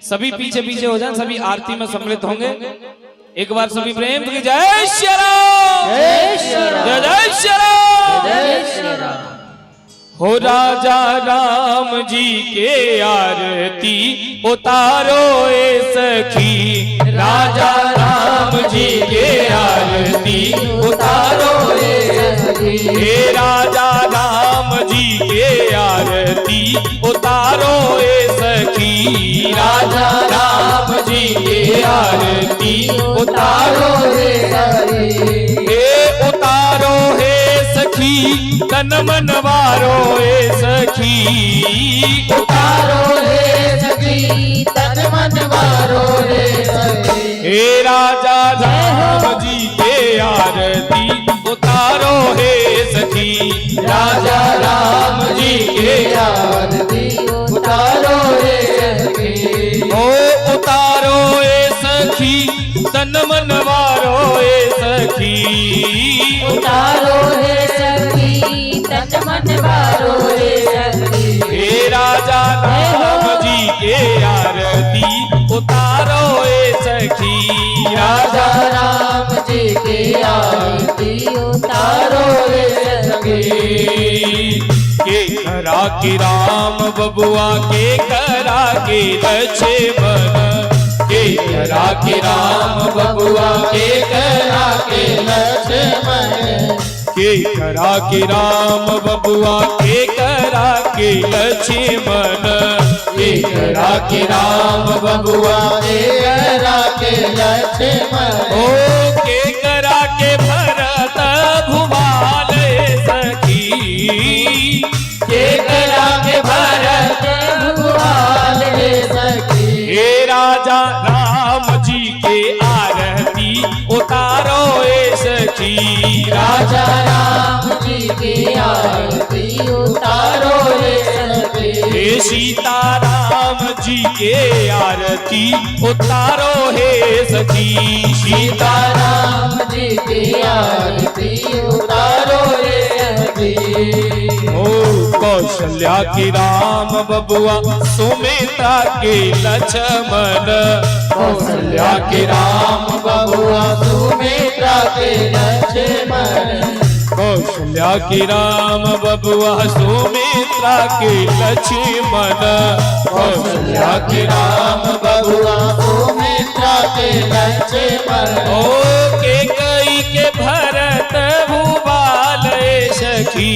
सभी पीछे पीछे हो जाएं, सभी आरती में सम्मिलित होंगे। एक बार सभी प्रेम की जय श्री राम, जय श्री राम, जय जय श्री राम। जय श्री राम। हो राजा राम जी के आरती उतारो ए सखी, राजा राम जी के आरती उतारो ए सखी, हे राजा राम जी के आरती उतारो ए सखी, राजा राम जी के आरती उतारो ए सखी, हे उतारो हे सखी तन मन वारो ए सखी, उतारो रे सखी तन मन वारो रे सखी, हे राजा राम जी के आरती उतारो हे सखी, राजा राम जी के आरती उतारो रे सखी, ओ उतारो ए सखी तन मन वारो ए सखी, उतारो रे सखी तन मन वारो रे सखी, हे राजा राम जी के आरती उतारो ए सखी, राजा राम जी के आरती उतारो रे सखी, के करा के राम बबुआ के करा के लक्ष्मण, के करा के राम बबुआ के करा के लक्ष्मण, के करा के राम बबुआ के करा के लक्ष्मण, के करा के राम बबुआ के करा के लक्ष्मण, ओ के करा के भरत भुवाल सखी, के करा के भरत भुवाल रे सखी, हे राजा राम जी के आरती उतारो ए सखी, राजा राम जी की आरती उतारो रे सखी, हे सीता राम जी के आरती उतारो हे सखी, सीता राम जी की आरती उतारो रे सखी, ओ कौशल्या के राम बबुआ सुमित्रा के लक्ष्मण, कौशल्या के राम बबुआ सुमित्रा के लक्ष्मण, कौशल्या के राम बबुआ सुमित्रा के लक्ष्मण, कौशल्या के राम बबुआ सुमित्रा के लक्ष्मण, ओ के कई के भरत भूपाल सखी,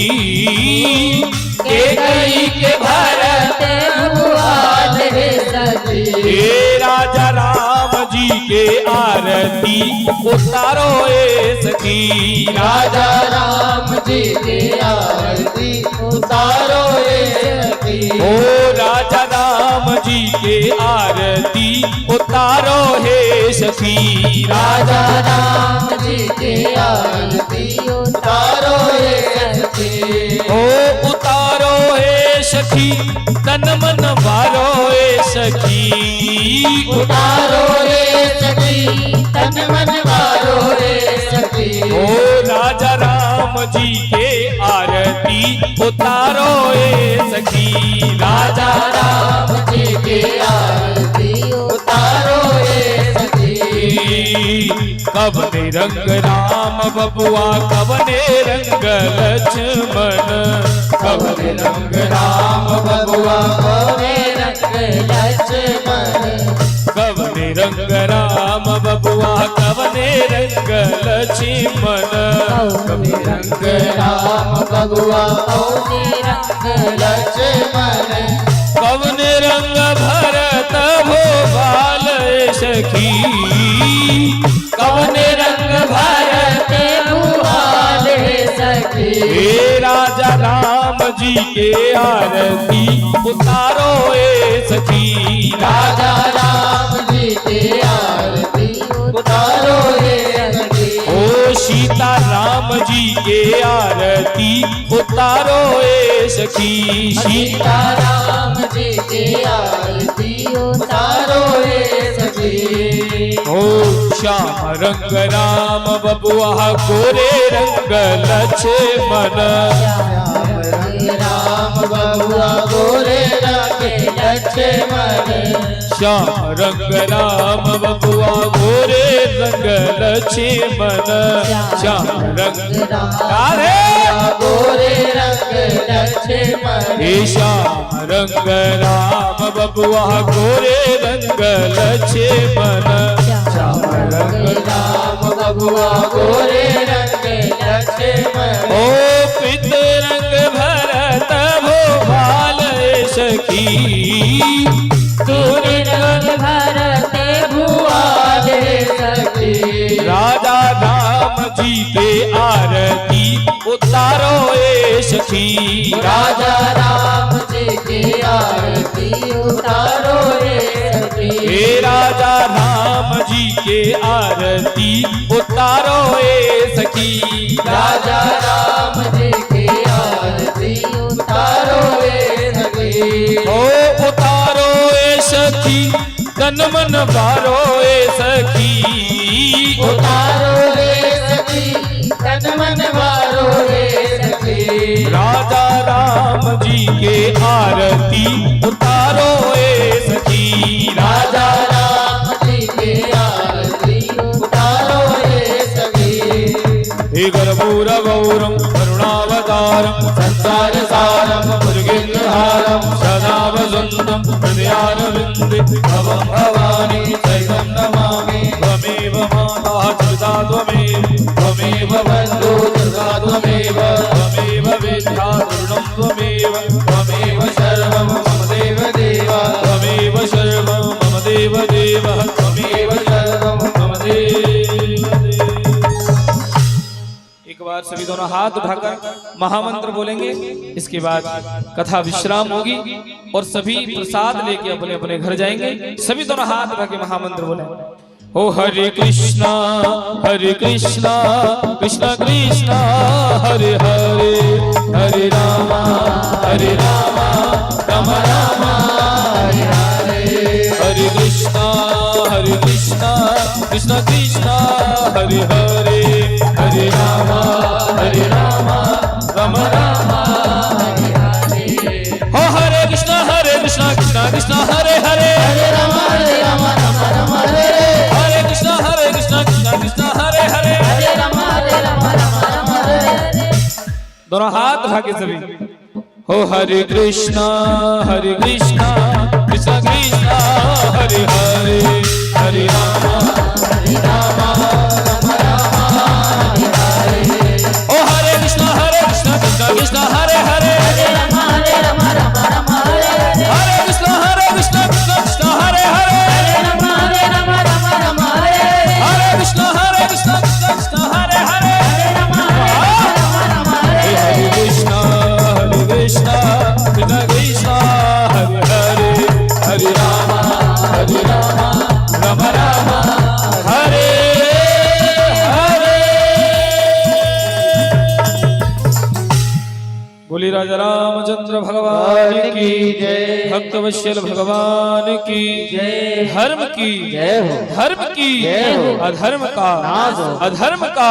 के कई के भरत भुवाल रे सखी, हे राजा राम जी के आरती उतारो ए सखी, राजा राम जी की आरती उतारो रे सखी, ओ राजा राम जी के आरती उतारो हे सखी, राजा राम जी की आरती उतारो रे सखी, ओ उतारो हे सखी तन मन वारो ए सखी, उतारो रे सखी तन मन वारो रे सखी, ओ राजा राम जी के आरती उतारो ए सखी, राजा राम जी की आरती उतारो रे सखी, कवने रंग राम बबुआ कवने रंग लक्ष्मण, कवने रंग राम बबुआ कवने रंग लक्ष्मण, कवने रंग राम बबुआ कवने रंग लक्ष्मण, कवने रंग राम बबुआ कवने रंग लक्ष्मण, कवने रंग भरत भोपाल सखी, कवने रंग भरत भुवाल रे सखी, हे राजा राम जी के आरती उतारो ए सखी, राजा राम जी की आरती उतारो रे सखी, ओ सीता राम जी के आरती उतारो ए सखी, सीता राम जी की आरती उतारो रे सखी, सखी। ओ श्याम रंग राम बबुआ गोरे रंग लक्ष्मण। श्याम रंग राम बबुआ गोरे रंग लक्ष्मण। श्याम रंग राम बबुआ गोरे रंग लक्ष्मण। श्याम रंग राधे गोरे रंग लक्ष्मण। हे श्याम रंग राम बबुआ गोरे रंग लक्ष्मण। श्याम रंग राम बबुआ गोरे रंग लक्ष्मण। ओ पित रंग भरत भोपाल सखी। तूने रंग भरते भुआल सखी। राजा राम जी के आरती उतारो ए सखी। राजा राम जी की आरती उतारो रे सखी। हे राजा राम जी के आरती उतारो ए सखी। राजा राम जी की आरती उतारो रे सखी। ओ उतारो ए सखी तन मन बारो ए सखी। उतारो रे सखी तन मन वारो रे सखी। राजा राम जी के आरती उतारो ए सखी। राजा राम जी की आरती उतारो रे सखी। हे गर्भूर गौरम करुणावतारम संसार सारम भुजगेन्द्रहारम सदा वसंतम हृदयारविंदे भवं भवानी सहितं नमामि। त्वमेव माता दुर्गा त्वमेव त्वमेव बन्धु दुर्गा त्वमेव त्वमेव विद्या दुर्गं त्वमेव त्वमेव सर्वं मम देव देव त्वमेव सर्वं मम देव देव त्वमेव सर्वं मम देव देव। एक बार सभी दोनों हाथ उठाकर महामंत्र बोलेंगे। इसके बाद कथा विश्राम होगी और सभी प्रसाद लेके अपने अपने घर जाएंगे। सभी दोनों हाथ उठा के महामंत्र बोले। ओ हरे कृष्णा कृष्णा कृष्णा हरे हरे हरे रामा राम राम हरे हरे। हरे कृष्णा कृष्णा कृष्णा हरे हरे हरे रामा राम राम हरे हरे। हो हरे कृष्णा कृष्णा कृष्णा हरे हरे हरे राम राम राम हरे हरे कृष्णा कृष्णा कृष्णा हरे हरे। हरे राम राम हरे। दोनों हाथ उठा के सभी। हो हरे कृष्णा कृष्णा कृष्णा हरे हरे हरे राम राम हरे हरे। ओ हरे कृष्णा कृष्णा कृष्णा हरे हरे हरे राम राम हरे हरे कृष्णा कृष्णा कृष्णा हरे हरे हरे राम राम हरे हरे कृष्णा कृष्णा कृष्णा हरे हरे। हरे राम राम हरे हरे कृष्णा कृष्णा कृष्णा हरे हरे हरे राम राम राम हरे हरे। बोली राजा रामचंद्र भगवान की जय। भक्तवत्सल भगवान की जय। धर्म की जय हो। धर्म की जय हो। अधर्म का नाश हो। अधर्म का